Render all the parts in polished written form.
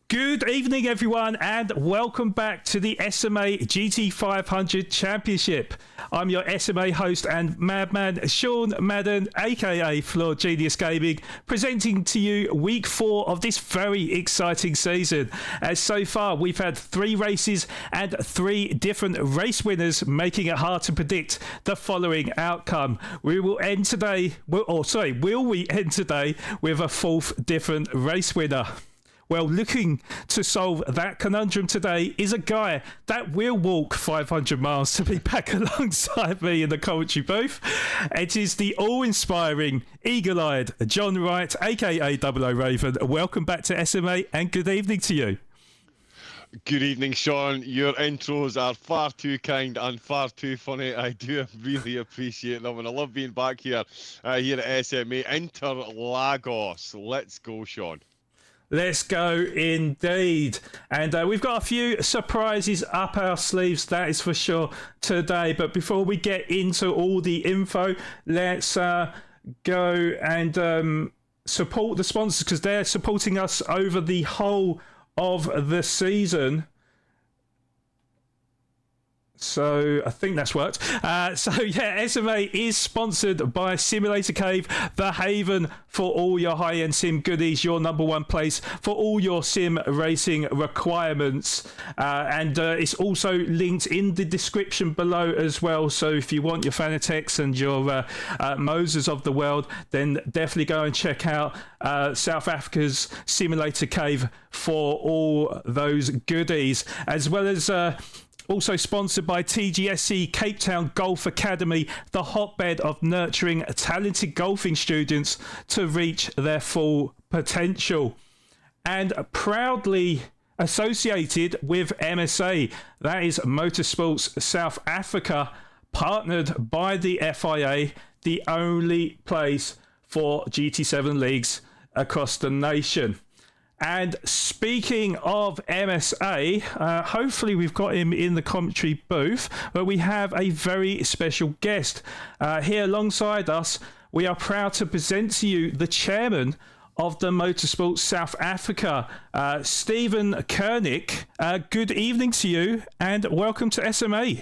Good evening, everyone, and welcome back to the SMA GT500 Championship. I'm your SMA host and madman, Sean Madden, aka Flawed Genius Gaming, presenting to you week 4 of this very exciting season. As so far, we've had 3 races and 3 different race winners, making it hard to predict the following outcome. Will we end today with a 4th different race winner? Well, looking to solve that conundrum today is a guy that will walk 500 miles to be back alongside me in the commentary booth. It is the all-inspiring, eagle-eyed John Wright, aka 00 Raven. Welcome back to SMA and good evening to you. Good evening, Sean. Your intros are far too kind and far too funny. I do really appreciate them, and I love being back here at SMA Interlagos. Let's go, Sean. Let's go indeed. And we've got a few surprises up our sleeves, that is for sure, today. But before we get into all the info, let's go and support the sponsors, because they're supporting us over the whole of the season. So I think that's worked. SMA is sponsored by Simulator Cave, the haven for all your high-end sim goodies, your number one place for all your sim racing requirements. And it's also linked in the description below as well. So if you want your Fanatec's and your Moses of the world, then definitely go and check out South Africa's Simulator Cave for all those goodies, as well as also sponsored by TGSC Cape Town Golf Academy, the hotbed of nurturing talented golfing students to reach their full potential. And proudly associated with MSA, that is Motorsports South Africa, partnered by the FIA, the only place for GT7 leagues across the nation. And speaking of MSA, hopefully we've got him in the commentary booth, but we have a very special guest here alongside us. We are proud to present to you the chairman of the Motorsport South Africa, Stephen Koenig. Good evening to you and welcome to SMA.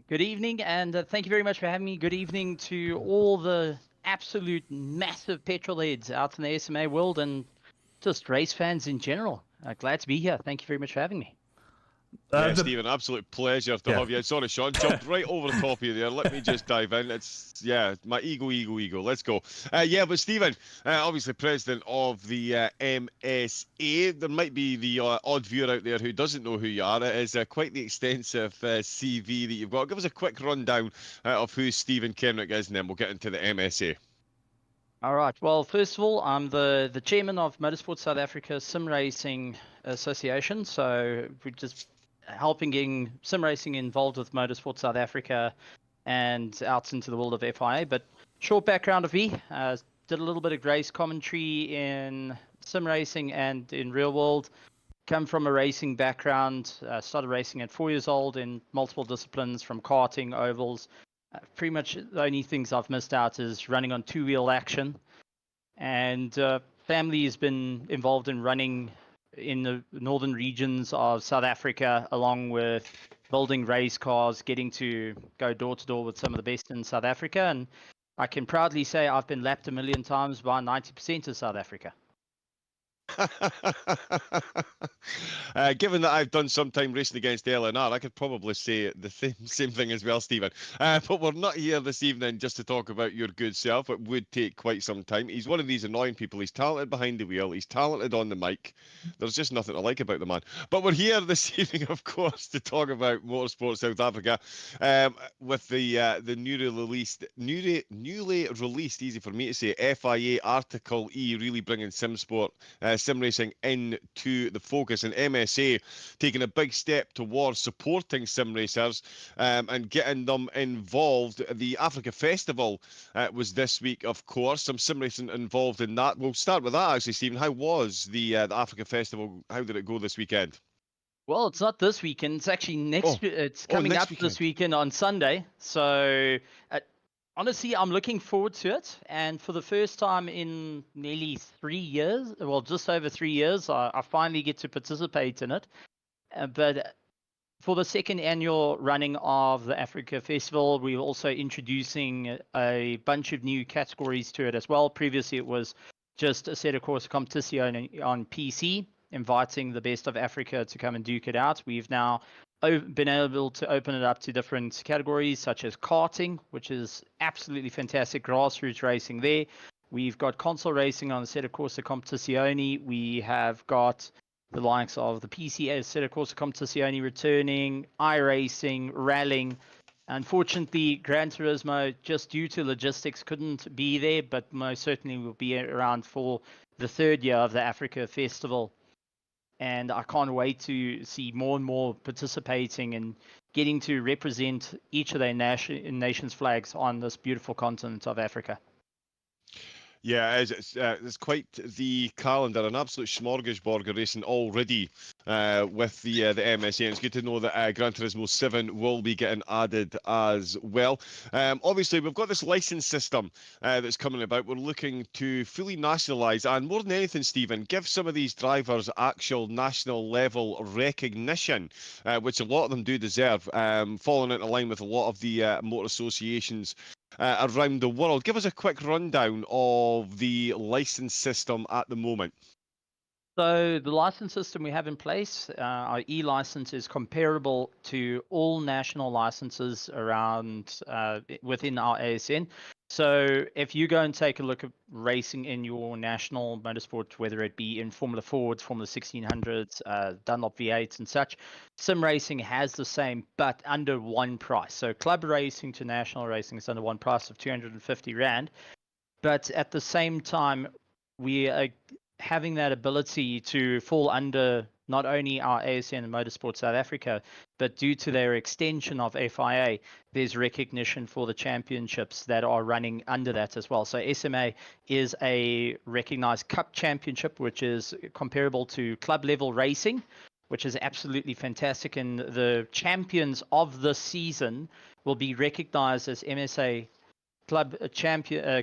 Good evening, and thank you very much for having me. Good evening to all the absolute massive petrol heads out in the SMA world and just race fans in general. Glad to be here. Thank you very much for having me. Stephen, absolute pleasure to have you. Sorry, Sean, jumped right over the top of you there. Let me just dive in. It's, my ego. Let's go. But Stephen, obviously president of the MSA. There might be the odd viewer out there who doesn't know who you are. It is quite the extensive CV that you've got. Give us a quick rundown of who Stephen Koenig is, and then we'll get into the MSA. All right. Well, first of all, I'm the chairman of Motorsport South Africa Sim Racing Association. So we're just helping getting sim racing involved with Motorsport South Africa and out into the world of FIA. But short background of me, did a little bit of race commentary in sim racing and in real world. Come from a racing background, started racing at 4 years old in multiple disciplines, from karting, ovals. Pretty much the only things I've missed out is running on 2-wheel action. And family has been involved in running in the northern regions of South Africa, along with building race cars, getting to go door to door with some of the best in South Africa. And I can proudly say I've been lapped a million times by 90% of South Africa. Given that I've done some time racing against LNR, I could probably say the same thing as well, Stephen. But we're not here this evening just to talk about your good self. It would take quite some time. He's one of these annoying people. He's talented behind the wheel. He's talented on the mic. There's just nothing to like about the man. But we're here this evening, of course, to talk about Motorsport South Africa with the newly released, easy for me to say, FIA Article E, really bringing sim racing into the focus, and MSA taking a big step towards supporting sim racers and getting them involved. The Africa Festival was this week, of course. Some sim racing involved in that. We'll start with that, actually, Stephen. How was the Africa Festival? How did it go this weekend? Well, it's not this weekend. It's actually it's coming up weekend. This weekend on Sunday. So Honestly, I'm looking forward to it. And for the first time in nearly 3 years, well, just over 3 years, I finally get to participate in it. But for the second annual running of the Africa Festival, we're also introducing a bunch of new categories to it as well. Previously, it was just a set of course competition on PC, inviting the best of Africa to come and duke it out. We've now been able to open it up to different categories such as karting, which is absolutely fantastic grassroots racing there. We've got console racing on the set of Corsa Competizione. We have got the likes of the PCA set of Corsa Competizione returning, iRacing, rallying. Unfortunately, Gran Turismo, just due to logistics, couldn't be there, but most certainly will be around for the third year of the Africa Festival. And I can't wait to see more and more participating and getting to represent each of their nation's flags on this beautiful continent of Africa. Yeah, it's quite the calendar, an absolute smorgasbord of racing already with the MSA. It's good to know that Gran Turismo 7 will be getting added as well. Obviously, we've got this license system that's coming about. We're looking to fully nationalise, and more than anything, Stephen, give some of these drivers actual national level recognition, which a lot of them do deserve, falling into line with a lot of the motor associations around the world. Give us a quick rundown of the license system at the moment. So the license system we have in place, our e-license is comparable to all national licenses around within our ASN. So if you go and take a look at racing in your national motorsport, whether it be in Formula Fords, Formula 1600s, Dunlop V8s and such, sim racing has the same, but under one price. So club racing to national racing is under one price of 250 Rand. But at the same time, we are having that ability to fall under not only our ASN and Motorsport South Africa, but due to their extension of FIA, there's recognition for the championships that are running under that as well. So SMA is a recognized cup championship, which is comparable to club level racing, which is absolutely fantastic. And the champions of the season will be recognized as MSA club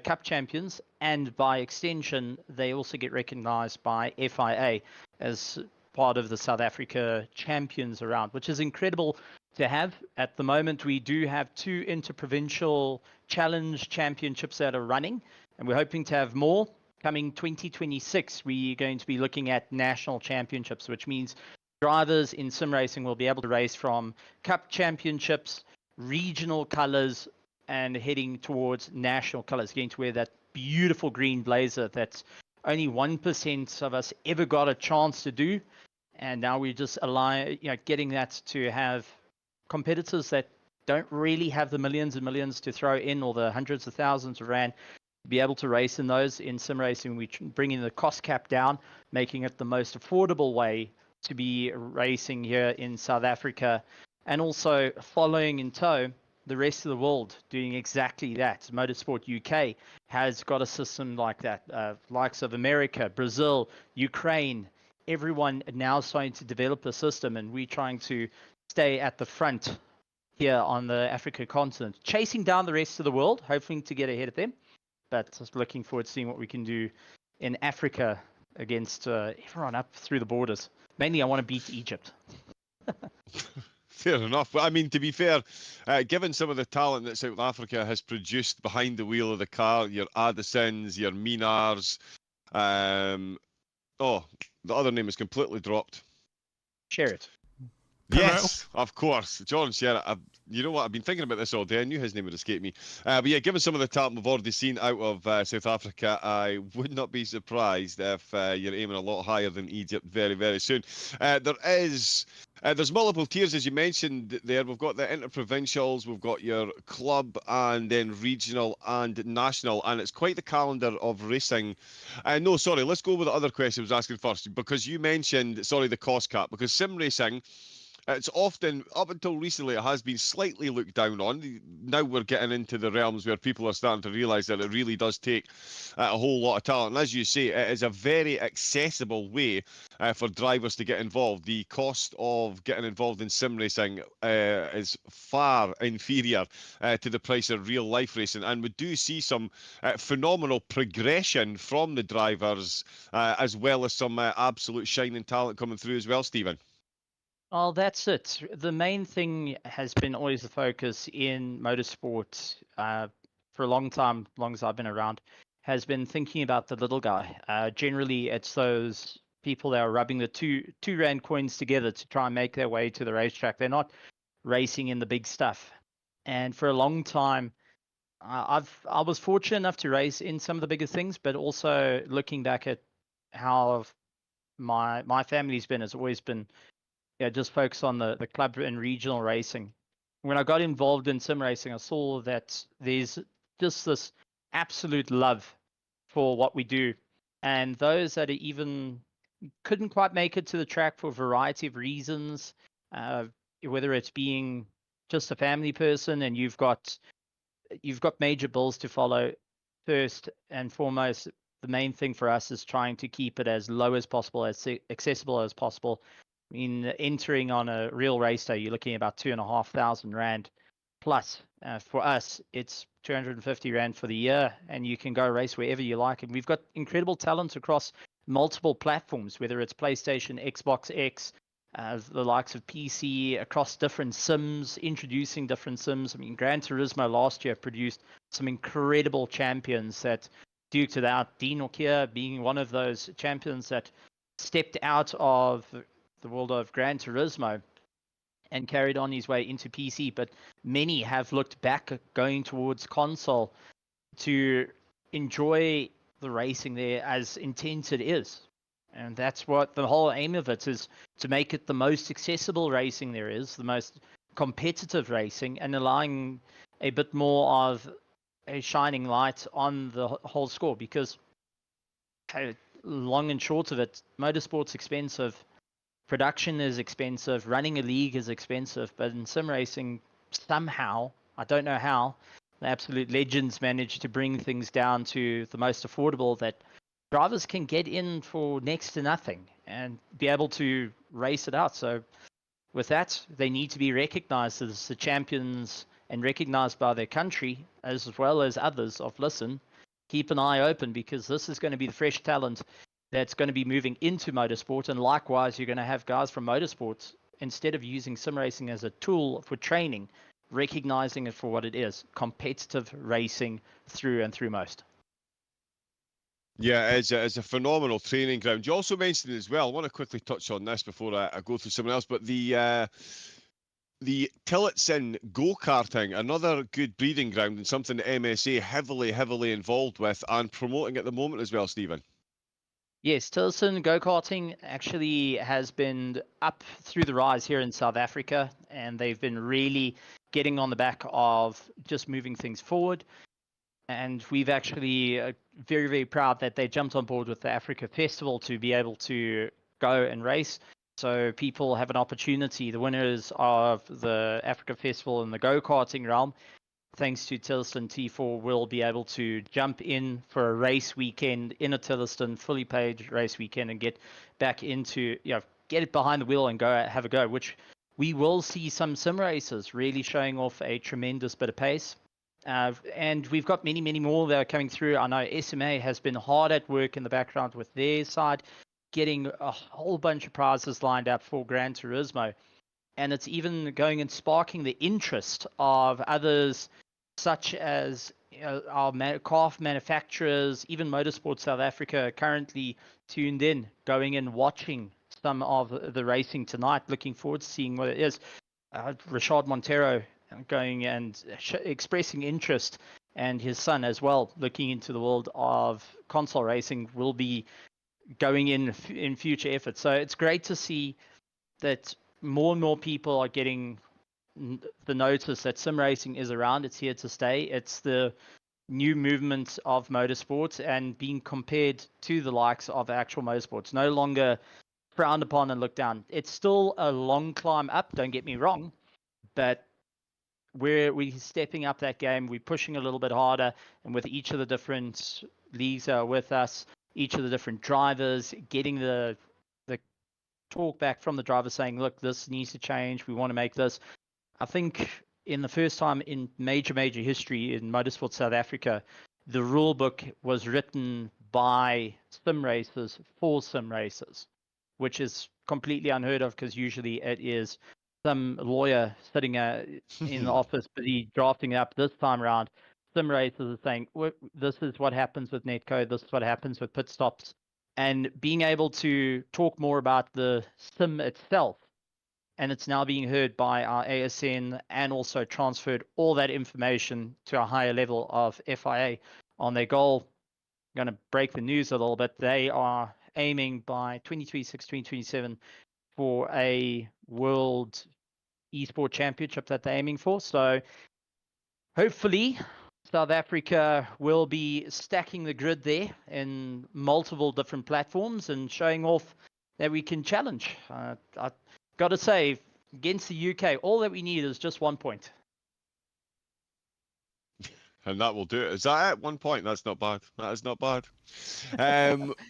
cup champions, and by extension they also get recognized by FIA as part of the South Africa champions around, which is incredible to have. At the moment we do have 2 interprovincial challenge championships that are running, and we're hoping to have more coming 2026. We're going to be looking at national championships, which means drivers in sim racing will be able to race from cup championships, regional colors, and heading towards national colors, getting to wear that beautiful green blazer that only 1% of us ever got a chance to do. And now we're just getting that to have competitors that don't really have the millions and millions to throw in, or the hundreds of thousands of Rand, to be able to race in those. In sim racing, we bringing the cost cap down, making it the most affordable way to be racing here in South Africa, and also following in tow the rest of the world doing exactly that. Motorsport UK has got a system like that. Likes of America, Brazil, Ukraine, everyone now starting to develop a system, and we're trying to stay at the front here on the Africa continent, chasing down the rest of the world, hoping to get ahead of them. But just looking forward to seeing what we can do in Africa against everyone up through the borders. Mainly, I want to beat Egypt. Fair enough. I mean, to be fair, given some of the talent that South Africa has produced behind the wheel of the car, your Addisons, your Minars, the other name is completely dropped. Sherritt. Yes, of course. John Sherritt. You know what? I've been thinking about this all day. I knew his name would escape me. But yeah, given some of the talent we've already seen out of South Africa, I would not be surprised if you're aiming a lot higher than Egypt very, very soon. There's multiple tiers, as you mentioned there. We've got the interprovincials, we've got your club, and then regional and national, and it's quite the calendar of racing. No, sorry, let's go with the other question I was asking first, because you mentioned, the cost cap, because sim racing, It's often, up until recently, it has been slightly looked down on. Now we're getting into the realms where people are starting to realise that it really does take a whole lot of talent. And as you say, it is a very accessible way for drivers to get involved. The cost of getting involved in sim racing is far inferior to the price of real life racing, and we do see some phenomenal progression from the drivers, as well as some absolute shining talent coming through as well, Stephen. Well, that's it. The main thing has been always the focus in motorsport for a long time, long as I've been around, has been thinking about the little guy. Generally, it's those people that are rubbing the two rand coins together to try and make their way to the racetrack. They're not racing in the big stuff. And for a long time, I was fortunate enough to race in some of the bigger things, but also looking back at how my family's been, has always been just focus on the club and regional racing. When I got involved in sim racing, I saw that there's just this absolute love for what we do. And those that are even couldn't quite make it to the track for a variety of reasons, whether it's being just a family person and you've got major bills to follow, first and foremost, the main thing for us is trying to keep it as low as possible, as accessible as possible. I mean, entering on a real race day, you're looking at about 2,500 rand plus. For us, it's 250 rand for the year, and you can go race wherever you like. And we've got incredible talent across multiple platforms, whether it's PlayStation, Xbox X, the likes of PC, across different sims, introducing different sims. I mean, Gran Turismo last year produced some incredible champions that duked it out. Dean Nokia being one of those champions that stepped out of the world of Gran Turismo and carried on his way into PC, but many have looked back going towards console to enjoy the racing there as intense it is. And that's what the whole aim of it is, to make it the most accessible racing there is, the most competitive racing, and allowing a bit more of a shining light on the whole score. Because long and short of it, motorsport's expensive. Production is expensive, running a league is expensive, but in sim racing, somehow, I don't know how, the absolute legends manage to bring things down to the most affordable, that drivers can get in for next to nothing and be able to race it out. So with that, they need to be recognized as the champions and recognized by their country as well as others of, listen, keep an eye open, because this is going to be the fresh talent that's going to be moving into motorsport. And likewise, you're going to have guys from motorsports, instead of using sim racing as a tool for training, recognizing it for what it is, competitive racing through and through most. Yeah, it's a phenomenal training ground. You also mentioned as well, I want to quickly touch on this before I go through someone else, but the Tillotson go-karting, another good breeding ground and something that MSA heavily involved with and promoting at the moment as well, Stephen. Yes, Tillotson go-karting actually has been up through the rise here in South Africa, and they've been really getting on the back of just moving things forward. And we've actually very proud that they jumped on board with the Africa Festival to be able to go and race. So people have an opportunity, the winners of the Africa Festival in the go-karting realm, thanks to Tillotson T4, will be able to jump in for a race weekend in a Tillotson, fully paid race weekend, and get back into, get it behind the wheel and go have a go, which we will see some sim races really showing off a tremendous bit of pace. And we've got many more that are coming through. I know SMA has been hard at work in the background with their side, getting a whole bunch of prizes lined up for Gran Turismo. And it's even going and sparking the interest of others, such as our craft manufacturers, even Motorsport South Africa, currently tuned in, going and watching some of the racing tonight, looking forward to seeing what it is. Rashad Montero going and expressing interest, and his son as well, looking into the world of console racing, will be going in future efforts. So it's great to see that more and more people are getting the notice that sim racing is around. It's here to stay. It's the new movement of motorsports and being compared to the likes of actual motorsports. No longer frowned upon and looked down. It's still a long climb up, don't get me wrong, but we're stepping up that game. We're pushing a little bit harder, and with each of the different leagues that are with us, each of the different drivers, getting the talk back from the driver saying, look, this needs to change. We want to make this. I think in the first time in major history in Motorsport South Africa, the rule book was written by sim racers for sim racers, which is completely unheard of because usually it is some lawyer sitting in the office busy drafting it up. This time around, sim racers are saying, this is what happens with netcode, this is what happens with pit stops, and being able to talk more about the sim itself. And it's now being heard by our ASN and also transferred all that information to a higher level of FIA on their goal. I'm going to break the news a little bit. They are aiming by 2027 for a world esport championship that they're aiming for. So hopefully South Africa will be stacking the grid there in multiple different platforms and showing off that we can challenge. I got to say, against the UK, all that we need is just 1 point. And that will do it. Is that it? 1 point? That's not bad. That is not bad.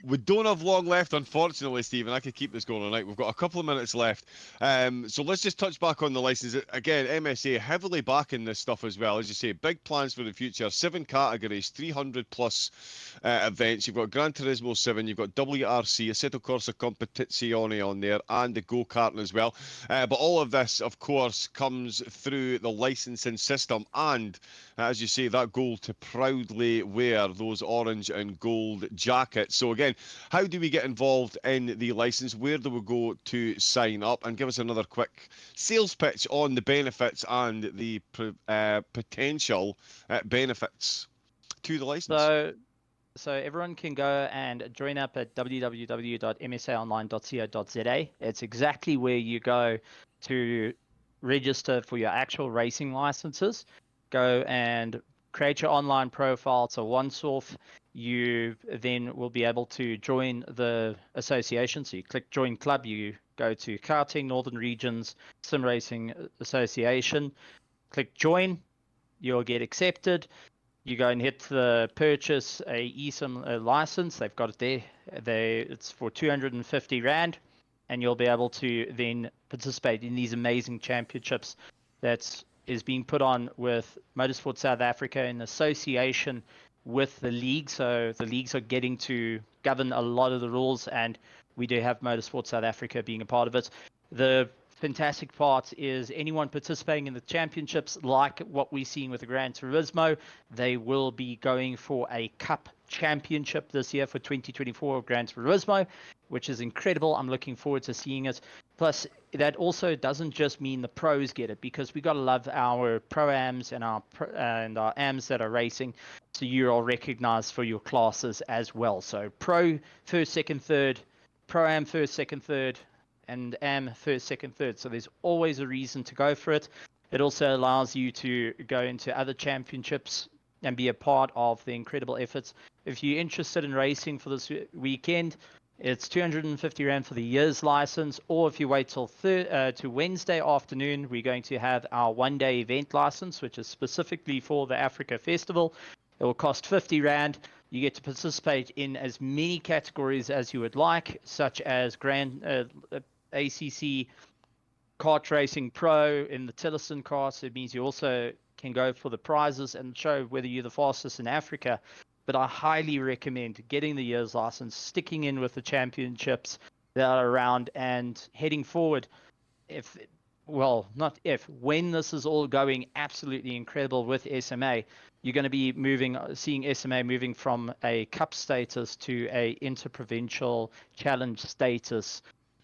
We don't have long left, unfortunately, Stephen. I could keep this going all night. We've got a couple of minutes left. So let's just touch back on the license. Again, MSA heavily backing this stuff as well. As you say, big plans for the future. 7 categories, 300 plus events. You've got Gran Turismo 7, you've got WRC, Assetto Corsa Competizione on there, and the go-karting as well. But all of this, of course, comes through the licensing system. And as you say, that goal to proudly wear those orange and gold jackets. So again, how do we get involved in the license? Where do we go to sign up? And give us another quick sales pitch on the benefits and the potential benefits to the license. So everyone can go and join up at www.msaonline.co.za. It's exactly where you go to register for your actual racing licenses. Go and create your online profile. So once off, you then will be able to join the association. So you click join club, you go to Karting Northern Regions Sim Racing Association, click join, you'll get accepted. You go and hit the purchase a eSIM license. They've got it there. It's for 250 Rand, and you'll be able to then participate in these amazing championships that is being put on with Motorsport South Africa in association with the league. So the leagues are getting to govern a lot of the rules, and we do have Motorsport South Africa being a part of it. The fantastic part is anyone participating in the championships, like what we're seeing with the Gran Turismo, they will be going for a cup championship this year for 2024 of Gran Turismo, which is incredible. I'm looking forward to seeing it. Plus, that also doesn't just mean the pros get it, because we got to love our pro-ams and our ams that are racing, so you're all recognized for your classes as well. So pro first, second, third, pro-am first, second, third, and am first, second, third. So there's always a reason to go for it. It also allows you to go into other championships and be a part of the incredible efforts. If you're interested in racing for this weekend, it's 250 Rand for the year's license, or if you wait till to Wednesday afternoon, we're going to have our one-day event license, which is specifically for the Africa Festival. It will cost 50 Rand. You get to participate in as many categories as you would like, such as ACC Kart Racing Pro in the Tillotson karts. It means you also can go for the prizes and show whether you're the fastest in Africa. But I highly recommend getting the year's license, sticking in with the championships that are around, and heading forward. When this is all going absolutely incredible with SMA, you're going to be seeing SMA moving from a cup status to a interprovincial challenge status.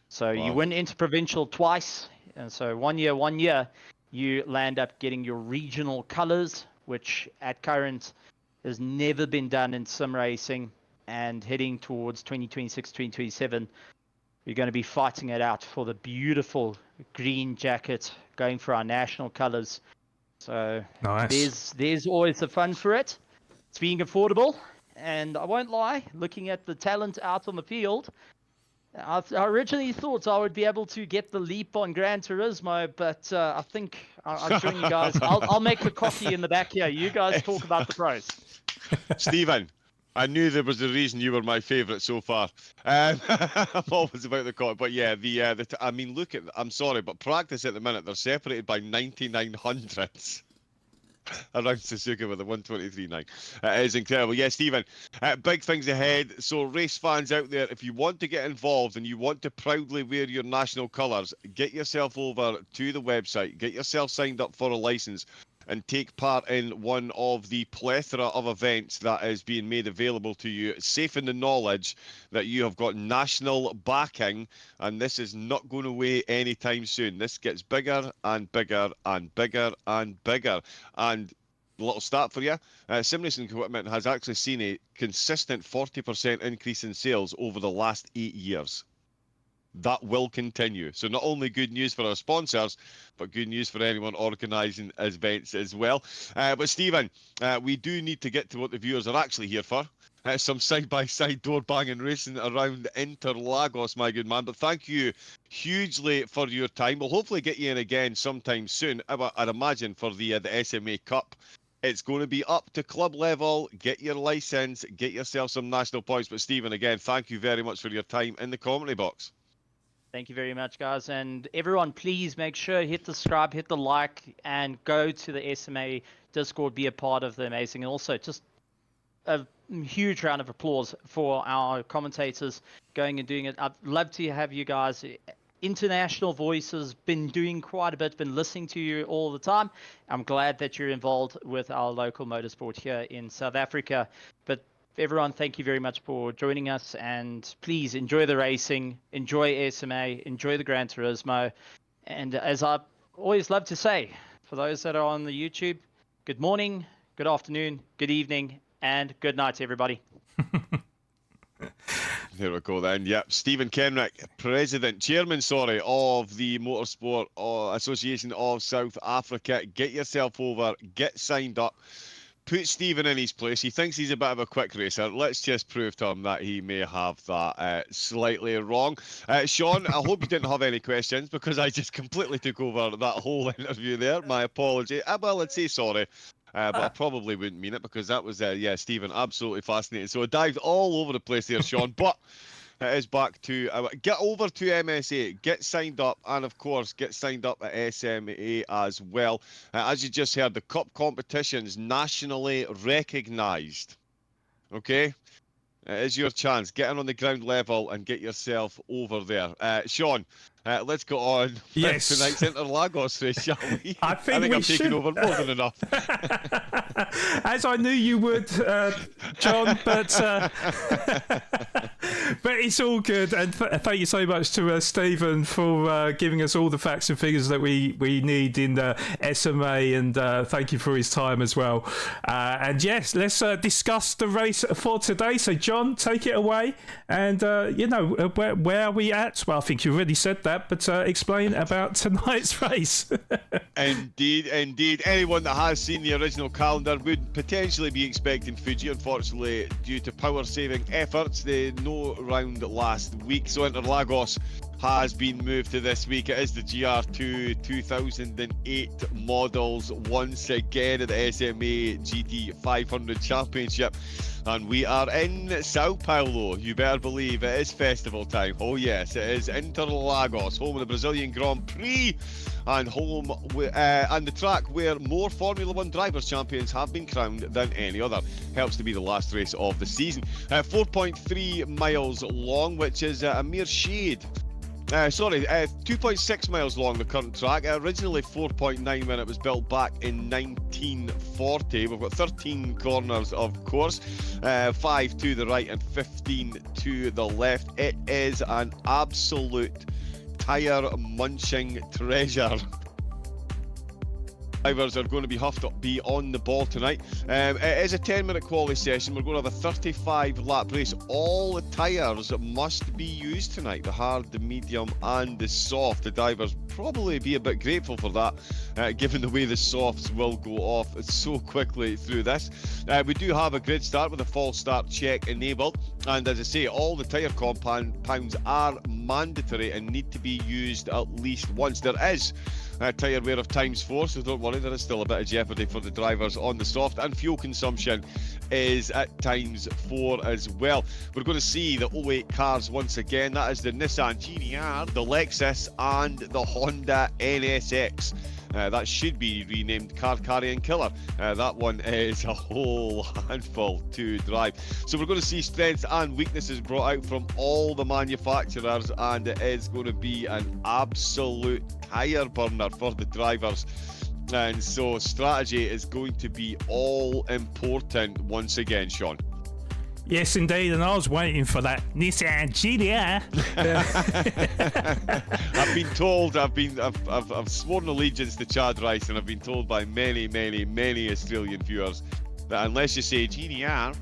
So wow. You win interprovincial twice, and so one year, you land up getting your regional colors, which at current has never been done in sim racing, and heading towards 2026, 2027, we're going to be fighting it out for the beautiful green jacket, going for our national colors. So nice. There's always the fun for it. It's being affordable, and I won't lie, looking at the talent out on the field, I originally thought I would be able to get the leap on Gran Turismo, but I think I'll join you guys. I'll make the coffee in the back here. You guys talk about the pros. Stephen, I knew there was a reason you were my favourite so far. I'm always about the coffee, but yeah, I mean, look at. I'm sorry, but practice at the minute they're separated by 99 hundredths. Around Suzuka with a 123.9. It is incredible. Yeah, Stephen, big things ahead. So race fans out there, if you want to get involved and you want to proudly wear your national colours, get yourself over to the website, get yourself signed up for a licence, and take part in one of the plethora of events that is being made available to you, safe in the knowledge that you have got national backing, and this is not going away anytime soon. This gets bigger and bigger and bigger and bigger. And a little stat for you, sim racing equipment has actually seen a consistent 40% increase in sales over the last 8 years. That will continue. So not only good news for our sponsors, but good news for anyone organising events as well. But Stephen, we do need to get to what the viewers are actually here for. Some side-by-side door-banging racing around Interlagos, my good man. But thank you hugely for your time. We'll hopefully get you in again sometime soon, I'd imagine, for the SMA Cup. It's going to be up to club level. Get your licence, get yourself some national points. But Stephen, again, thank you very much for your time in the commentary box. Thank you very much, guys. And everyone, please make sure, hit the subscribe, hit the like, and go to the SMA Discord, be a part of the amazing. And also, just a huge round of applause for our commentators going and doing it. I'd love to have you guys. International voices, been doing quite a bit, been listening to you all the time. I'm glad that you're involved with our local motorsport here in South Africa. But everyone, thank you very much for joining us, and please enjoy the racing, enjoy SMA, enjoy the Gran Turismo, and as I always love to say, for those that are on the YouTube, good morning, good afternoon, good evening, and good night, everybody. There we go then. Yep, Stephen Kenrick, chairman, of the Motorsport Association of South Africa. Get yourself over, get signed up. Put Stephen in his place. He thinks he's a bit of a quick racer. Let's just prove to him that he may have that slightly wrong. Sean, I hope you didn't have any questions because I just completely took over that whole interview there. My apology. Well, I'd say sorry, but I probably wouldn't mean it because that was, Stephen, absolutely fascinating. So I dived all over the place there, Sean, but it is back to get over to MSA, get signed up, and of course get signed up at SMA as well. As you just heard, the cup competition's nationally recognised. Okay, it is your chance. Get in on the ground level and get yourself over there. Sean, let's go on with tonight's Interlagos race, shall we? I think I'm taking over more than enough. As I knew you would, John, but it's all good. And thank you so much to Stephen for giving us all the facts and figures that we need in the SMA, and thank you for his time as well. And yes, let's discuss the race for today. So, John, take it away. And, where are we at? Well, I think you already said that, but explain about tonight's race. Indeed. Anyone that has seen the original calendar would potentially be expecting Fuji. Unfortunately, due to power-saving efforts, no round last week. So Interlagos has been moved to this week. It is the GR2 2008 models once again at the SMA GT 500 Championship. And we are in Sao Paulo. You better believe it is festival time. Oh yes, it is Interlagos, home of the Brazilian Grand Prix, and home and the track where more Formula 1 drivers' champions have been crowned than any other. Helps to be the last race of the season. 4.3 miles long, which is a mere shade. 2.6 miles long, the current track. Originally 4.9 when it was built back in 1940. We've got 13 corners, of course, 5 to the right and 15 to the left. It is an absolute tyre-munching treasure. Drivers are going to be on the ball tonight. It is a 10-minute quality session. We're going to have a 35-lap race. All the tyres must be used tonight, the hard, the medium and the soft. The drivers probably be a bit grateful for that, given the way the softs will go off so quickly through this. We do have a grid start with a false start check enabled. And as I say, all the tyre compounds are mandatory and need to be used at least once. There is tyre wear of ×4, so don't worry, there is still a bit of jeopardy for the drivers on the soft, and fuel consumption is at ×4 as well. We're going to see the 08 cars once again. That is the Nissan GT-R, the Lexus and the Honda NSX. That should be renamed Car Carrying Killer. That one is a whole handful to drive. So we're going to see strengths and weaknesses brought out from all the manufacturers, and it is going to be an absolute tyre burner for the drivers. And so strategy is going to be all important once again, Sean. Yes, indeed, and I was waiting for that Nissan GT-R. I've been told, I've sworn allegiance to Chad Rice, and I've been told by many Australian viewers that unless you say GT-R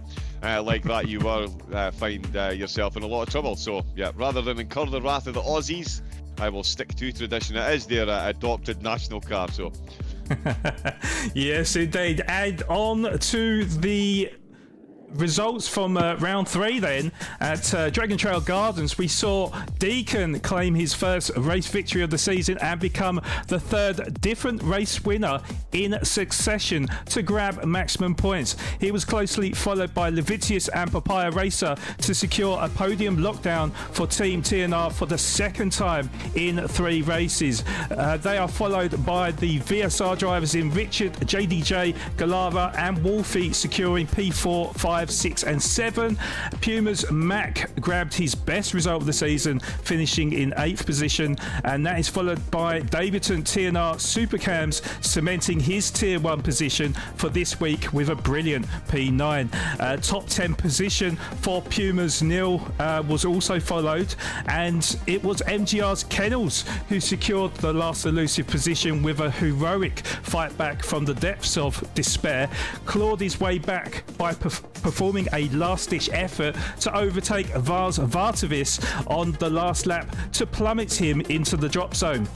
like that, you will find yourself in a lot of trouble. So yeah, rather than incur the wrath of the Aussies, I will stick to tradition. It is their adopted national car. So yes, indeed, and on to the results from round 3 then. At Dragon Trail Gardens, we saw Deacon claim his first race victory of the season and become the 3rd different race winner in succession to grab maximum points. He was closely followed by Levitius and Papaya Racer to secure a podium lockdown for Team TNR for the 2nd time in 3 races. They are followed by the VSR drivers in Richard, JDJ, Galara and Wolfie securing P4, 5, 6 and 7. Puma's Mac grabbed his best result of the season, finishing in 8th position, and that is followed by Davidson TNR Supercams cementing his tier 1 position for this week with a brilliant P9. Top 10 position for Puma's Neil was also followed, and it was MGR's Kennels who secured the last elusive position with a heroic fight back from the depths of despair, clawed his way back by performing a last-ditch effort to overtake Vars Vartavis on the last lap to plummet him into the drop zone.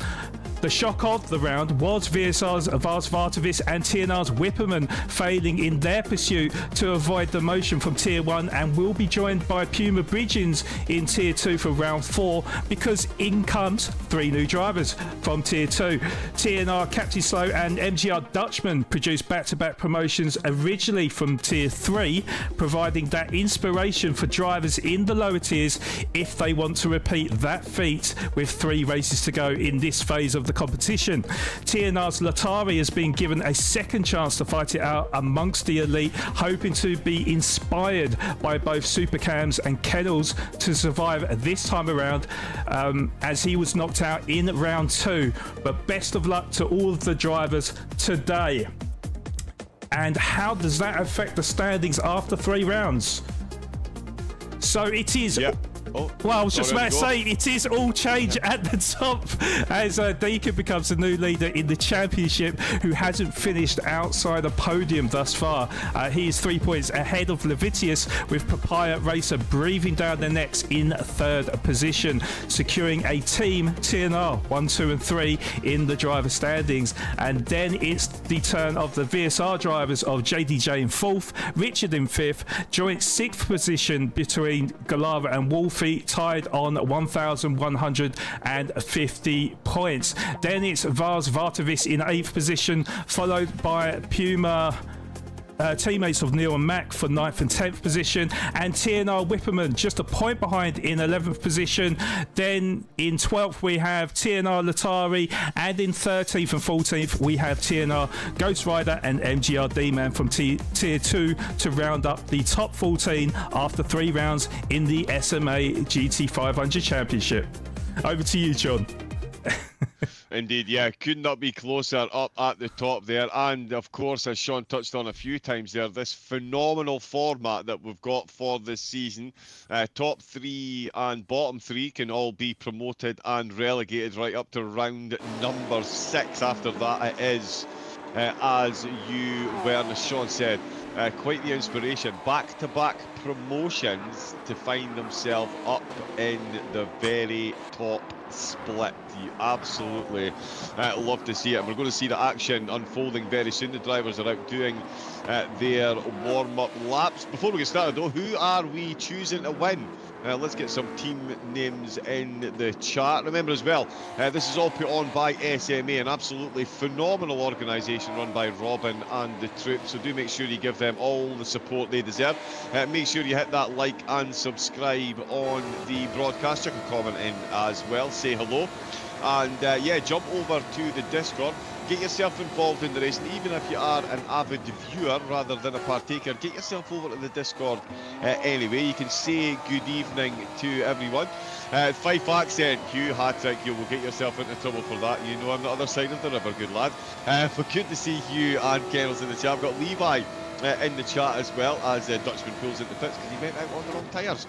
The shock of the round was VSR's Vars Vartavis and TNR's Whipperman failing in their pursuit to avoid the motion from Tier 1, and will be joined by Puma Bridgens in Tier 2 for round 4, because in comes 3 new drivers from Tier 2. TNR Captain Slow and MGR Dutchman produced back-to-back promotions originally from Tier 3, providing that inspiration for drivers in the lower tiers if they want to repeat that feat with 3 races to go in this phase of the competition. TNR's Latari has been given a second chance to fight it out amongst the elite, hoping to be inspired by both Supercams and Kennels to survive this time around, as he was knocked out in round 2. But best of luck to all of the drivers today. And how does that affect the standings after 3 rounds? So it is... Yeah. Oh, well, I was just about to say, it is all change at the top as Deacon becomes the new leader in the championship, who hasn't finished outside a podium thus far. He is 3 points ahead of Levitius, with Papaya Racer breathing down their necks in 3rd position, securing a team TNR 1, 2 and 3 in the driver standings. And then it's the turn of the VSR drivers of JDJ in 4th, Richard in 5th, joint 6th position between Galara and Wolfie, tied on 1,150 points. Then it's Vars Vartavis in 8th position, followed by Puma teammates of Neil and Mac for 9th and 10th position, and TNR Whipperman just a point behind in 11th position. Then in 12th we have TNR Latari, and in 13th and 14th we have TNR Ghost Rider and MGR D-Man from Tier 2 to round up the top 14 after 3 rounds in the SMA GT500 Championship. Over to you, John. Indeed, yeah, could not be closer up at the top there. And of course, as Sean touched on a few times there, this phenomenal format that we've got for this season. Top 3 and bottom 3 can all be promoted and relegated right up to round number 6. After that, it is, as you were, as Sean said, quite the inspiration. Back-to-back promotions to find themselves up in the very top split. You absolutely love to see it. And we're going to see the action unfolding very soon. The drivers are out doing their warm-up laps. Before we get started though, who are we choosing to win? Let's get some team names in the chat. Remember as well, this is all put on by SMA, an absolutely phenomenal organisation run by Robin and the troops. So do make sure you give them all the support they deserve. Make sure you hit that like and subscribe on the broadcast. You can comment in as well, say hello. And yeah, jump over to the Discord. Get yourself involved in the race, and even if you are an avid viewer rather than a partaker, get yourself over to the Discord anyway. You can say good evening to everyone. Fife accent, Hugh, hat-trick, you will get yourself into trouble for that. You know I'm the other side of the river, good lad. But good to see Hugh and Kennels in the chat. I've got Levi in the chat as well, as Dutchman pulls into pits because he went out on the wrong tyres.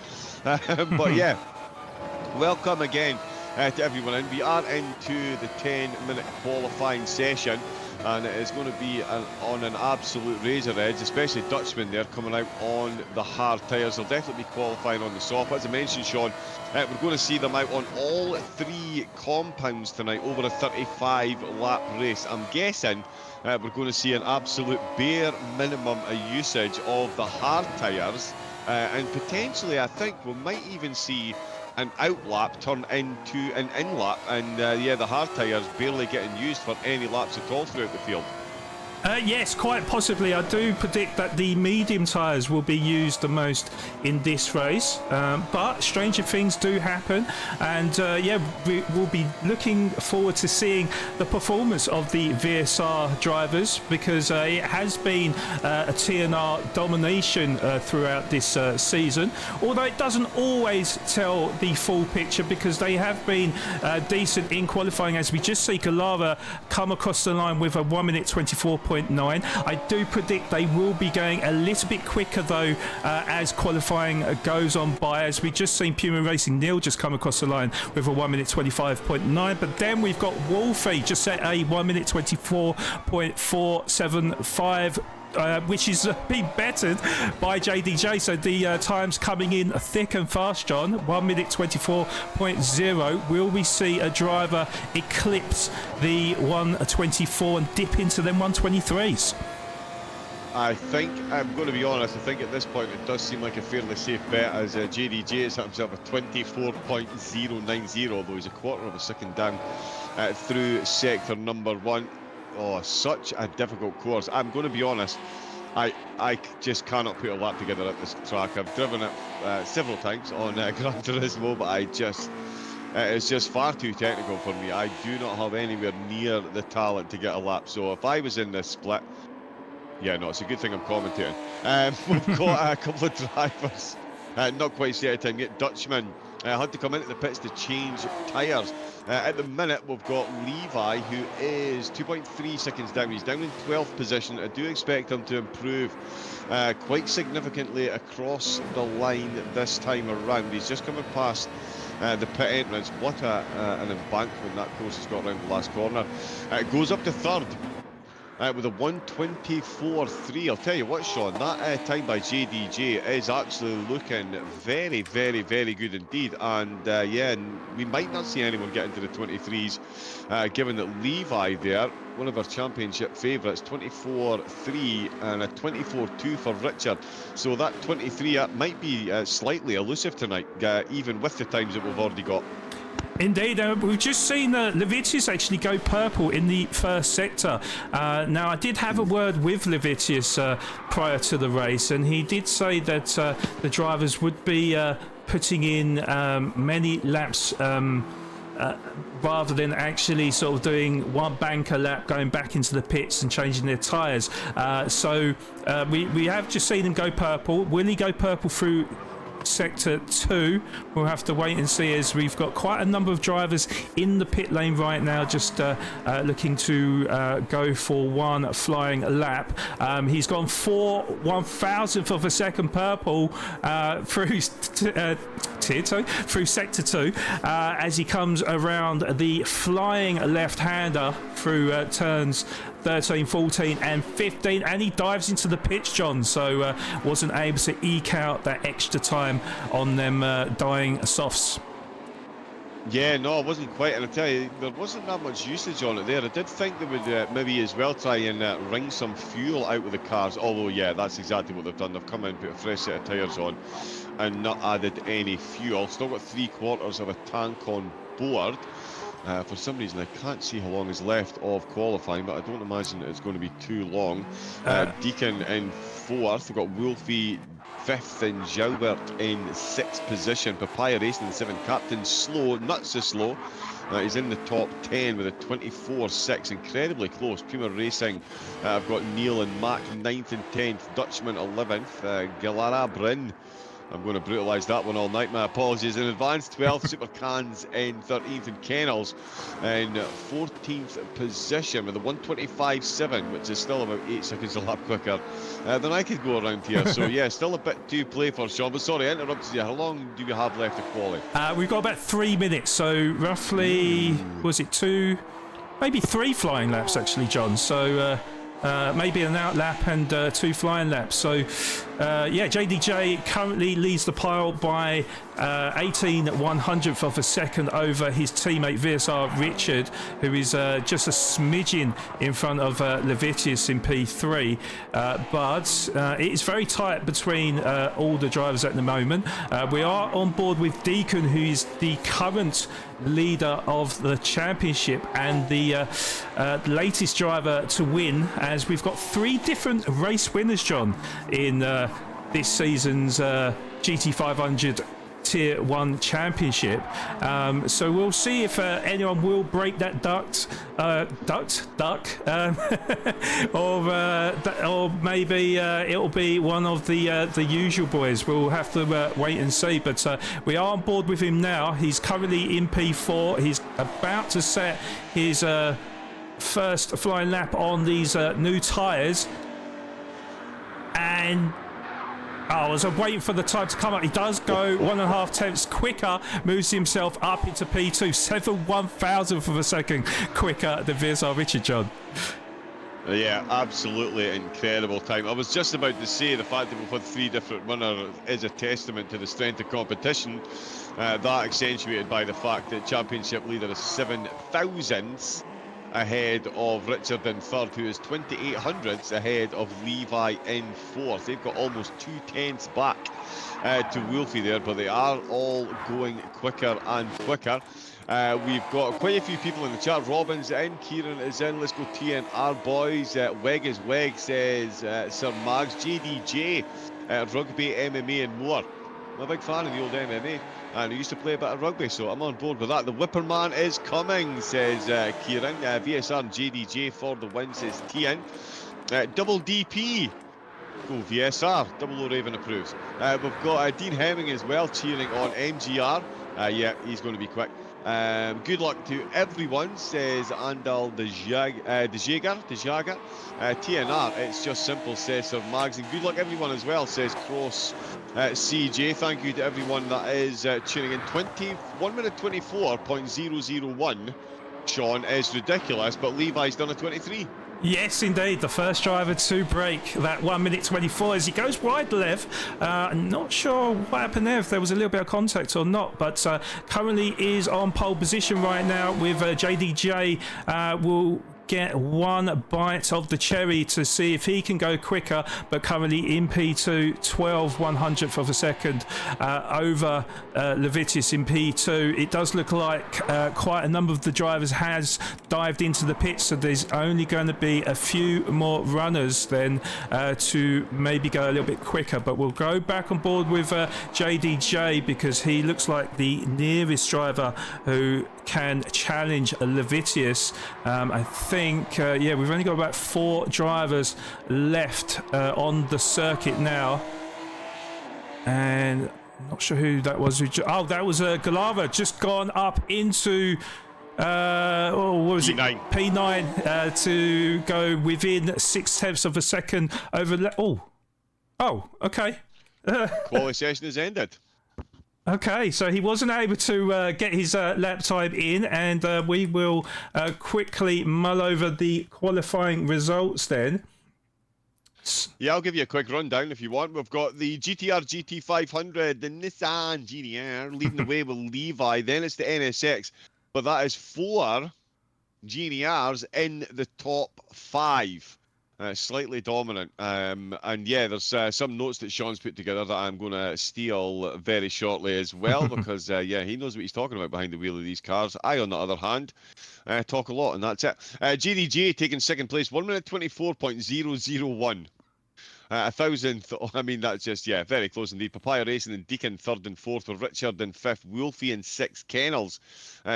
But yeah, welcome again to everyone in. We are into the 10-minute qualifying session, and it is going to be on an absolute razor edge, especially Dutchman there coming out on the hard tyres. They'll definitely be qualifying on the soft. As I mentioned, Sean, we're going to see them out on all three compounds tonight over a 35-lap race. I'm guessing we're going to see an absolute bare minimum usage of the hard tyres, and potentially I think we might even see an out lap turn into an in lap, and yeah, the hard tyres barely getting used for any laps at all throughout the field. Yes, quite possibly. I do predict that the medium tyres will be used the most in this race, but stranger things do happen, and yeah, we'll be looking forward to seeing the performance of the VSR drivers, because it has been a TNR domination throughout this season, although it doesn't always tell the full picture, because they have been decent in qualifying, as we just see Galara come across the line with a 1 minute 24.9. I do predict they will be going a little bit quicker though as qualifying goes on by, as we just seen Puma Racing Neil just come across the line with a 1 minute 25.9, but then we've got Wolfie just set a 1 minute 24.475, which is being bettered by JDJ. So the times coming in thick and fast, John. 1 minute 24.0. Will we see a driver eclipse the 124 and dip into them 123s? I think, I'm going to be honest, I think at this point it does seem like a fairly safe bet, as JDJ has had himself a 24.090, although he's a quarter of a second down through sector number 1. Oh, such a difficult course. I'm going to be honest, I just cannot put a lap together at this track. I've driven it several times on Gran Turismo, but it's just far too technical for me. I do not have anywhere near the talent to get a lap. So if I was in this split, yeah, no, it's a good thing I'm commentating. We've got a couple of drivers not quite set time yet. Dutchman had to come into the pits to change tyres. At the minute, we've got Levi, who is 2.3 seconds down. He's down in 12th position. I do expect him to improve quite significantly across the line this time around. He's just coming past the pit entrance. What an embankment that course has got around the last corner. It goes up to third with a 1:24.3. I'll tell you what, Sean, that time by JDJ is actually looking very, very, very good indeed. And yeah, we might not see anyone get into the 23s, given that Levi there, one of our championship favourites, 24.3 and a 24.2 for Richard. So that 23 might be slightly elusive tonight, even with the times that we've already got. Indeed, we've just seen Levitius actually go purple in the first sector. Now, I did have a word with Levitius prior to the race, and he did say that the drivers would be putting in many laps rather than actually sort of doing one banker lap, going back into the pits and changing their tyres. So we have just seen him go purple. Will he go purple through sector 2? We'll have to wait and see, as we've got quite a number of drivers in the pit lane right now, just looking to go for one flying lap. He's gone 4/1000th of a second purple through through sector 2 as he comes around the flying left-hander through turns 13, 14 and 15, and he dives into the pitch, John, so wasn't able to eke out that extra time on them dying softs. Yeah, no, it wasn't quite. And I tell you, there wasn't that much usage on it there. I did think they would maybe as well try and wring some fuel out with the cars. Although, yeah, that's exactly what they've done. They've come in, put a fresh set of tyres on, and not added any fuel. Still got 3/4 of a tank on board. For some reason, I can't see how long is left of qualifying, but I don't imagine it's going to be too long. Deacon in 4th. We've got Wolfie 5th and Joubert in 6th position. Papaya Racing in 7th. Captain Slow, not so slow. He's in the top 10 with a 24.6. Incredibly close. Prima Racing, I've got Neil and Mac 9th and 10th. Dutchman 11th. Galara Bryn, I'm going to brutalise that one all night. My apologies in advance. 12th, Super Cans in 13th, and Kennels in 14th position with a 125.7, which is still about 8 seconds a lap quicker than I could go around here. So, yeah, still a bit to play for, Sean. But sorry, I interrupted you. How long do you have left of quali? We've got about 3 minutes. So, roughly, was it 2, maybe 3 flying laps, actually, John. So, maybe an out lap and 2 flying laps. So, yeah, JDJ currently leads the pile by 18/100th of a second over his teammate VSR Richard, who is just a smidgen in front of Levitius in P3. But it is very tight between all the drivers at the moment. We are on board with Deacon, who is the current leader of the championship and the latest driver to win, as we've got 3 different race winners, John, in this season's GT500 Tier 1 Championship. So we'll see if anyone will break that duck, or maybe it'll be one of the usual boys. We'll have to wait and see. But we are on board with him now. He's currently in P4. He's about to set his first flying lap on these new tyres, and as I'm waiting for the time to come up, he does go 1.5 tenths quicker, moves himself up into P2, 7/1000th of a second quicker than VSR Richard, John. Yeah, absolutely incredible time. I was just about to say the fact that we've had 3 different runners is a testament to the strength of competition. That accentuated by the fact that championship leader is 7 thousandths ahead of Richard in 3rd, who is 28 hundredths ahead of Levi in 4th. They've got almost 2 tenths back to Wolfie there, but they are all going quicker and quicker. We've got quite a few people in the chat. Robin's in, Kieran is in. Let's go TNR boys. Weg is Weg, says Sir Mags. JDJ, rugby, MMA and more. I'm a big fan of the old MMA, and I used to play a bit of rugby, so I'm on board with that. The Whipperman is coming, says Kieran. VSR and JDJ for the win, says Tian. Double DP. Oh, VSR. Double O Raven approves. We've got Dean Hemming as well, cheering on MGR. Yeah, he's going to be quick. Good luck to everyone, says Andal De Jager. TNR, it's just simple, says Sir Mags. And good luck everyone as well, says Cross CJ. Thank you to everyone that is tuning in. 1 minute 24.001, Sean, is ridiculous, but Levi's done a 23. Yes, indeed. The first driver to break that 1 minute 24 as he goes wide, Lev. Not sure what happened there, if there was a little bit of contact or not, but currently is on pole position right now with JDJ. Will get one bite of the cherry to see if he can go quicker, but currently in P2, 12/100th of a second over Levitius in P2. It does look like quite a number of the drivers has dived into the pits, so there's only going to be a few more runners then to maybe go a little bit quicker, but we'll go back on board with JDJ because he looks like the nearest driver who can challenge Levitius. I think, yeah, we've only got about 4 drivers left on the circuit now. And I'm not sure who that was. That was Galava, just gone up into what was P9. it? P9 to go within 0.6 of a second over. Okay. Quali session has ended. Okay, so he wasn't able to get his lap time in, and we will quickly mull over the qualifying results then. Yeah, I'll give you a quick rundown if you want. We've got the GTR GT500, the Nissan GTR leading the way with Levi. Then it's the NSX, but that is 4 GTRs in the top 5. Slightly dominant. And yeah, there's some notes that Sean's put together that I'm going to steal very shortly as well, because yeah, he knows what he's talking about behind the wheel of these cars. I, on the other hand, talk a lot, and that's it. GDJ taking second place, 1 minute 24.001. 1,000th, I mean, that's just, yeah, very close indeed. Papaya Racing and Deacon 3rd and 4th, with Richard in 5th, Wolfie in 6th, Kennels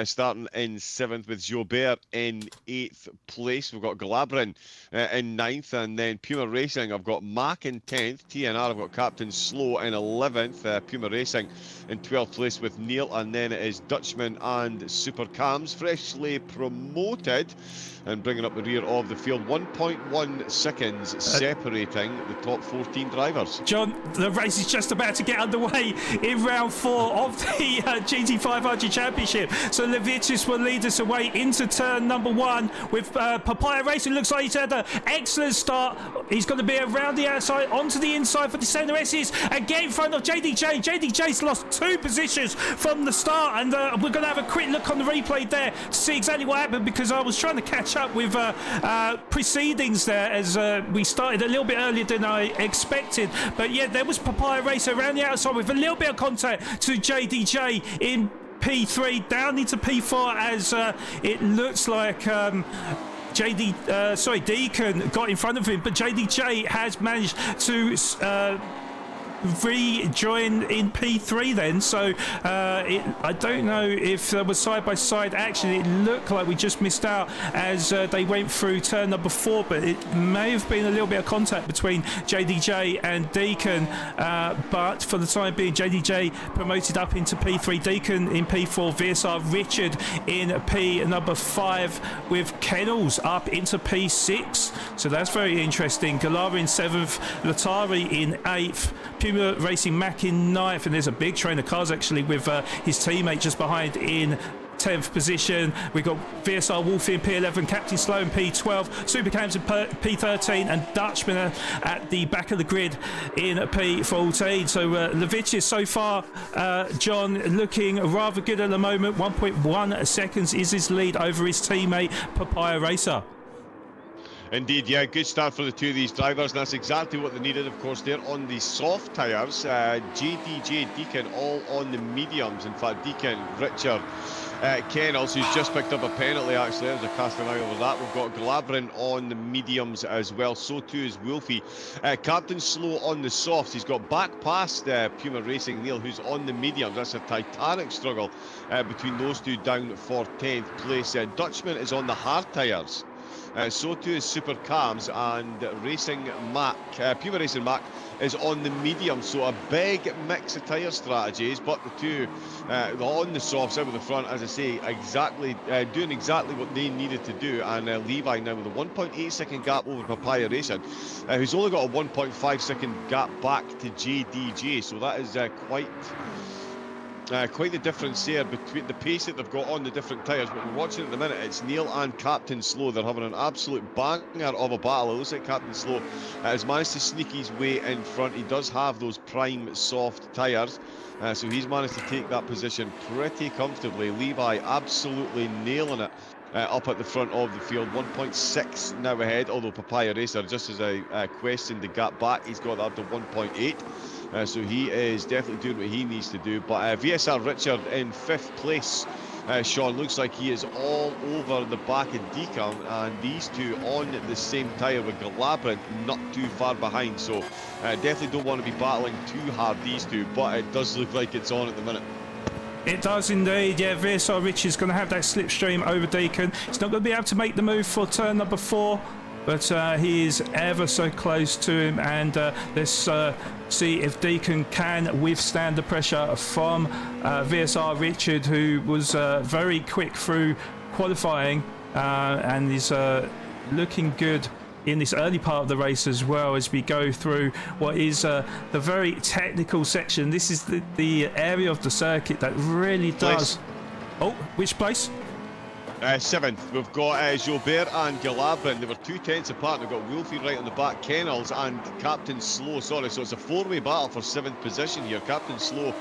starting in 7th, with Jobert in 8th place. We've got Galabrin in 9th, and then Puma Racing, I've got Mac in 10th, TNR, I've got Captain Slow in 11th, Puma Racing in 12th place with Neil, and then it is Dutchman and Super Cams, freshly promoted, and bringing up the rear of the field, 1.1 seconds separating the top 14 drivers. John, the race is just about to get underway in round 4 of the GT500 Championship. So Levitius will lead us away into turn number 1 with Papaya Racing. Looks like he's had an excellent start. He's going to be around the outside, onto the inside for the centre S's, and get in front of JDJ. JDJ's lost 2 positions from the start, and we're going to have a quick look on the replay there to see exactly what happened, because I was trying to catch up with proceedings there as we started a little bit earlier than I expected. But yeah, there was Papaya Racer around the outside with a little bit of contact to JDJ in P3, down into P4 as it looks like Deacon got in front of him, but JDJ has managed to rejoin in P3 then, so I don't know if there was side by side action. It looked like we just missed out as they went through turn number 4, but it may have been a little bit of contact between JDJ and Deacon, but for the time being JDJ promoted up into P3, Deacon in P4, VSR Richard in P number 5, with Kennels up into P6, so that's very interesting. Galara in 7th, Latari in 8th, Puma Racing Mac in 9th, and there's a big train of cars actually with his teammate just behind in 10th position. We've got VSR Wolfie in P11, Captain Slow in P12, Supercams in P13, and Dutchman at the back of the grid in P14. So Levitius so far, John, looking rather good at the moment. 1.1 seconds is his lead over his teammate Papaya Racer. Indeed, yeah, good start for the 2 of these drivers, and that's exactly what they needed. Of course, they're on the soft tyres. JDJ, Deacon, all on the mediums. In fact, Deacon, Richard, Kennels, who's just picked up a penalty, actually. There's a casting eye over that. We've got Galabrin on the mediums as well. So too is Wolfie. Captain Slow on the softs. He's got back past Puma Racing Neil, who's on the mediums. That's a titanic struggle between those 2 down for 10th place. Dutchman is on the hard tyres. So too is Super Cams, and Racing Mac, Puma Racing Mac is on the medium. So a big mix of tyre strategies, but the 2 on the softs out of the front, as I say, exactly doing exactly what they needed to do. And Levi now with a 1.8 second gap over Papaya Racing, who's only got a 1.5 second gap back to JDJ. So that is quite the difference there between the pace that they've got on the different tyres. But we're watching at the minute, it's Neil and Captain Slow. They're having an absolute banger of a battle. It looks like Captain Slow has managed to sneak his way in front. He does have those prime soft tyres, so he's managed to take that position pretty comfortably. Levi absolutely nailing it up at the front of the field. 1.6 now ahead, although Papaya Racer, just as I questioned the gap back, he's got that up to 1.8. So he is definitely doing what he needs to do. But VSR Richard in 5th place, Sean, looks like he is all over the back of Deacon, and these 2 on the same tyre with Galabrin not too far behind. So definitely don't want to be battling too hard, these 2, but it does look like it's on at the minute. It does indeed, yeah. VSR Richard's going to have that slipstream over Deacon. He's not going to be able to make the move for turn number 4, but he is ever so close to him, and let's see if Deacon can withstand the pressure from VSR Richard, who was very quick through qualifying and is looking good in this early part of the race as well, as we go through what is the very technical section. This is the area of the circuit that really does... Oh, which place? Seventh, we've got Jobert and Galabin. They were 2/10 apart. We've got Wolfie right on the back, Kennels and Captain Slow. Sorry, so it's a four-way battle for 7th position here. Captain Slow,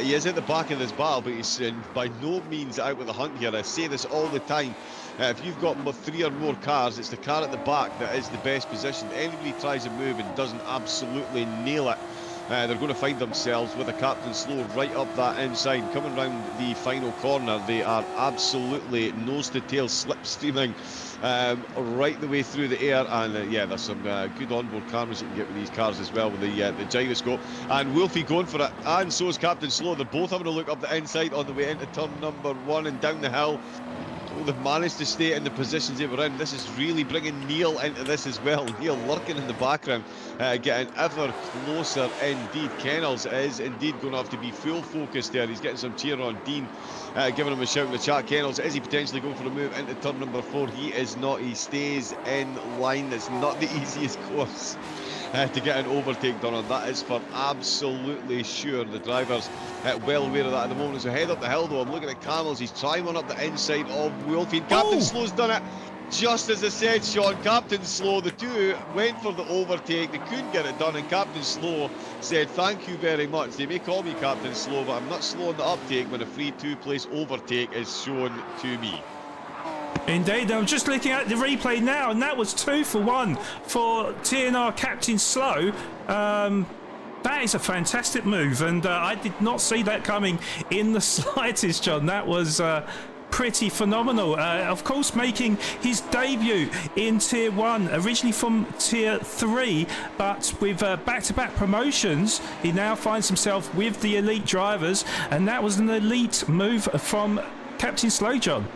he is at the back of this battle, but he's by no means out with the hunt here. I say this all the time. If you've got 3 or more cars, it's the car at the back that is the best position. Anybody tries to move and doesn't absolutely nail it, they're going to find themselves with a Captain Slow right up that inside. Coming round the final corner, they are absolutely nose to tail slipstreaming right the way through the air. And yeah, there's some good onboard cameras you can get with these cars as well, with the gyroscope. And Wolfie going for it, and so is Captain Slow. They're both having a look up the inside on the way into turn number 1 and down the hill. They've managed to stay in the positions they were in. This is really bringing Neil into this as well. Neil lurking in the background, getting ever closer indeed. Kennels is indeed going to have to be full focused there. He's getting some cheer on. Dean giving him a shout in the chat. Kennels, is he potentially going for a move into turn number 4? He is not. He stays in line. It's not the easiest course to get an overtake done on. That is for absolutely sure. The driver's well aware of that at the moment. So head up the hill though. I'm looking at Camels. He's trying one up the inside of Wolfie. Captain Slow's done it. Just as I said, Sean, Captain Slow, the two went for the overtake. They couldn't get it done, and Captain Slow said, thank you very much. They may call me Captain Slow, but I'm not slow on the uptake when a free 2-place overtake is shown to me. Indeed, I'm just looking at the replay now, and that was 2 for 1 for TNR Captain Slow. That is a fantastic move, and I did not see that coming in the slightest, John. That was pretty phenomenal. Of course, making his debut in Tier 1, originally from Tier 3, but with back-to-back promotions, he now finds himself with the elite drivers, and that was an elite move from Captain Slow, John.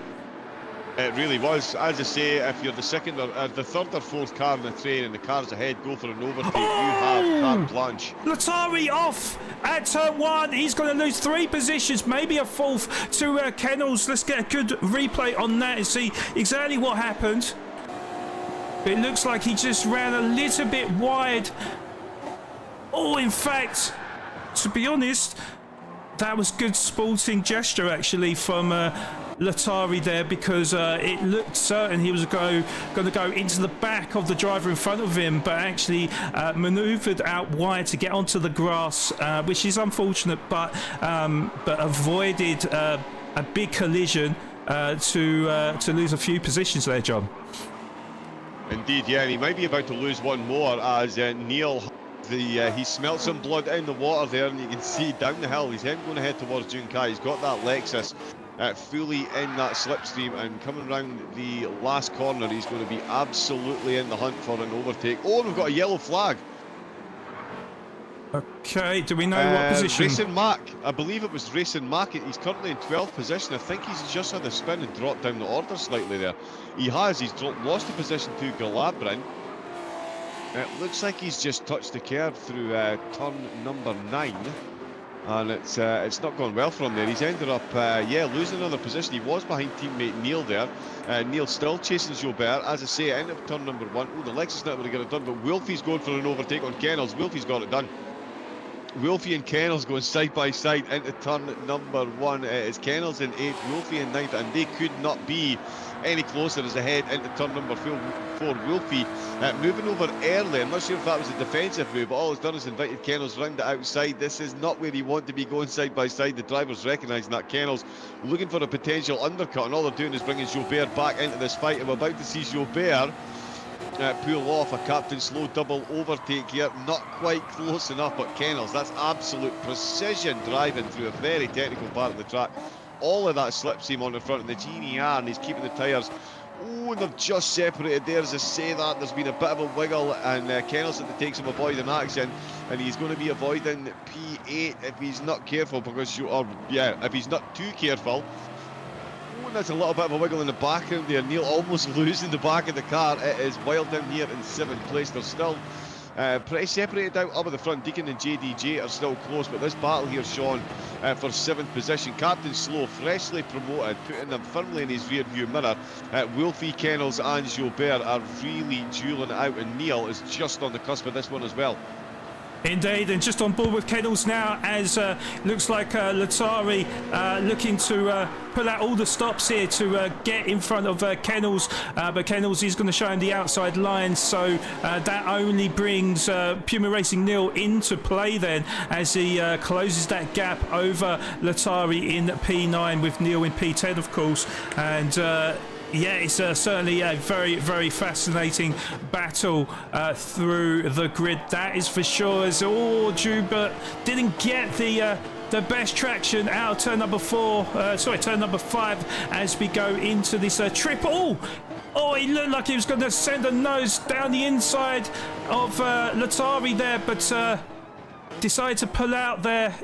It really was. As I say, if you're the second or the third or fourth car in the train and the car's ahead, go for an overtake. You have carte blanche. Latari off at turn 1. He's going to lose 3 positions, maybe a 4th to Kennels. Let's get a good replay on that and see exactly what happened. It looks like he just ran a little bit wide. Oh, in fact, to be honest, that was good sporting gesture actually from Latari there, because it looked certain he was going to go into the back of the driver in front of him, but actually manoeuvred out wide to get onto the grass, which is unfortunate, but avoided a big collision to lose a few positions there, John. Indeed, yeah, and he might be about to lose one more as Neil. He smelt some blood in the water there, and you can see down the hill he's going to head towards Junkai. He's got that Lexus fully in that slipstream, and coming round the last corner he's going to be absolutely in the hunt for an overtake. Oh, we've got a yellow flag. Okay, do we know what position? Racing Mac, I believe it was Racing Mac. He's currently in 12th position. I think he's just had a spin and dropped down the order slightly there. He's lost the position to Galabrin. It looks like he's just touched the curb through turn number 9, and it's not gone well for him there. He's ended up losing another position. He was behind teammate Neil there. Neil still chasing Jobert. As I say, end of turn number 1. Oh, the Lexus not able to get it done, but Wolfie's going for an overtake on Kennels. Wolfie's got it done. Wolfie and Kennels going side by side into turn number 1. It's Kennels in 8th, Wolfie in 9th, and they could not be any closer as they head into turn number 4. Wolfie moving over early. I'm not sure if that was a defensive move, but all it's done is invited Kennels round the outside. This is not where you want to be going side by side. The driver's recognising that. Kennels looking for a potential undercut, and all they're doing is bringing Jobert back into this fight. And we're about to see Jobert pull off a Captain Slow double overtake here. Not quite close enough, but Kennels, that's absolute precision driving through a very technical part of the track. All of that slipstream on the front of the GNR, and he's keeping the tyres. Oh, they've just separated there. As I say that, there's been a bit of a wiggle, and Kennels had to take some avoiding action, and he's going to be avoiding P8 if he's not careful, because if he's not too careful. Oh, that's a little bit of a wiggle in the background there. Neil almost losing the back of the car. It is wild down here in 7th place. They're still pretty separated out up at the front. Deacon and JDJ are still close, but this battle here, Sean, for 7th position. Captain Slow, freshly promoted, putting them firmly in his rear view mirror. Wolfie, Kennels and Jobert are really dueling it out, and Neil is just on the cusp of this one as well. Indeed, and just on board with Kennels now, as looks like Latari looking to pull out all the stops here to get in front of Kennels, but Kennels is going to show him the outside line, so that only brings Puma Racing Neil into play then as he closes that gap over Latari in P9 with Neil in P10, of course. And yeah, it's certainly a very, very fascinating battle through the grid, that is for sure. As Juba didn't get the best traction out of turn number 5 as we go into this triple. Oh, he looked like he was going to send a nose down the inside of Latari there, but decided to pull out there.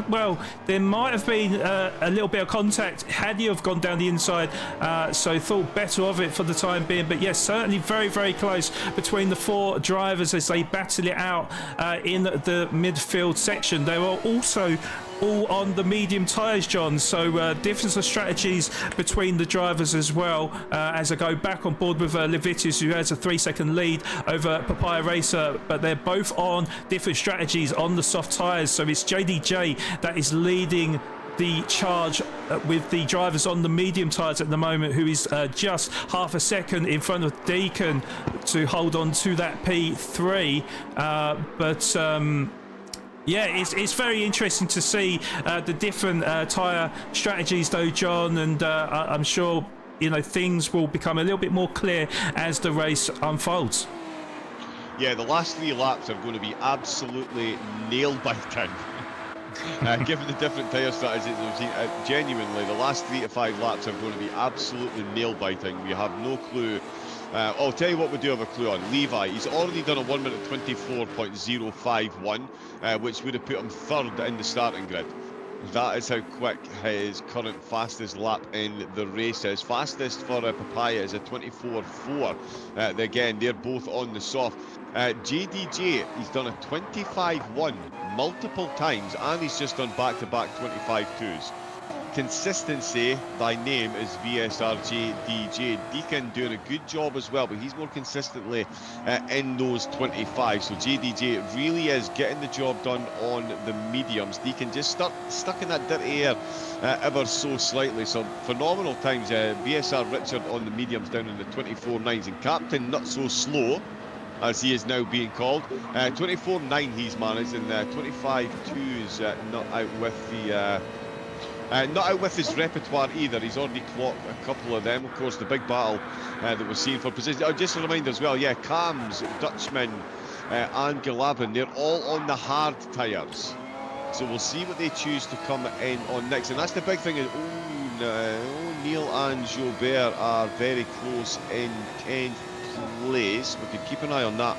Well, there might have been a little bit of contact had he have gone down the inside, so thought better of it for the time being. But yes, certainly very, very close between the 4 drivers as they battle it out in the midfield section. They were also all on the medium tyres, John, so difference of strategies between the drivers as well, as I go back on board with Levitis, who has a 3-second lead over Papaya Racer, but they're both on different strategies on the soft tyres. So it's JDJ that is leading the charge with the drivers on the medium tyres at the moment, who is just half a second in front of Deacon to hold on to that P3, yeah, it's very interesting to see the different tyre strategies though, John, and I'm sure things will become a little bit more clear as the race unfolds. Yeah, the last 3 laps are going to be absolutely nail-biting. Given the different tyre strategies we've seen, genuinely, the last 3 to 5 laps are going to be absolutely nail-biting. We have no clue. I'll tell you what we do have a clue on. Levi, he's already done a 1 minute 24.051, which would have put him 3rd in the starting grid. That is how quick his current fastest lap in the race is. Fastest for Papaya is a 24.4. Again, they're both on the soft. JDJ, he's done a 25.1 multiple times, and he's just done back-to-back 25.2s. Consistency, thy name is VSRJ DJ. Deacon doing a good job as well, but he's more consistently in those 25. So JDJ really is getting the job done on the mediums. Deacon just stuck in that dirty air ever so slightly. So phenomenal times. VSR Richard on the mediums down in the 24.9s, and Captain not so slow, as he is now being called. 24.9 he's managed, and 25.2s not out with the... not out with his repertoire either. He's already clocked a couple of them. Of course, the big battle that we're seeing for position. Just a reminder as well, yeah, Cams, Dutchman, and Galabin, they're all on the hard tyres. So we'll see what they choose to come in on next. And that's the big thing. Neil and Jobert are very close in 10th place. We can keep an eye on that.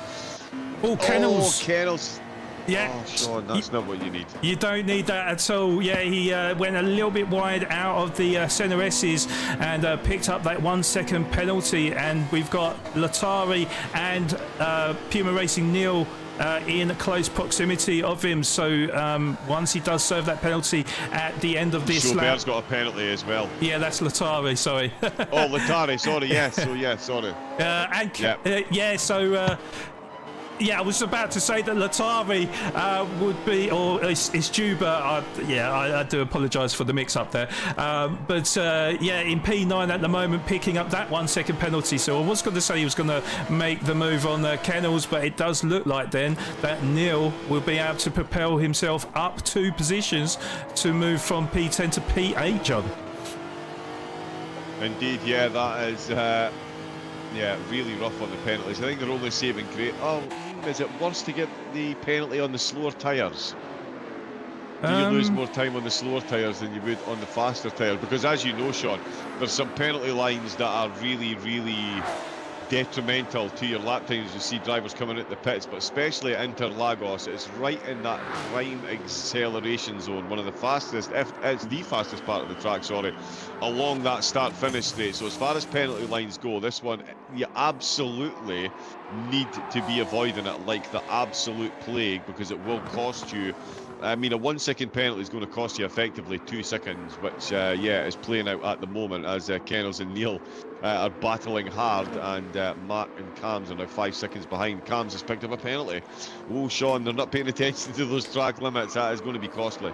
Kennels. Kennels. Yeah. Oh, Sean, that's not what you need. You don't need that at all. Yeah, he went a little bit wide out of the centre S's and picked up that 1 second penalty. And we've got Latari and Puma Racing Neil in close proximity of him. So once he does serve that penalty at the end of this lap... Schaubert's got a penalty as well. Yeah, that's Latari, sorry. Oh, Latari, sorry, yes. So, yeah, sorry. Yeah, I was about to say that Latari would be, or it's Juba. I do apologise for the mix-up there. But in P9 at the moment, picking up that 1 second penalty. So I was going to say he was going to make the move on Kennels, but it does look like then that Neil will be able to propel himself up 2 positions to move from P10 to P8, John. Indeed, yeah, that is... really rough on the penalties. I think they're only saving great. Is it worse to get the penalty on the slower tyres? Do you lose more time on the slower tyres than you would on the faster tyres? Because as you know, Sean, there's some penalty lines that are really, really detrimental to your lap times. You see drivers coming at the pits, but especially at Interlagos, it's right in that prime acceleration zone, one of the fastest, if it's the fastest part of the track, along that start-finish straight. So as far as penalty lines go, this one, you absolutely need to be avoiding it like the absolute plague, because it will cost you. I mean, a 1 second penalty is going to cost you effectively 2 seconds, which, is playing out at the moment as Kennels and Neil are battling hard, and Mark and Cams are now 5 seconds behind. Cams has picked up a penalty. Oh, Sean, they're not paying attention to those track limits. That is going to be costly.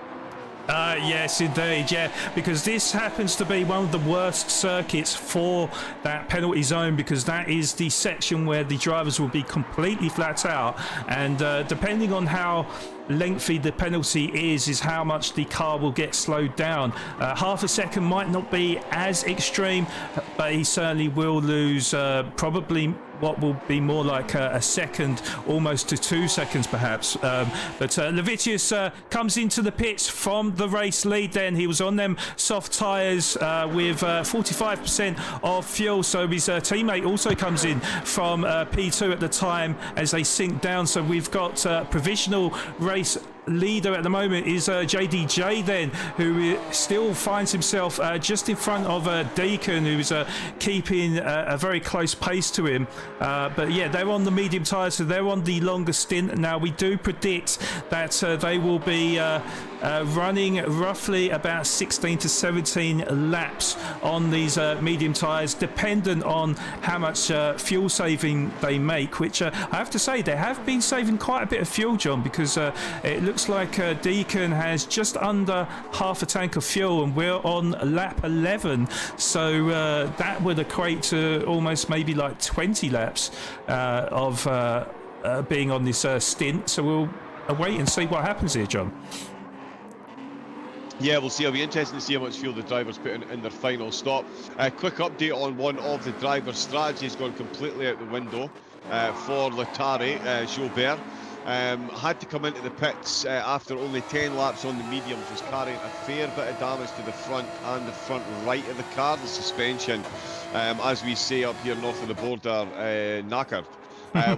Yes, indeed, yeah, because this happens to be one of the worst circuits for that penalty zone, because that is the section where the drivers will be completely flat out, and depending on how lengthy the penalty is how much the car will get slowed down. Half a second might not be as extreme, but he certainly will lose probably what will be more like a second, almost to 2 seconds perhaps. But Levitius comes into the pits from the race lead then. He was on them soft tyres with 45% of fuel, so his teammate also comes in from P2 at the time as they sink down. So we've got provisional race leader at the moment is JDJ then, who still finds himself just in front of Deacon, who's keeping a very close pace to him. But yeah, they're on the medium tyres, so they're on the longer stint. Now we do predict that they will be running roughly about 16 to 17 laps on these medium tyres, dependent on how much fuel saving they make, which I have to say they have been saving quite a bit of fuel, John, because it looks like Deacon has just under half a tank of fuel and we're on lap 11, so that would equate to almost maybe like 20 laps of being on this stint. So we'll wait and see what happens here, John. Yeah, we'll see. It'll be interesting to see how much fuel the drivers put in their final stop. Quick update on one of the drivers' strategy has gone completely out the window for Latare, Joubert. Had to come into the pits after only 10 laps on the mediums, was carrying a fair bit of damage to the front and the front right of the car. The suspension, as we say up here north of the border, knackered.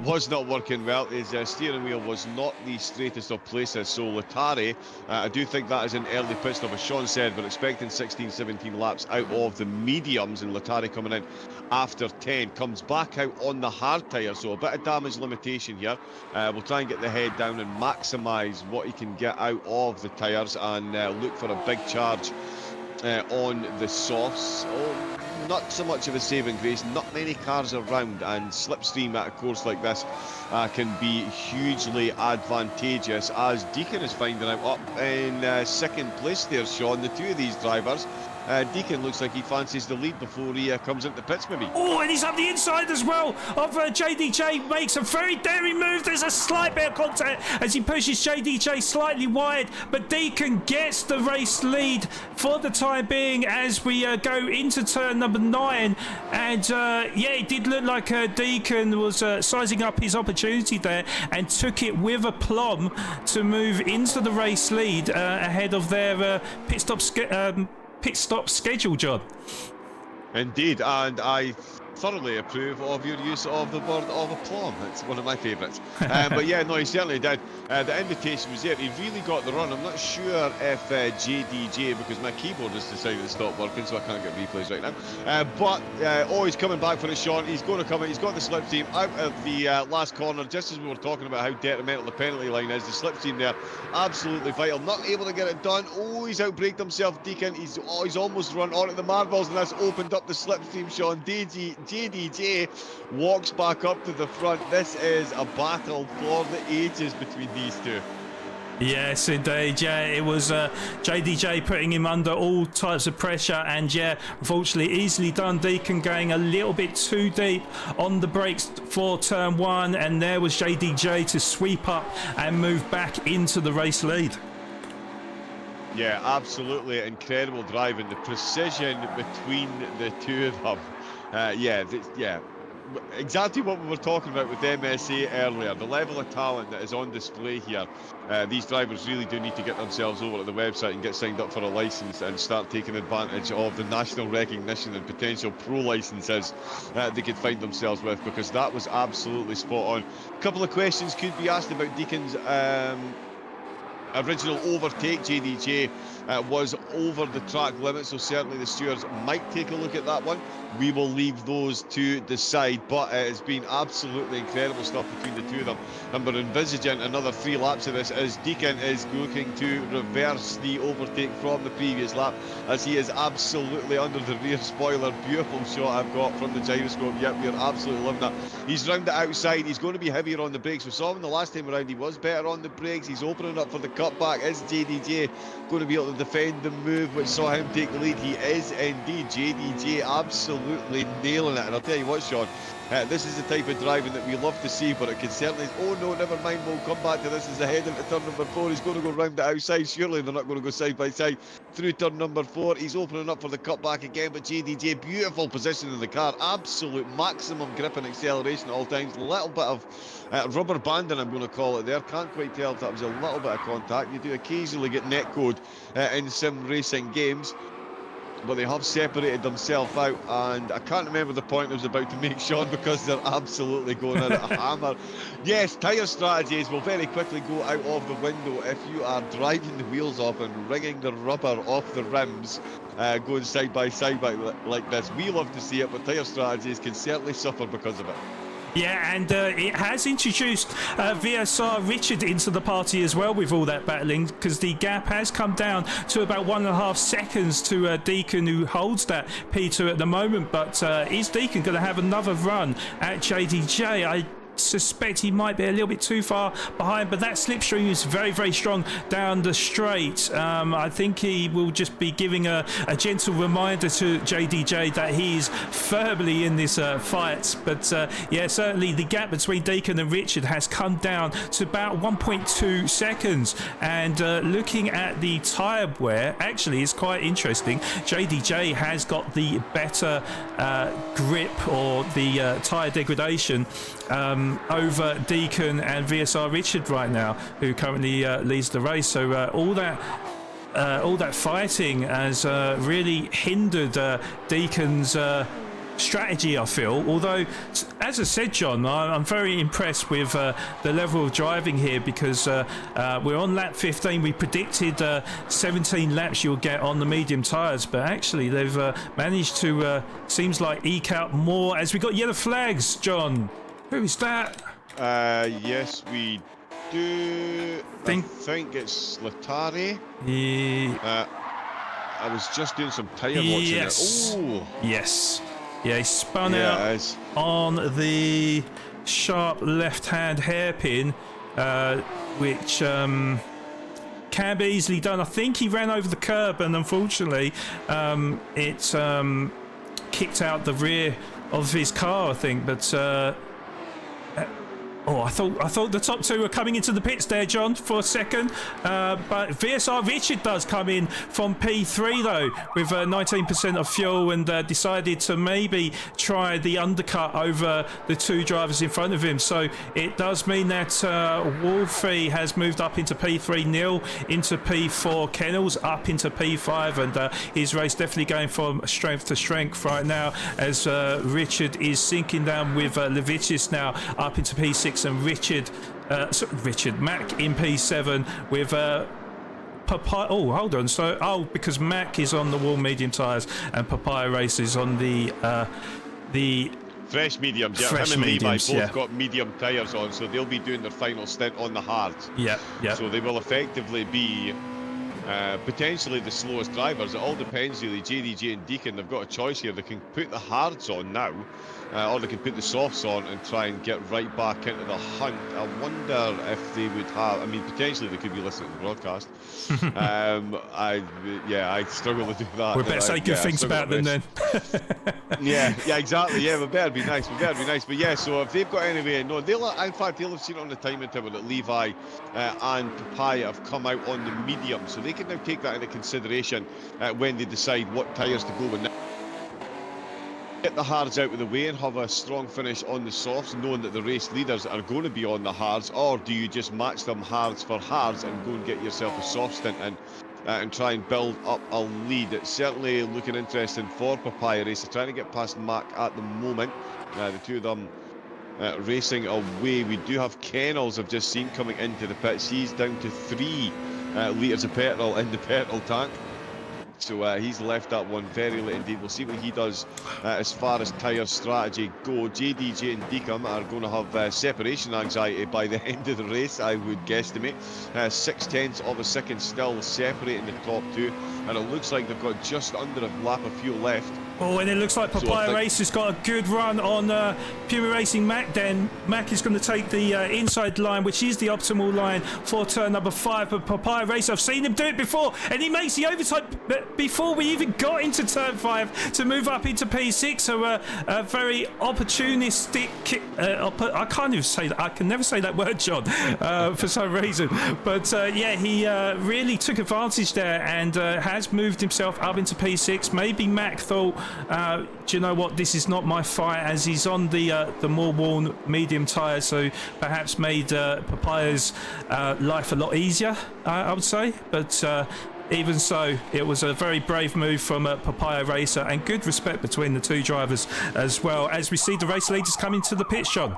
Was not working well. His steering wheel was not the straightest of places. So Latare, I do think that is an early pit stop, as Sean said, but expecting 16, 17 laps out of the mediums, and Latare coming in after 10. Comes back out on the hard tyre, so a bit of damage limitation here. We'll try and get the head down and maximise what he can get out of the tyres, and look for a big charge on the softs. Not so much of a saving grace, not many cars around, and slipstream at a course like this can be hugely advantageous, as Deacon is finding out up in second place there, Sean. The two of these drivers, Deacon looks like he fancies the lead before he comes into pits maybe. Oh, and he's up the inside as well of JDJ, makes a very daring move. There's a slight bit of contact as he pushes JDJ slightly wide, but Deacon gets the race lead for the time being as we go into turn number 9. And yeah, it did look like Deacon was sizing up his opportunity there and took it with aplomb to move into the race lead ahead of their pit stop schedule, John. Indeed, and I thoroughly approve of your use of the word of aplomb. It's one of my favourites. But yeah, no, he certainly did. The invitation was there. He really got the run. I'm not sure if JDJ, because my keyboard has decided to stop working, so I can't get replays right now. But he's coming back for a shot. He's going to come in. He's got the slipstream out of the last corner, just as we were talking about how detrimental the penalty line is. The slipstream there, absolutely vital. Not able to get it done. Oh, he's outbraked himself, Deacon. He's almost run onto the marbles, and that's opened up the slipstream, Sean. JDJ walks back up to the front. This is a battle for the ages between these two. Yes, indeed. Yeah, it was JDJ putting him under all types of pressure, and yeah, unfortunately, easily done. Deacon going a little bit too deep on the brakes for turn 1, and there was JDJ to sweep up and move back into the race lead. Yeah, absolutely incredible driving. The precision between the two of them. Yeah, exactly what we were talking about with MSA earlier. The level of talent that is on display here. These drivers really do need to get themselves over to the website and get signed up for a license and start taking advantage of the national recognition and potential pro licenses they could find themselves with, because that was absolutely spot on. A couple of questions could be asked about Deacon's original overtake. JDJ was over the track limit, so certainly the stewards might take a look at that one. We will leave those to decide, but it has been absolutely incredible stuff between the two of them, and we're envisaging another 3 laps of this as Deacon is looking to reverse the overtake from the previous lap, as he is absolutely under the rear spoiler. Beautiful shot I've got from the gyroscope. Yep, we're absolutely loving that. He's round the outside. He's going to be heavier on the brakes. We saw him the last time around. He was better on the brakes. He's opening up for the cutback. Is JDJ going to be able to defend the move which saw him take the lead. He is indeed. JDJ absolutely nailing it. And I'll tell you what, Sean, this is the type of driving that we love to see, but it can certainly... Oh no, never mind, we'll come back to this. As ahead into turn number 4, he's going to go round the outside. Surely they're not going to go side by side through turn number 4. He's opening up for the cutback again, but JDJ, beautiful position in the car, absolute maximum grip and acceleration at all times. A little bit of rubber banding, I'm going to call it there. Can't quite tell if that was a little bit of contact. You do occasionally get netcode in sim racing games, but they have separated themselves out, and I can't remember the point I was about to make, Sean, because they're absolutely going at a hammer. Yes, tyre strategies will very quickly go out of the window if you are driving the wheels off and wringing the rubber off the rims, going side by side like this. We love to see it, but tyre strategies can certainly suffer because of it. Yeah, and it has introduced VSR Richard into the party as well with all that battling, because the gap has come down to about 1.5 seconds to Deacon, who holds that P2 at the moment. But is Deacon going to have another run at JDJ? I suspect he might be a little bit too far behind, but that slipstream is very, very strong down the straight. I think he will just be giving a gentle reminder to JDJ that he's firmly in this fight. But yeah, certainly the gap between Deacon and Richard has come down to about 1.2 seconds. And looking at the tyre wear, actually it's quite interesting. JDJ has got the better grip, or the tyre degradation, over Deacon and VSR Richard right now, who currently leads the race. So all that fighting has really hindered Deacon's strategy, I feel. Although, as I said, John, I'm very impressed with the level of driving here, because we're on lap 15. We predicted 17 laps you'll get on the medium tyres, but actually they've managed to, seems like, eke out more. As we got yellow flags, John. Who is that? Yes, we do. I think it's Latari. Yeah. I was just doing some tyre watching. Yes. Oh. Yes. Yeah, he spun out on the sharp left-hand hairpin, which can be easily done. I think he ran over the curb, and unfortunately, it kicked out the rear of his car, I think. But I thought the top two were coming into the pits there, John, for a second. But VSR Richard does come in from P3 though, with 19% of fuel, and decided to maybe try the undercut over the two drivers in front of him. So it does mean that Wolfie has moved up into P3, Neil into P4, Kennels up into P5, and his race definitely going from strength to strength right now, as Richard is sinking down with Levitius now up into P6, and Mac in P7 with Papaya. Oh, hold on. So, because Mac is on the wall medium tyres and Papaya Race is on the fresh mediums. Yeah, fresh him and mediums, Levi both got medium tyres on, so they'll be doing their final stint on the hards. Yeah. So they will effectively be potentially the slowest drivers. It all depends really. JDJ and Deacon, they've got a choice here. They can put the hards on now, or they can put the softs on and try and get right back into the hunt. I wonder if they would have, I mean, potentially they could be listening to the broadcast. I struggle to do that. We better say good things about them then. yeah, exactly. Yeah, we better be nice. But yeah, so if they've got any way, no, they'll have seen it on the timing tower that Levi and Papaya have come out on the medium, so they can now take that into consideration when they decide what tyres to go with. Get the hards out of the way and have a strong finish on the softs, knowing that the race leaders are going to be on the hards, or do you just match them hards for hards and go and get yourself a soft stint in and try and build up a lead? It's certainly looking interesting for Papaya Race. They're trying to get past Mac at the moment. The two of them racing away. We do have Kennels, I've just seen, coming into the pits. He's down to 3 litres of petrol in the petrol tank. So he's left that one very late indeed. We'll see what he does as far as tyre strategy go. JDJ and Deacon are going to have separation anxiety by the end of the race, I would guesstimate. 0.6 of a second still separating the top two, and it looks like they've got just under a lap of fuel left Oh, and it looks like Papaya Race has got a good run on Puma Racing Mac. Then Mac is going to take the inside line, which is the optimal line for turn number 5. But Papaya Race, I've seen him do it before, and he makes the overtake before we even got into turn 5 to move up into P6. So a very opportunistic. I can't even say that. I can never say that word, John, for some reason. But yeah, he really took advantage there and has moved himself up into P6. Maybe Mac thought, do you know what, this is not my fight, as he's on the more worn medium tyres, so perhaps made Papaya's life a lot easier, I would say. But even so, it was a very brave move from Papaya Racer, and good respect between the two drivers as well, as we see the race leaders come into the pit, John.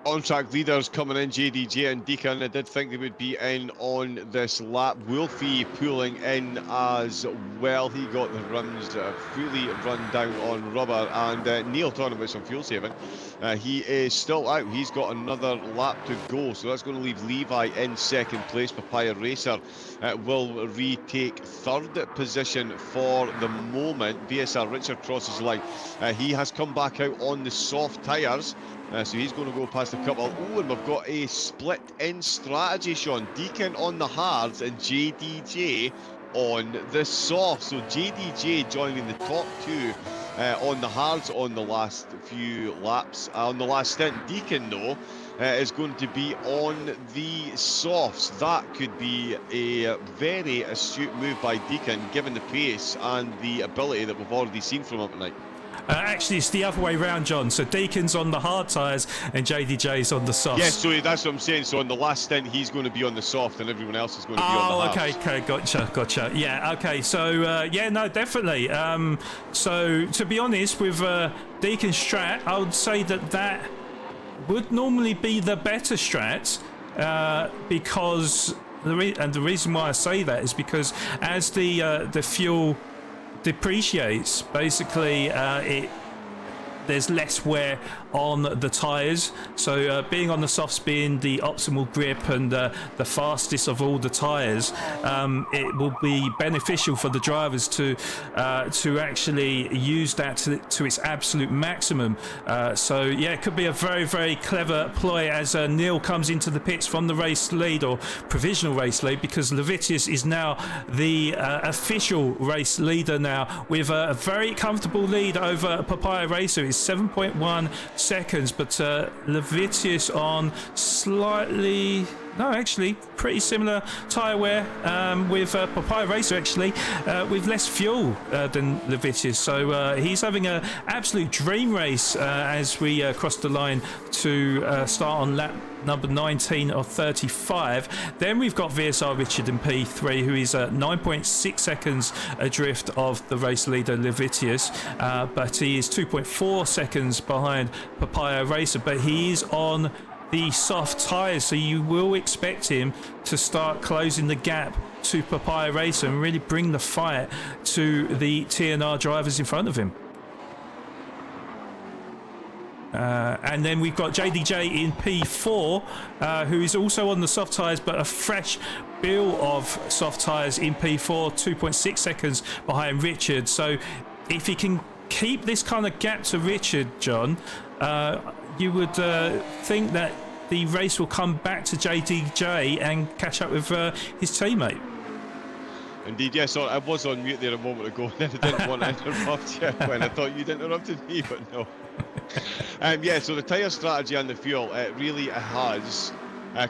On-track leaders coming in, JDJ and Deacon. I did think they would be in on this lap. Wolfie pulling in as well. He got the runs fully run down on rubber. And Neil talking about some fuel saving. He is still out. He's got another lap to go. So that's going to leave Levi in second place. Papaya Racer will retake third position for the moment. VSR Richard crosses the line. He has come back out on the soft tyres. So he's going to go past a couple. Oh, and we've got a split in strategy, Sean. Deacon on the hards and JDJ on the soft. So JDJ joining the top 2 on the hards on the last few laps. On the last stint, Deacon, though, is going to be on the softs. That could be a very astute move by Deacon, given the pace and the ability that we've already seen from him tonight. Actually, it's the other way round, John. So Deacon's on the hard tyres and JDJ's on the softs. Yes, so that's what I'm saying. So on the last stint, he's going to be on the soft and everyone else is going to be on the hards. Okay, gotcha. Yeah, okay. So, yeah, no, definitely. So, to be honest, with Deacon Strat, I would say that would normally be the better Strat because... the reason why I say that is because as the fuel depreciates, basically there's less wear on the tyres, so being on the softs, being the optimal grip and the fastest of all the tyres, it will be beneficial for the drivers to actually use that to its absolute maximum. So yeah, it could be a very, very clever ploy as Neil comes into the pits from the race lead, or provisional race lead, because Levitius is now the official race leader now, with a very comfortable lead over Papaya Racer. It's 7.1 seconds, but Levitius on slightly, no, actually pretty similar tyre wear with Papaya Racer, actually with less fuel than Levitius. So he's having an absolute dream race as we cross the line to start on lap number 19 of 35. Then we've got VSR Richard in P3, who is 9.6 seconds adrift of the race leader Levitius, but he is 2.4 seconds behind Papaya Racer, but he is on the soft tyres, so you will expect him to start closing the gap to Papaya Racer and really bring the fight to the TNR drivers in front of him. And then we've got JDJ in P4, who is also on the soft tyres, but a fresh bill of soft tyres in P4, 2.6 seconds behind Richard. So if he can keep this kind of gap to Richard, John, you would think that the race will come back to JDJ and catch up with his teammate. Indeed, yes. I was on mute there a moment ago, and I didn't want to interrupt you when I thought you'd interrupted me, but no. Yeah, so the tyre strategy and the fuel, it really has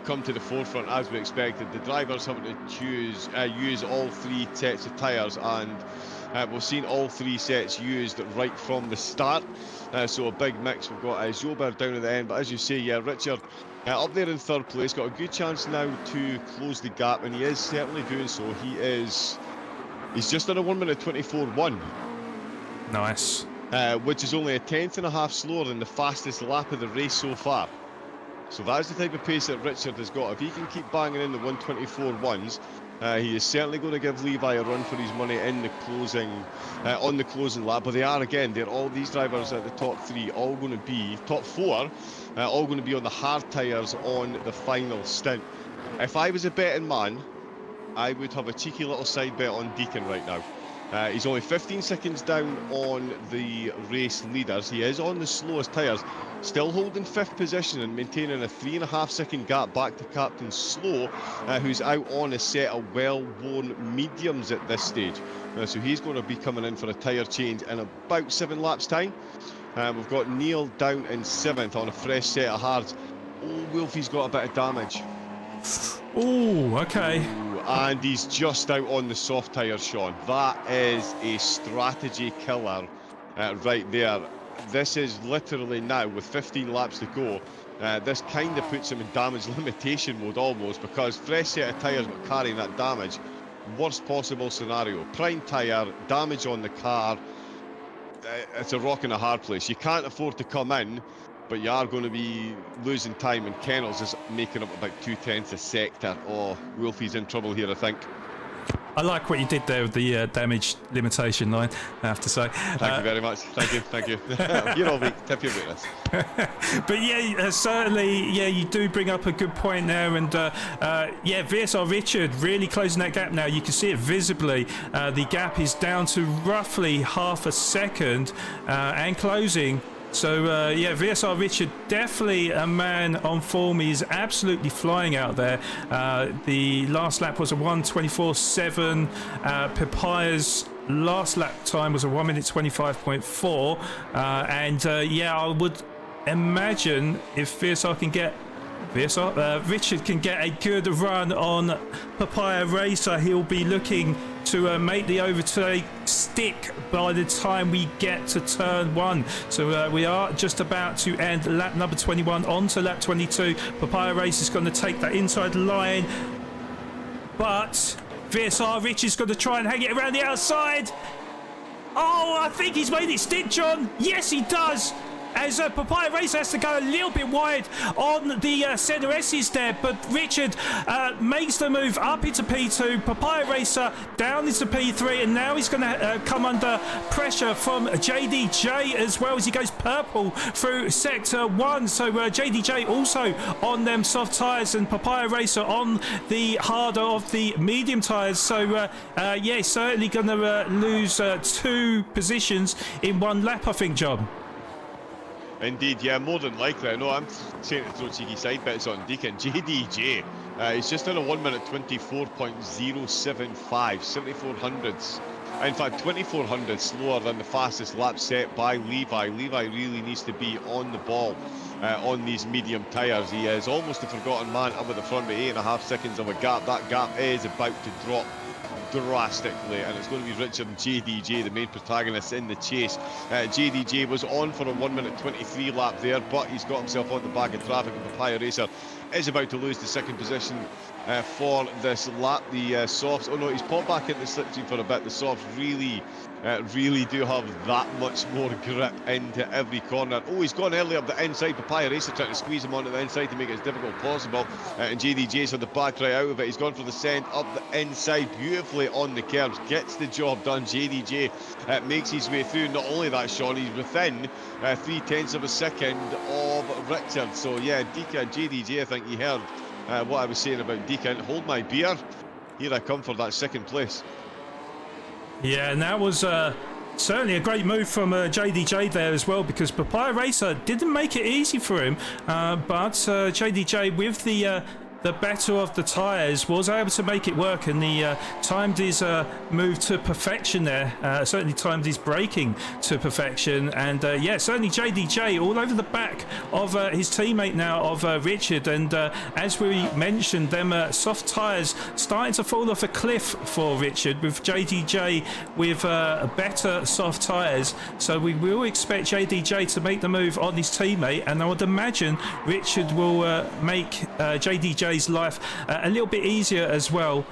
come to the forefront as we expected. The drivers having to use all 3 sets of tyres, and we've seen all 3 sets used right from the start. So a big mix. We've got Joubert down at the end, but as you say, yeah, Richard up there in third place, got a good chance now to close the gap, and he is certainly doing so. He's just on a 1:24.1. Nice. Which is only a 10th slower than the fastest lap of the race so far. So that's the type of pace that Richard has got. If he can keep banging in the 1:24.1s, he is certainly going to give Levi a run for his money in the closing, on the closing lap. But they're all these drivers at the top 3, all going to be top 4, all going to be on the hard tyres on the final stint. If I was a betting man, I would have a cheeky little side bet on Deacon right now. He's only 15 seconds down on the race leaders. He is on the slowest tyres, still holding 5th position and maintaining a 3.5 second gap back to Captain Slow, who's out on a set of well-worn mediums at this stage. So he's going to be coming in for a tyre change in about 7 laps time. We've got Neil down in 7th on a fresh set of hards. Oh, Wolfie's got a bit of damage. Oh, okay. And he's just out on the soft tyres, Sean. That is a strategy killer right there. This is literally now, with 15 laps to go, this kind of puts him in damage limitation mode almost, because fresh set of tyres but carrying that damage. Worst possible scenario. Prime tyre, damage on the car. It's a rock and a hard place. You can't afford to come in, but you are going to be losing time, and Kennels is making up about 0.2 a sector. Oh, Wolfie's in trouble here, I think. I like what you did there with the damage limitation line, I have to say. Thank you very much. Thank you. You're all week. Tip you about this. But yeah, certainly, yeah, you do bring up a good point there. And yeah, VSR Richard really closing that gap now. You can see it visibly. The gap is down to roughly half a second and closing. So yeah, VSR Richard, definitely a man on form. He's absolutely flying out there. The last lap was a 1:24.7. Papaya's last lap time was a 1:25.4. And yeah, I would imagine if VSR can get Richard can get a good run on Papaya Racer, he'll be looking to make the overtake stick by the time we get to turn 1. So we are just about to end lap number 21 onto lap 22. Papaya Race is going to take that inside line, but VSR Richard's going to try and hang it around the outside. Oh, I think he's made it stick, John. Yes, he does. As Papaya Racer has to go a little bit wide on the centre S's there, but Richard makes the move up into P2, Papaya Racer down into P3, and now he's going to come under pressure from JDJ as well as he goes purple through sector 1. So JDJ also on them soft tyres and Papaya Racer on the harder of the medium tyres. So yeah, certainly going to lose 2 positions in 1 lap, I think, John. Indeed, yeah, more than likely. I know I'm saying to throw cheeky side bets on Deacon. JDJ, he's just on a 1:24.075, 7400ths. In fact, 2400 slower than the fastest lap set by Levi. Levi really needs to be on the ball on these medium tyres. He is almost a forgotten man up at the front, but 8.5 seconds of a gap. That gap is about to drop drastically, and it's going to be Richard and JDJ, the main protagonists in the chase. JDJ was on for a 1:23 lap there, but he's got himself on the back of traffic, and Papaya Racer is about to lose the 2nd position for this lap. The softs, oh no, he's popped back into the slipstream for a bit. The softs really do have that much more grip into every corner. Oh, he's gone early up the inside. Papaya Racer trying to squeeze him onto the inside to make it as difficult as possible, and JDJ's on the back right out of it. He's gone for the send up the inside, beautifully on the curbs, gets the job done. JDJ makes his way through. Not only that, Sean, he's within 0.3 of a second of Richard. So yeah, Deacon, JDJ, I think he heard what I was saying about Deacon. Hold my beer, here I come for that 2nd place. Yeah, and that was certainly a great move from JDJ there as well, because Papaya Racer didn't make it easy for him, but JDJ with the better of the tyres was able to make it work, and he timed his move to perfection there. Certainly timed his braking to perfection, and yeah, certainly JDJ all over the back of his teammate now of Richard, and as we mentioned, them soft tyres starting to fall off a cliff for Richard, with JDJ with better soft tyres. So we will expect JDJ to make the move on his teammate, and I would imagine Richard will make JDJ's life a little bit easier as well,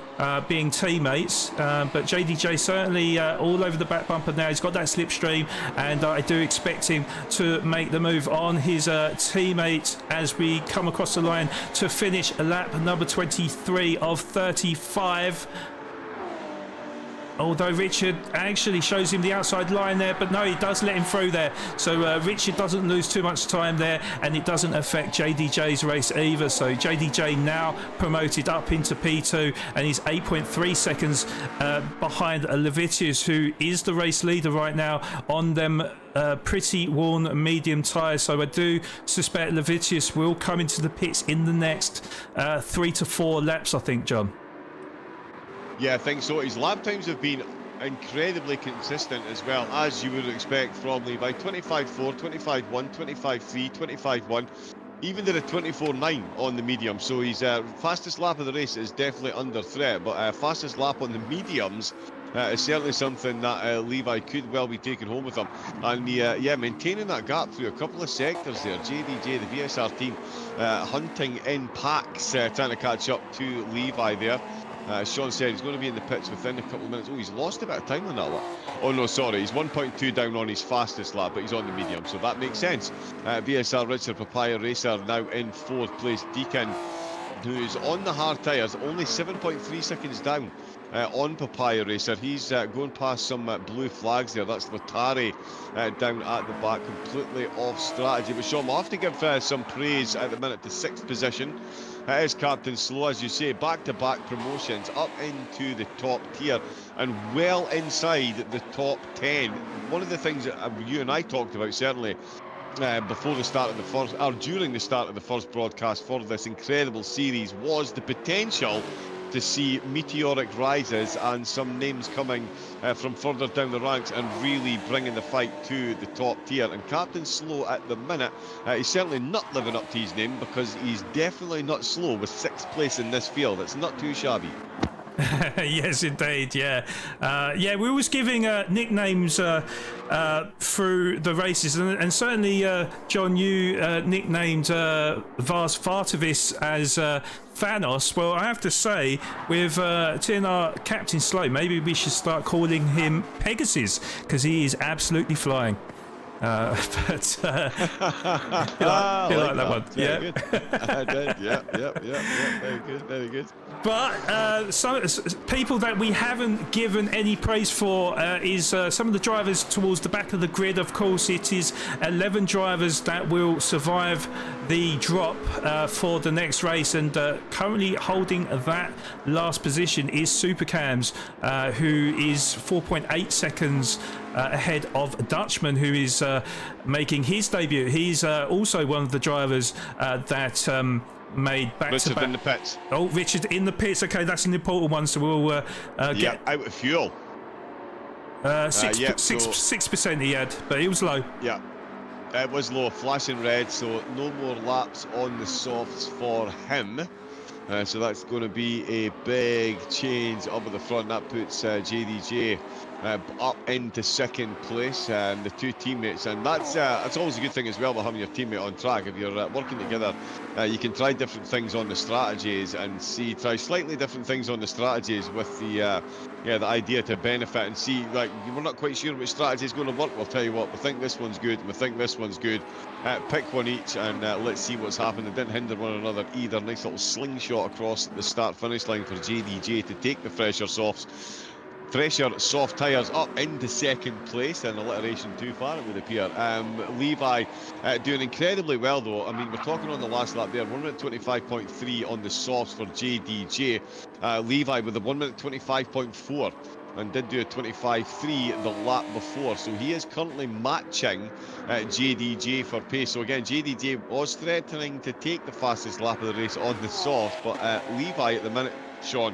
being teammates, but JDJ certainly all over the back bumper now. He's got that slipstream, and I do expect him to make the move on his teammate as we come across the line to finish lap number 23 of 35. although Richard actually shows him the outside line there, but no, he does let him through there. So Richard doesn't lose too much time there, and it doesn't affect JDJ's race either. So JDJ now promoted up into P2, and he's 8.3 seconds behind Levitius, who is the race leader right now on them pretty worn medium tyres. So I do suspect Levitius will come into the pits in the next 3 to 4 laps, I think, John. Yeah, I think so. His lap times have been incredibly consistent as well, as you would expect from Levi. 25.4, 25.1, 25.3, 25.1. Even did a 24.9 on the medium. So his fastest lap of the race is definitely under threat. But fastest lap on the mediums is certainly something that Levi could well be taking home with him. And maintaining that gap through a couple of sectors there. JDJ, the VSR team, hunting in packs, trying to catch up to Levi there. Sean said he's going to be in the pits within a couple of minutes. Oh, he's lost a bit of time on that one. Oh no, sorry, he's 1.2 down on his fastest lap, but he's on the medium, so that makes sense. VSR Richard Papaya Racer now in 4th place. Deacon, who's on the hard tyres, only 7.3 seconds down on Papaya Racer. He's going past some blue flags there. That's Latari down at the back, completely off strategy. But Sean, we'll have to give some praise at the minute to 6th position. It is Captain Slow, as you say, back-to-back promotions up into the top tier and well inside the top 10. One of the things that you and I talked about, certainly, before the start of the first, or during the start of the first broadcast for this incredible series, was the potential to see meteoric rises and some names coming from further down the ranks and really bringing the fight to the top tier. And Captain Slow at the minute, he's certainly not living up to his name, because he's definitely not slow with 6th place in this field. It's not too shabby. Yes, indeed. Yeah, we was giving nicknames through the races, and certainly, John, you nicknamed Vars Vartovis as Thanos. Well, I have to say, with TNR Captain Slow, maybe we should start calling him Pegasus, because he is absolutely flying. But you like that one? Yeah, good. I did. Yeah. Very good. But some people that we haven't given any praise for is some of the drivers towards the back of the grid. Of course, it is 11 drivers that will survive the drop for the next race, and currently holding that last position is Supercams, who is 4.8 seconds ahead of Dutchman, who is making his debut. He's also one of the drivers that made back-to-back. Richard in the pits. Oh, Richard in the pits. Okay, that's an important one. So we'll get out of fuel. 6% he had, but it was low. Yeah, it was low, flashing red. So no more laps on the softs for him. So that's going to be a big change up at the front. That puts JDJ up into 2nd place, and the 2 teammates, and that's always a good thing as well, about having your teammate on track. If you're working together, you can try different things on the strategies and try slightly different things on the strategies with the idea to benefit and see, like, we're not quite sure which strategy is going to work. We'll tell you what, we think this one's good, we think this one's good. Pick one each, and let's see what's happened. They didn't hinder one another either. Nice little slingshot across the start-finish line for JDJ to take the fresher soft tyres up into 2nd place, and alliteration too far, it would appear. Levi doing incredibly well, though. I mean, we're talking on the last lap there, 1 minute 25.3 on the softs for JDJ. Levi with a 1 minute 25.4, and did do a 25.3 the lap before, so he is currently matching JDJ for pace. So again, JDJ was threatening to take the fastest lap of the race on the soft, but Levi at the minute, Sean,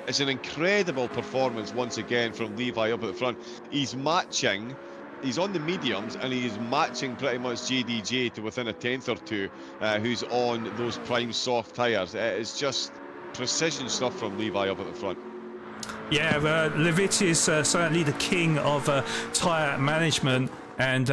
it's an incredible performance once again from Levi up at the front. He's on the mediums, and he's matching pretty much JDJ to within a 10th or 2, who's on those prime soft tyres. It's just precision stuff from Levi up at the front. Yeah, Levitt is certainly the king of tyre management. And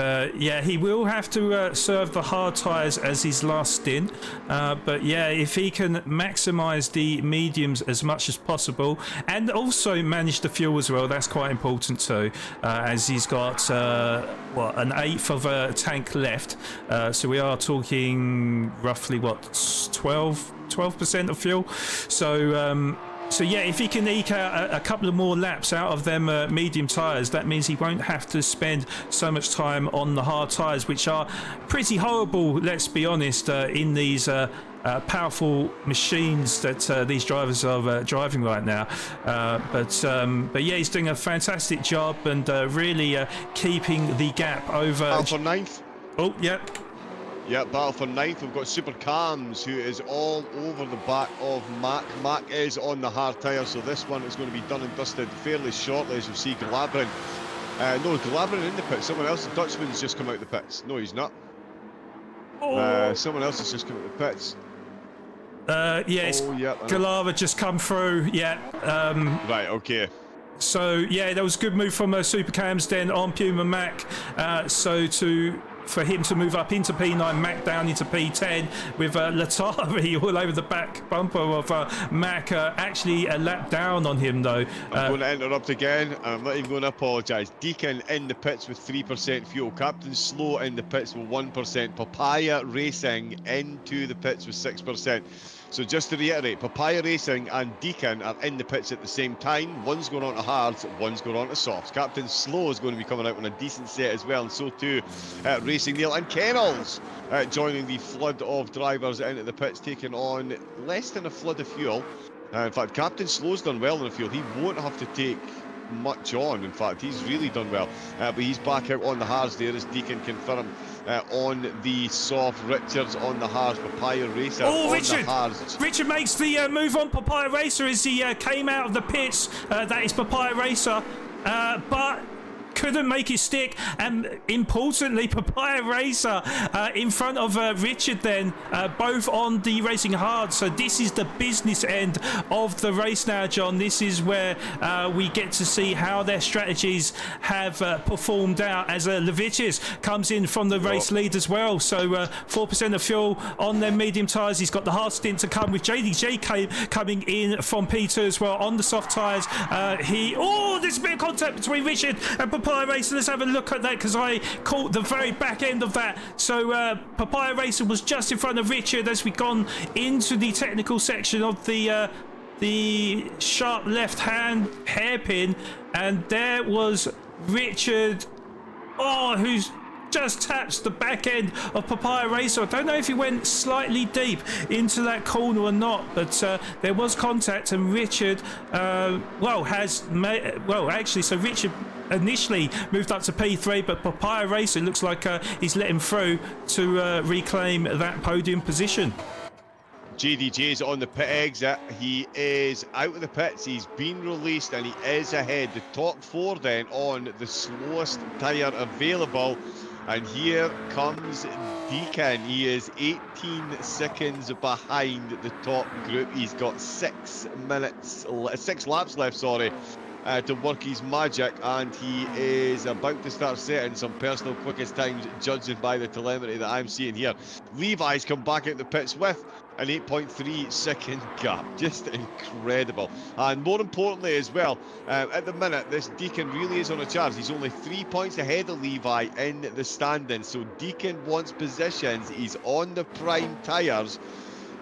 he will have to serve the hard tyres as his last stint, but if he can maximise the mediums as much as possible and also manage the fuel as well, that's quite important too, as he's got an 1/8 of a tank left, so we are talking roughly 12% of fuel. So So yeah, if he can eke out a couple of more laps out of them medium tyres, that means he won't have to spend so much time on the hard tyres, which are pretty horrible, let's be honest, in these powerful machines that these drivers are driving right now. But yeah, he's doing a fantastic job and really keeping the gap over. Battle for ninth. Oh, yeah. Yeah, battle for ninth. We've got Super Cams, who is all over the back of Mac. Mac is on the hard tyre, so this one is going to be done and dusted fairly shortly, as you see Glabrin. No, Glabrin in the pits. Someone else, the Dutchman's just come out of the pits. No, he's not. Someone else has just come out of the pits. Yes, Galava just come through. Yeah. Right. Okay. So yeah, that was a good move from Super Cams then on Puma Mac. For him to move up into P9, Mac down into P10 with Latari all over the back bumper of Mac, actually a lap down on him though. I'm going to interrupt again. I'm not even going to apologise. Deacon in the pits with 3% fuel. Captain Slow in the pits with 1%. Papaya Racing into the pits with 6%. So just to reiterate, Papaya Racing and Deacon are in the pits at the same time. One's going on to hards, one's going on to softs. Captain Slow is going to be coming out on a decent set as well, and so too Racing Neil and Kennels joining the flood of drivers into the pits, taking on less than a flood of fuel. In fact, Captain Slow's done well in the field. He won't have to take much on. In fact, he's really done well. But he's back out on the hards there, as Deacon confirmed. On the soft, Richards on the hards, Papaya Racer on the hards. Richard makes the move on Papaya Racer as he came out of the pits. That is Papaya Racer, but couldn't make it stick, and importantly Papaya Racer in front of Richard then, both on the racing hard. So this is the business end of the race now, John. This is where we get to see how their strategies have performed out, as Levicius comes in from the race lead as well. So 4% of fuel on their medium tyres. He's got the hard stint to come with JDJ coming in from P2 as well on the soft tyres. There's a bit of contact between Richard and Papaya Racer. Let's have a look at that, because I caught the very back end of that. So Papaya Racer was just in front of Richard as we've gone into the technical section of the sharp left hand hairpin, and there was Richard, who's just taps the back end of Papaya Racer. I don't know if he went slightly deep into that corner or not, but there was contact, and Richard so Richard initially moved up to P3, but Papaya Racer looks like he's let him through to reclaim that podium position. JDJ's on the pit exit. He is out of the pits. He's been released and he is ahead. The top four then on the slowest tyre available. And here comes Deacon. He is 18 seconds behind the top group. He's got 6 laps left, to work his magic, and he is about to start setting some personal quickest times, judging by the telemetry that I'm seeing here. Levi's come back out the pits with an 8.3 second gap. Just incredible. And more importantly as well, at the minute, this Deacon really is on a charge. He's only 3 points ahead of Levi in the standings. So Deacon wants positions. He's on the prime tyres.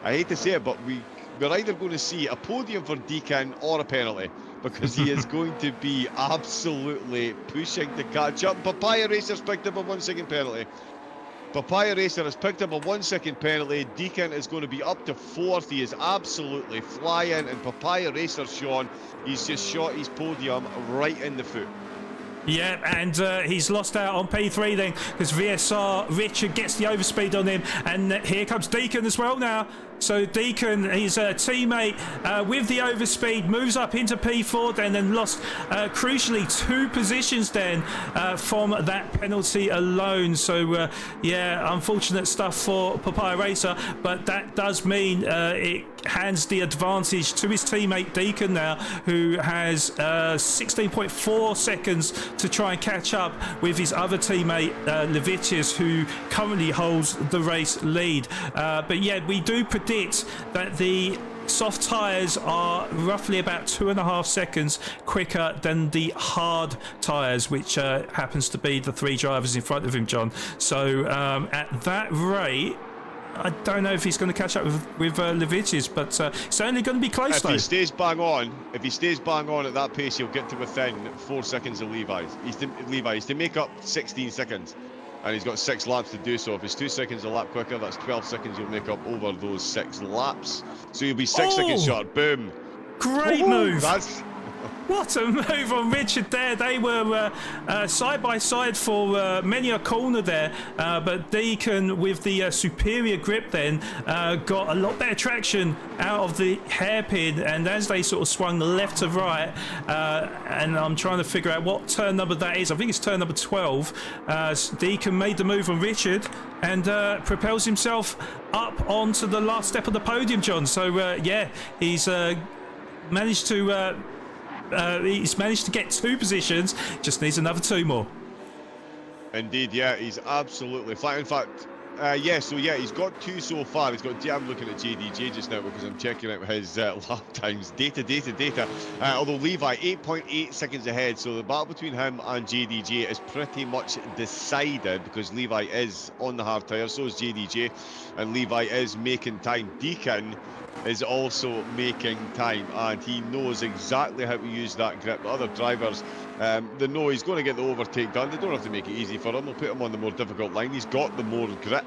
I hate to say it, but we're either going to see a podium for Deacon or a penalty, because he is going to be absolutely pushing to catch up. Papaya Racer's picked up a 1 second penalty. Papaya Racer has picked up a 1 second penalty. Deacon is going to be up to 4th. He is absolutely flying, and Papaya Racer, Sean, he's just shot his podium right in the foot. Yeah, and he's lost out on P3 then, because VSR Richard gets the overspeed on him, and here comes Deacon as well now. So Deacon, his teammate with the overspeed, moves up into P4 then, and lost crucially 2 positions then from that penalty alone. So yeah, unfortunate stuff for Papaya Racer, but that does mean it hands the advantage to his teammate Deacon now, who has 16.4 seconds to try and catch up with his other teammate Levicius, who currently holds the race lead. But yeah, we do predict that the soft tyres are roughly about 2.5 seconds quicker than the hard tyres, which happens to be the 3 drivers in front of him, John. So at that rate, I don't know if he's going to catch up with Levicius, but it's only going to be close though. If he stays bang on at that pace, he'll get to within 4 seconds of Levi. He's to make up 16 seconds, and he's got 6 laps to do so. If it's 2 seconds a lap quicker, that's 12 seconds he'll make up over those 6 laps. So you'll be 6 seconds short. Boom. Great move. What a move on Richard there. They were side by side for many a corner there, but Deacon with the superior grip then got a lot better traction out of the hairpin, and as they sort of swung left to right, and I'm trying to figure out what turn number that is. I think it's turn number 12. Deacon made the move on Richard and propels himself up onto the last step of the podium, John. So yeah, he's managed to get 2 positions, just needs another 2 more. Indeed, yeah, he's absolutely flat. In fact, he's got 2 so far. I'm looking at JDJ just now because I'm checking out his lap times. Data. Although Levi 8.8 seconds ahead, so the battle between him and JDJ is pretty much decided because Levi is on the hard tyre, so is JDJ, and Levi is making time. Deacon is also making time, and he knows exactly how to use that grip. The other drivers, they know he's going to get the overtake done. They don't have to make it easy for him. They'll put him on the more difficult line. He's got the more grip.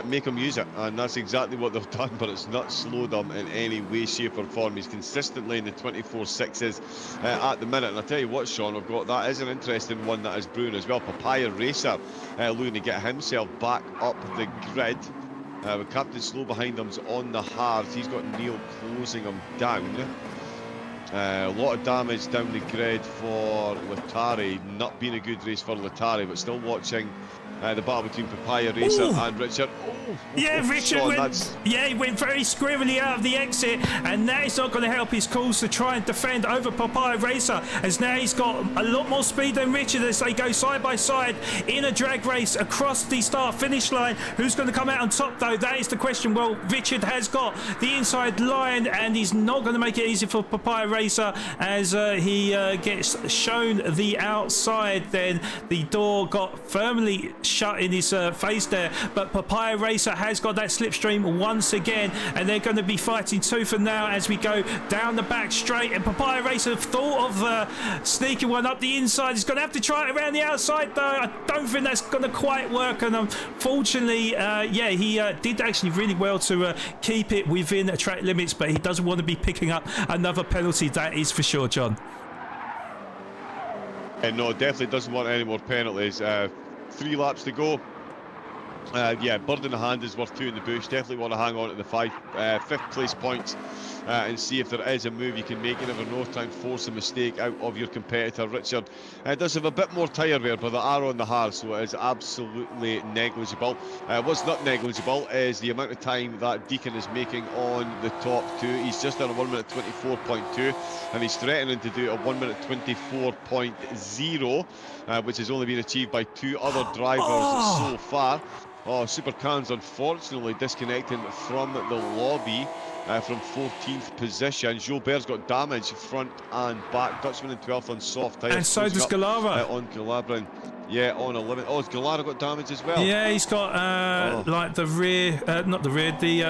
Make him use it, and that's exactly what they've done, but it's not slowed him in any way, shape or form. He's consistently in the 24.6s at the minute, and I tell you what, Sean, that is an interesting one that is brewing as well. Papaya Racer looking to get himself back up the grid. With Captain Slow behind him's on the hard. He's got Neil closing him down. A lot of damage down the grid for Latari. Not been a good race for Latari, but still watching the battle between Papaya Racer and Richard. Richard he went very squirrely out of the exit, and that is not going to help his cause to try and defend over Papaya Racer, as now he's got a lot more speed than Richard as they go side by side in a drag race across the start finish line. Who's going to come out on top though? That is the question. Well, Richard has got the inside line, and he's not going to make it easy for Papaya Racer as he gets shown the outside. Then the door got firmly shut in his face there, but Papaya Racer has got that slipstream once again, and they're going to be fighting tooth and nail as we go down the back straight. And Papaya Racer thought of sneaking one up the inside. He's going to have to try it around the outside though. I don't think that's going to quite work, and unfortunately he did actually really well to keep it within track limits, but he doesn't want to be picking up another penalty, that is for sure, John. No, definitely doesn't want any more penalties. 3 laps to go. Bird in the hand is worth 2 in the bush. Definitely want to hang on to the 5th place points and see if there is a move you can make. You never know, try and force a mistake out of your competitor. Richard does have a bit more tyre wear, but they are on the hard, so it is absolutely negligible. What's not negligible is the amount of time that Deacon is making on the top 2. He's just done a 1 minute 24.2, and he's threatening to do a 1 minute 24.0, which has only been achieved by 2 other drivers so far. Super Cans unfortunately disconnecting from the lobby from 14th position. Jobert's got damage front and back. Dutchman in 12th on soft tyres. And so does Galara. On Galabran. Yeah, on 11. Has Galara got damage as well? Yeah, he's got like the rear, not the rear, the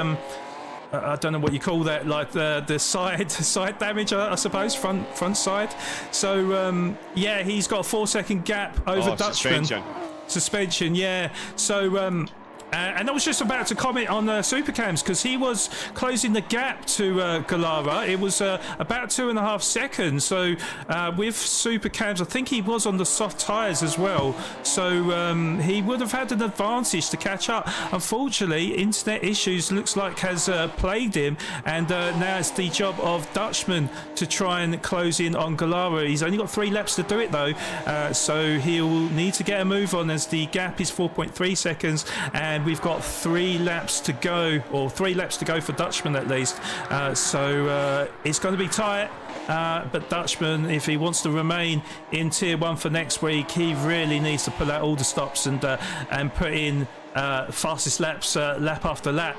I don't know what you call that, like the side damage, I suppose, front side. So he's got a 4-second gap over Dutchman. Suspension, yeah. So and I was just about to comment on Supercams, because he was closing the gap to Galara. It was about 2.5 seconds. So with Supercams, I think he was on the soft tyres as well. So he would have had an advantage to catch up. Unfortunately, internet issues looks like has plagued him, and now it's the job of Dutchman to try and close in on Galara. He's only got 3 laps to do it though, so he'll need to get a move on, as the gap is 4.3 seconds, and we've got 3 laps to go, or 3 laps to go for Dutchman at least. So it's going to be tight, but Dutchman, if he wants to remain in Tier 1 for next week, he really needs to pull out all the stops and put in fastest laps lap after lap.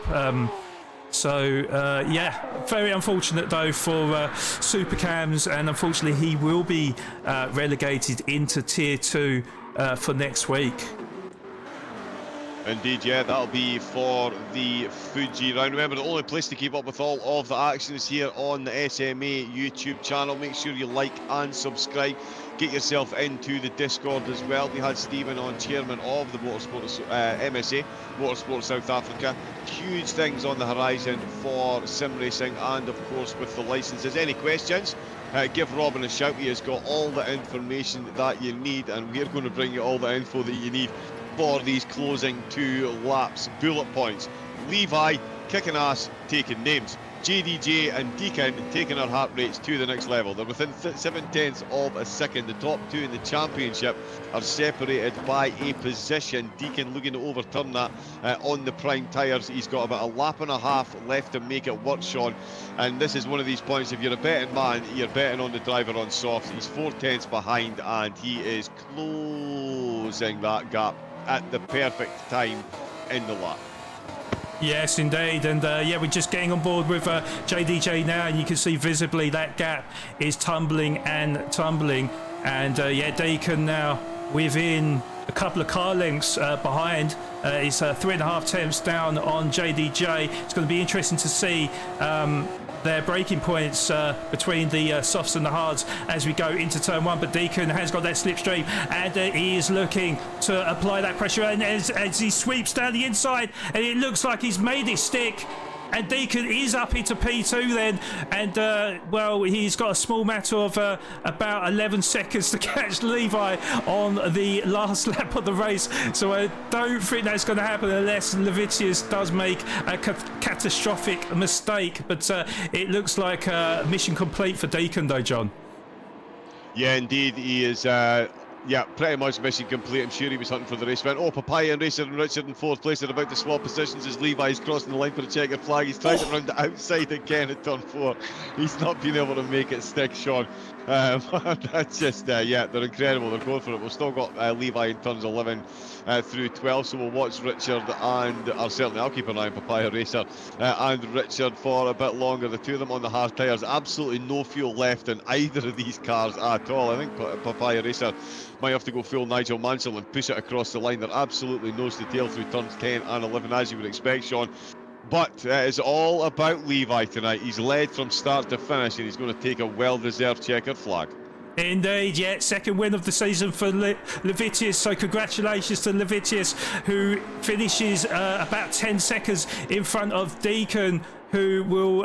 Very unfortunate though for Supercams, and unfortunately he will be relegated into Tier 2 for next week. Indeed, yeah, that'll be for the Fuji round. Remember, the only place to keep up with all of the action is here on the SMA YouTube channel. Make sure you like and subscribe. Get yourself into the Discord as well. We had Stephen on, chairman of the Motorsport MSA, Motorsport South Africa. Huge things on the horizon for sim racing and, of course, with the licenses. Any questions? Give Robin a shout. He has got all the information that you need, and we're going to bring you all the info that you need for these closing 2 laps. Bullet points: Levi kicking ass, taking names. JDJ and Deacon taking our heart rates to the next level. They're within 7/10 of a second. The top 2 in the championship are separated by a position. Deacon looking to overturn that on the prime tyres. He's got about a lap and a half left to make it work, Sean. And this is one of these points, if you're a betting man, you're betting on the driver on soft. He's 4/10 behind, and he is closing that gap at the perfect time in the lap. Yes, indeed. And yeah, we're just getting on board with JDJ now, and you can see visibly that gap is tumbling and tumbling. And yeah, Deacon now within a couple of car lengths behind. It's 3.5 tenths down on JDJ. It's going to be interesting to see their braking points between the softs and the hards as we go into turn 1. But Deacon has got that slipstream, and he is looking to apply that pressure, and as he sweeps down the inside, and it looks like he's made it stick. And Deacon is up into P2 then, and well, he's got a small matter of about 11 seconds to catch Levi on the last lap of the race. So I don't think that's going to happen unless Levitius does make a catastrophic mistake. But it looks like mission complete for Deacon though, John. Yeah, indeed, he is. Yeah, pretty much mission complete. I'm sure he was hunting for the race win. Oh, Papaya and Racer and Richard in 4th place. They're about to swap positions as Levi's crossing the line for the checkered flag. He's trying to round the outside again at turn 4. He's not been able to make it stick, Sean. That's just, yeah, they're incredible. They're going for it. We've still got Levi in turns 11 through 12, so we'll watch Richard and certainly I'll keep an eye on Papaya Racer and Richard for a bit longer. The 2 of them on the hard tyres. Absolutely no fuel left in either of these cars at all. I think Papaya Racer might have to go full Nigel Mansell and push it across the line. They're absolutely nose to tail through turns 10 and 11, as you would expect, Sean. But it's all about Levi tonight. He's led from start to finish, and he's going to take a well-deserved checkered flag. Indeed, yeah, second win of the season for Levitius, so congratulations to Levitius, who finishes about 10 seconds in front of Deacon, who will,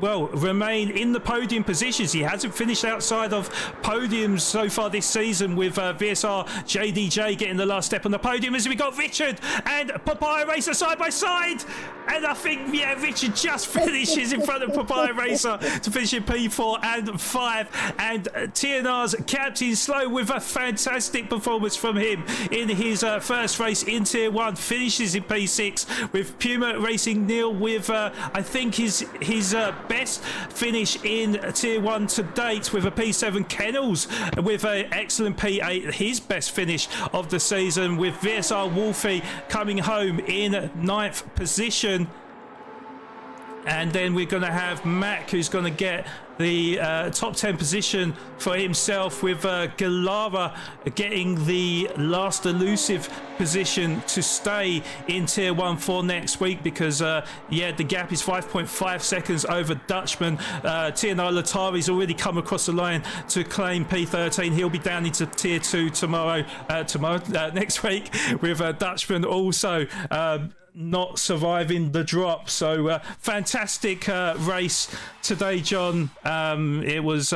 well, remain in the podium positions. He hasn't finished outside of podiums so far this season, with VSR JDJ getting the last step on the podium, as we got Richard and Papaya Racer side by side. And I think, yeah, Richard just finishes in front of Papaya Racer to finish in P4 and 5. And TNR's Captain Slow, with a fantastic performance from him in his first race in Tier 1, finishes in P6, with Puma Racing Neil with, I think, his best finish in Tier 1 to date, with a P7. Kennels with an excellent P8, his best finish of the season, with VSR Wolfie coming home in 9th position. And then we're going to have Mac, who's going to get the top 10 position for himself, with Galara getting the last elusive position to stay in Tier 1 for next week, because yeah, the gap is 5.5 seconds over Dutchman. TNR Latari's already come across the line to claim P13. He'll be down into Tier 2 next week, with Dutchman also not surviving the drop. So fantastic race today, John. It was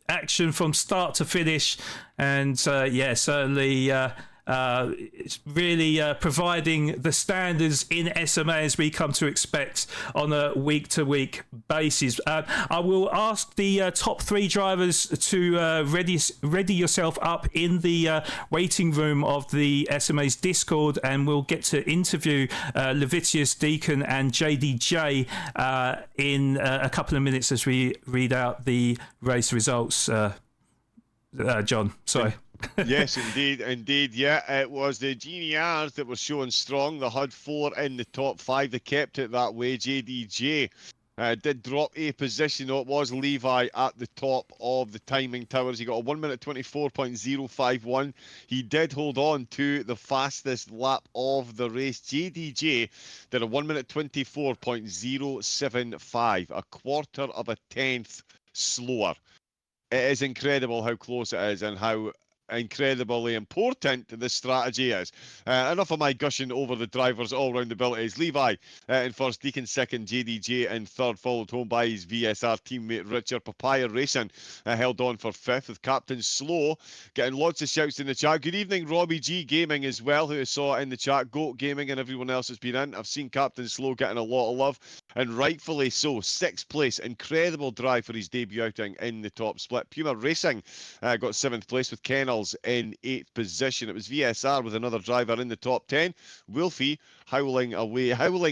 action from start to finish, and yeah, certainly it's really providing the standards in SMA as we come to expect on a week-to-week basis. I will ask the top 3 drivers to ready yourself up in the waiting room of the SMA's Discord, and we'll get to interview Levitius, Deacon and JDJ in a couple of minutes as we read out the race results. John, sorry. Yes, indeed. Yeah, it was the GNRs that were showing strong. They had 4 in the top 5. They kept it that way. JDJ Did drop a position, though. It was Levi at the top of the timing towers. He got a 1 minute 24.051. He did hold on to the fastest lap of the race. JDJ did a 1 minute 24.075, a quarter of a tenth slower. It is incredible how close it is and how incredibly important this strategy is. Enough of my gushing over the drivers' all-round abilities. Levi in first, Deacon second, JDJ in third, followed home by his VSR teammate Richard. Papaya Racing held on for fifth, with Captain Slow getting lots of shouts in the chat. Good evening, Robbie G Gaming as well, who I saw in the chat. Goat Gaming and everyone else has been in. I've seen Captain Slow getting a lot of love, and rightfully so. Sixth place, incredible drive for his debut outing in the top split. Puma Racing got seventh place, with Kennels in eighth position. It was VSR with another driver in the top 10. Wilfie howling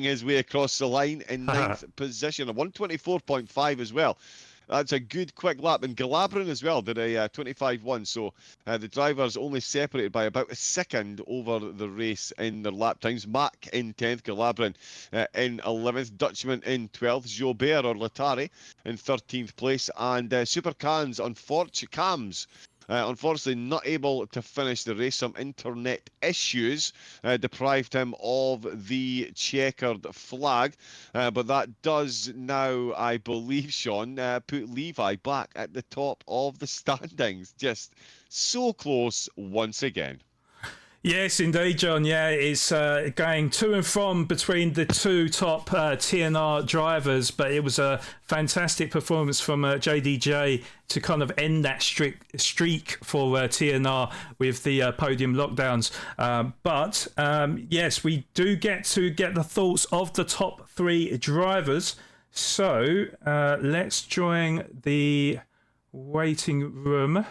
his way across the line in ninth position. A 124.5 as well. That's a good quick lap. And Galabran as well did a 25.1. So the drivers only separated by about a second over the race in their lap times. Mack in 10th, Galabran in 11th, Dutchman in 12th, Jobert or Latari in 13th place, and Super Cams, unfortunately not able to finish the race. Some internet issues deprived him of the checkered flag. But that does now, I believe, Sean, put Levi back at the top of the standings. Just so close once again. Yes, indeed, John. Yeah, it's going to and from between the two top TNR drivers, but it was a fantastic performance from JDJ to kind of end that streak for TNR with the podium lockdowns. But yes, we do get to get the thoughts of the top three drivers. So let's join the waiting room,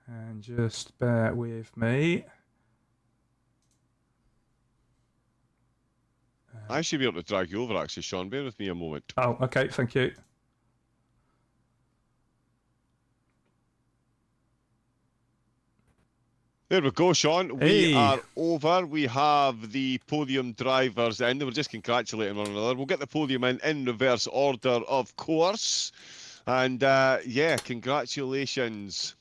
and just bear with me. I should be able to drag you over, actually, Sean. Bear with me a moment. Oh, okay. Thank you. There we go, Sean. Hey. We are over. We have the podium drivers in. We're just congratulating one another. We'll get the podium in reverse order, of course. And, yeah, congratulations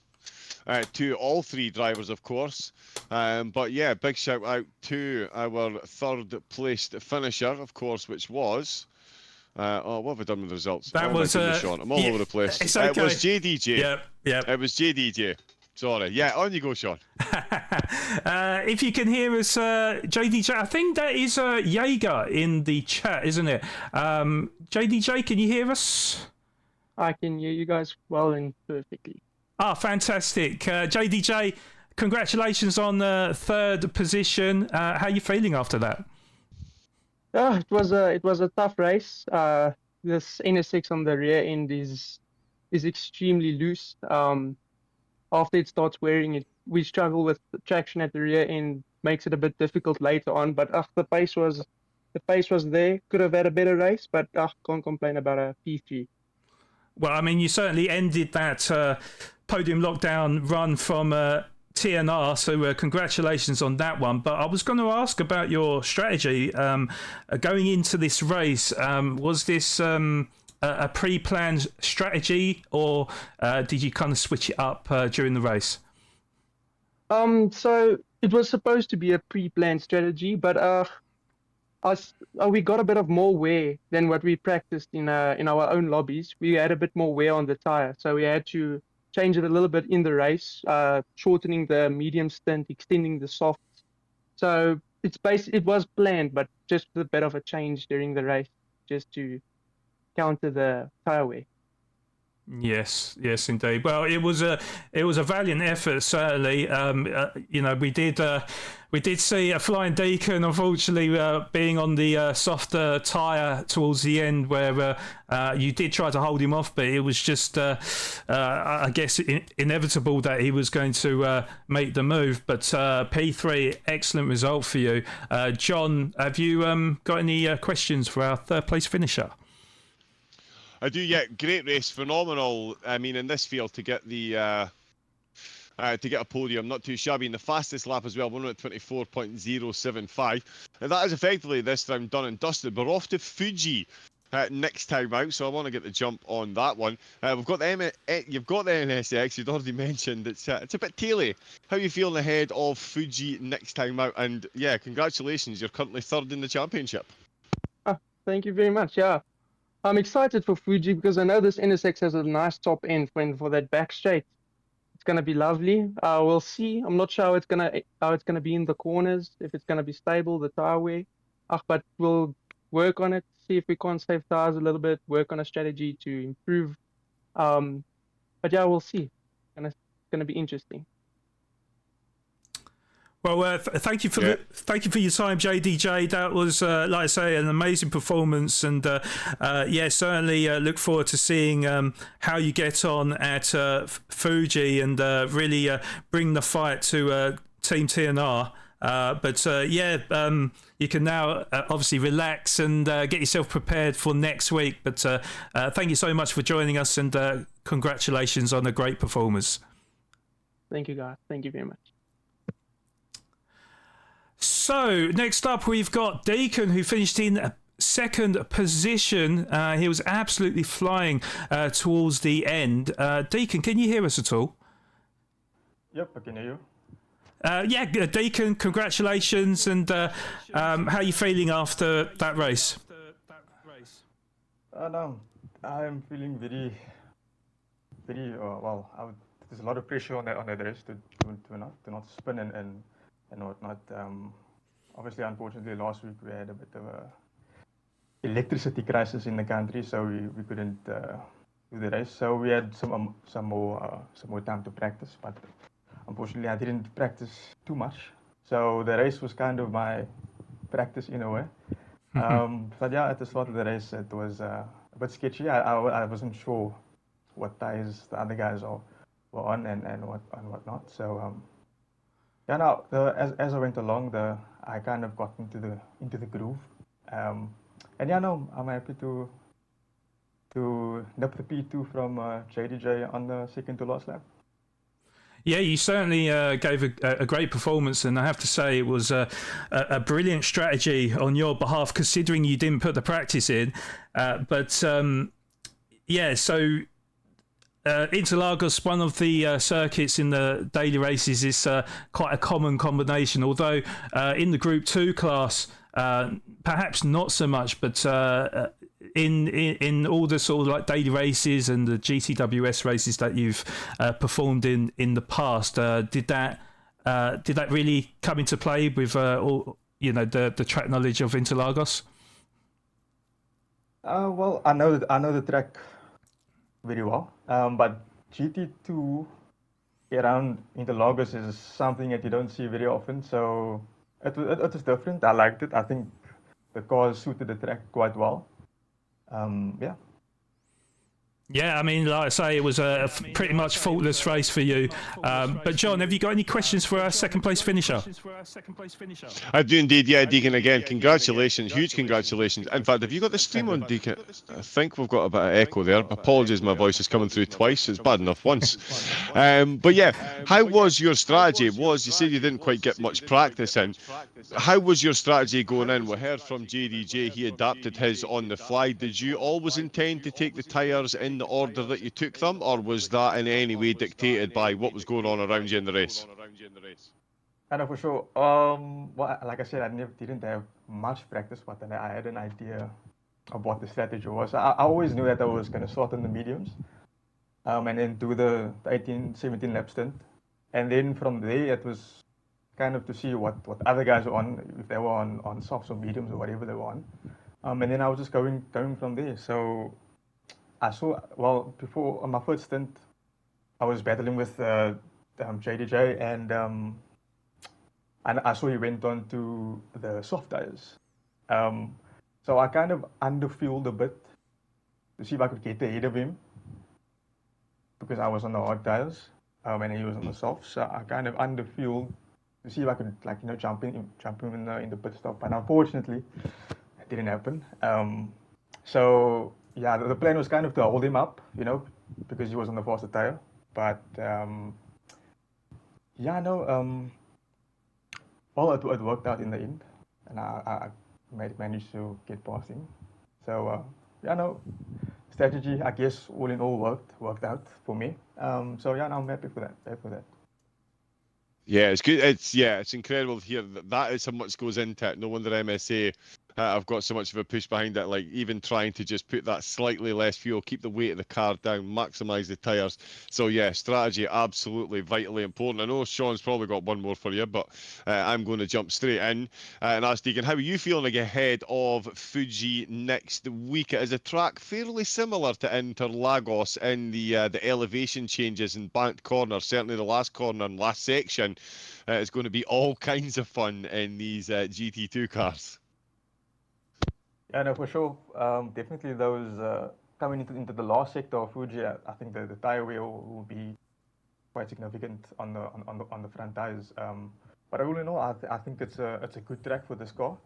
to all three drivers, of course. But yeah, big shout out to our third placed finisher, of course, which was what have I done with the results? That was Sean. I'm all over the place. It's okay. It was JDJ. Yep. It was JDJ. Sorry. Yeah, on you go, Sean. If you can hear us, JDJ, I think that is Jaeger in the chat, isn't it? JDJ, can you hear us? I can hear you guys well and perfectly. Ah, fantastic. JDJ, congratulations on third position. How are you feeling after that? It was a tough race. This NSX on the rear end is extremely loose. After it starts wearing it, we struggle with the traction at the rear end, makes it a bit difficult later on. But the pace was there. Could have had a better race, but can't complain about a P3. Well, I mean, you certainly ended that podium lockdown run from TNR, so congratulations on that one. But I was going to ask about your strategy going into this race. Was this a pre-planned strategy, or did you kind of switch it up during the race? So it was supposed to be a pre-planned strategy, but we got a bit of more wear than what we practiced in our own lobbies. We had a bit more wear on the tire, so we had to change it a little bit in the race, shortening the medium stint, extending the soft. So it was planned, but just a bit of a change during the race, just to counter the tire wear. Yes, indeed. Well, it was a valiant effort, certainly. You know, we did see a Flying Deacon, unfortunately, being on the softer tyre towards the end, where you did try to hold him off, but it was just, I guess, inevitable that he was going to make the move. But P3, excellent result for you. John, have you got any questions for our third place finisher? I do, yeah. Great race, phenomenal. I mean, in this field to get the to get a podium, not too shabby. In the fastest lap as well, 1 minute 24.075. And that is effectively this time done and dusted. We're off to Fuji next time out, so I want to get the jump on that one. We've got you've got the NSX. You'd already mentioned it's a bit taily. How are you feeling ahead of Fuji next time out? And yeah, congratulations, you're currently third in the championship. Thank you very much. Yeah, I'm excited for Fuji because I know this NSX has a nice top end for that back straight. It's gonna be lovely. We'll see. I'm not sure how it's gonna be in the corners. If it's gonna be stable, the tire wear. But we'll work on it. See if we can't save tires a little bit. Work on a strategy to improve. But yeah, we'll see. It's gonna be interesting. Well, thank you for your time, JDJ. That was, like I say, an amazing performance, and certainly look forward to seeing how you get on at Fuji and really bring the fight to Team TNR. You can now obviously relax and get yourself prepared for next week. But thank you so much for joining us, and congratulations on a great performance. Thank you, guys. Thank you very much. So next up we've got Deacon, who finished in second position. He was absolutely flying towards the end. Deacon, can you hear us at all? Yep, I can hear you. Deacon, congratulations, and how are you feeling after that race? No, I'm feeling very well. There's a lot of pressure on that race to not spin and whatnot. Obviously, unfortunately, last week we had a bit of a electricity crisis in the country, so we couldn't do the race. So we had some more time to practice, but unfortunately, I didn't practice too much. So the race was kind of my practice in a way. But yeah, at the start of the race, it was a bit sketchy. I wasn't sure what tires the other guys were on and whatnot. So as I went along, I kind of got into the groove. I'm happy to nip the P2 from JDJ on the second to last lap. Yeah, you certainly gave a great performance, and I have to say it was a brilliant strategy on your behalf, considering you didn't put the practice in. Interlagos, one of the circuits in the daily races, is quite a common combination, although in the Group 2 class, perhaps not so much, but in all the sort of like daily races and the GTWS races that you've performed in the past, did that really come into play with the track knowledge of Interlagos? Well, I know the track very well, but GT2 around Interlagos is something that you don't see very often, so it was different. I liked it. I think the cars suited the track quite well. Yeah, I mean, like I say, it was a pretty much faultless race for you. But John, have you got any questions for our second place finisher? I do indeed, yeah, Deacon. Again, congratulations, huge congratulations. In fact, have you got the stream on, Deacon? I think we've got a bit of echo there. Apologies, my voice is coming through twice. It's bad enough once. But yeah, how was your strategy? You said you didn't quite get much practice in. How was your strategy going in? We heard from JDJ, he adapted his on the fly. Did you always intend to take the tyres in the order that you took them, or was that in any way dictated by what was going on around you in the race? I know for sure. Well, like I said, I didn't have much practice, but then I had an idea of what the strategy was. I always knew that I was going to start on the mediums, and then do the 17 lap stint, and then from there it was kind of to see what other guys were on, if they were on softs or mediums or whatever they were on, and then I was just going from there. So I saw, well, before on my first stint, I was battling with JDJ, and I saw he went on to the soft tires. So I kind of underfueled a bit to see if I could get ahead of him, because I was on the hard tires and he was on the softs. So I kind of underfueled to see if I could, jump him in the pit stop. But unfortunately, it didn't happen. So yeah, the plan was kind of to hold him up, because he was on the faster tire. But well, it worked out in the end, and I managed to get past him. So yeah, no, strategy, I guess, all in all worked out for me. So yeah, no, I'm happy for that. Happy for that. Yeah, it's good. It's incredible to hear that is how much goes into it. No wonder MSA have got so much of a push behind it. Like even trying to just put that slightly less fuel, keep the weight of the car down, maximise the tyres. So yeah, strategy absolutely vitally important. I know Sean's probably got one more for you, but I'm going to jump straight in and ask Deacon, how are you feeling ahead of Fuji next week? It is a track fairly similar to Interlagos in the elevation changes and banked corners. Certainly the last corner and last section is going to be all kinds of fun in these GT2 cars. Yeah, no, for sure. Definitely those coming into the last sector of Fuji, I think the tire wear will be quite significant on the front tires. But all in all, I think it's a good track for this car.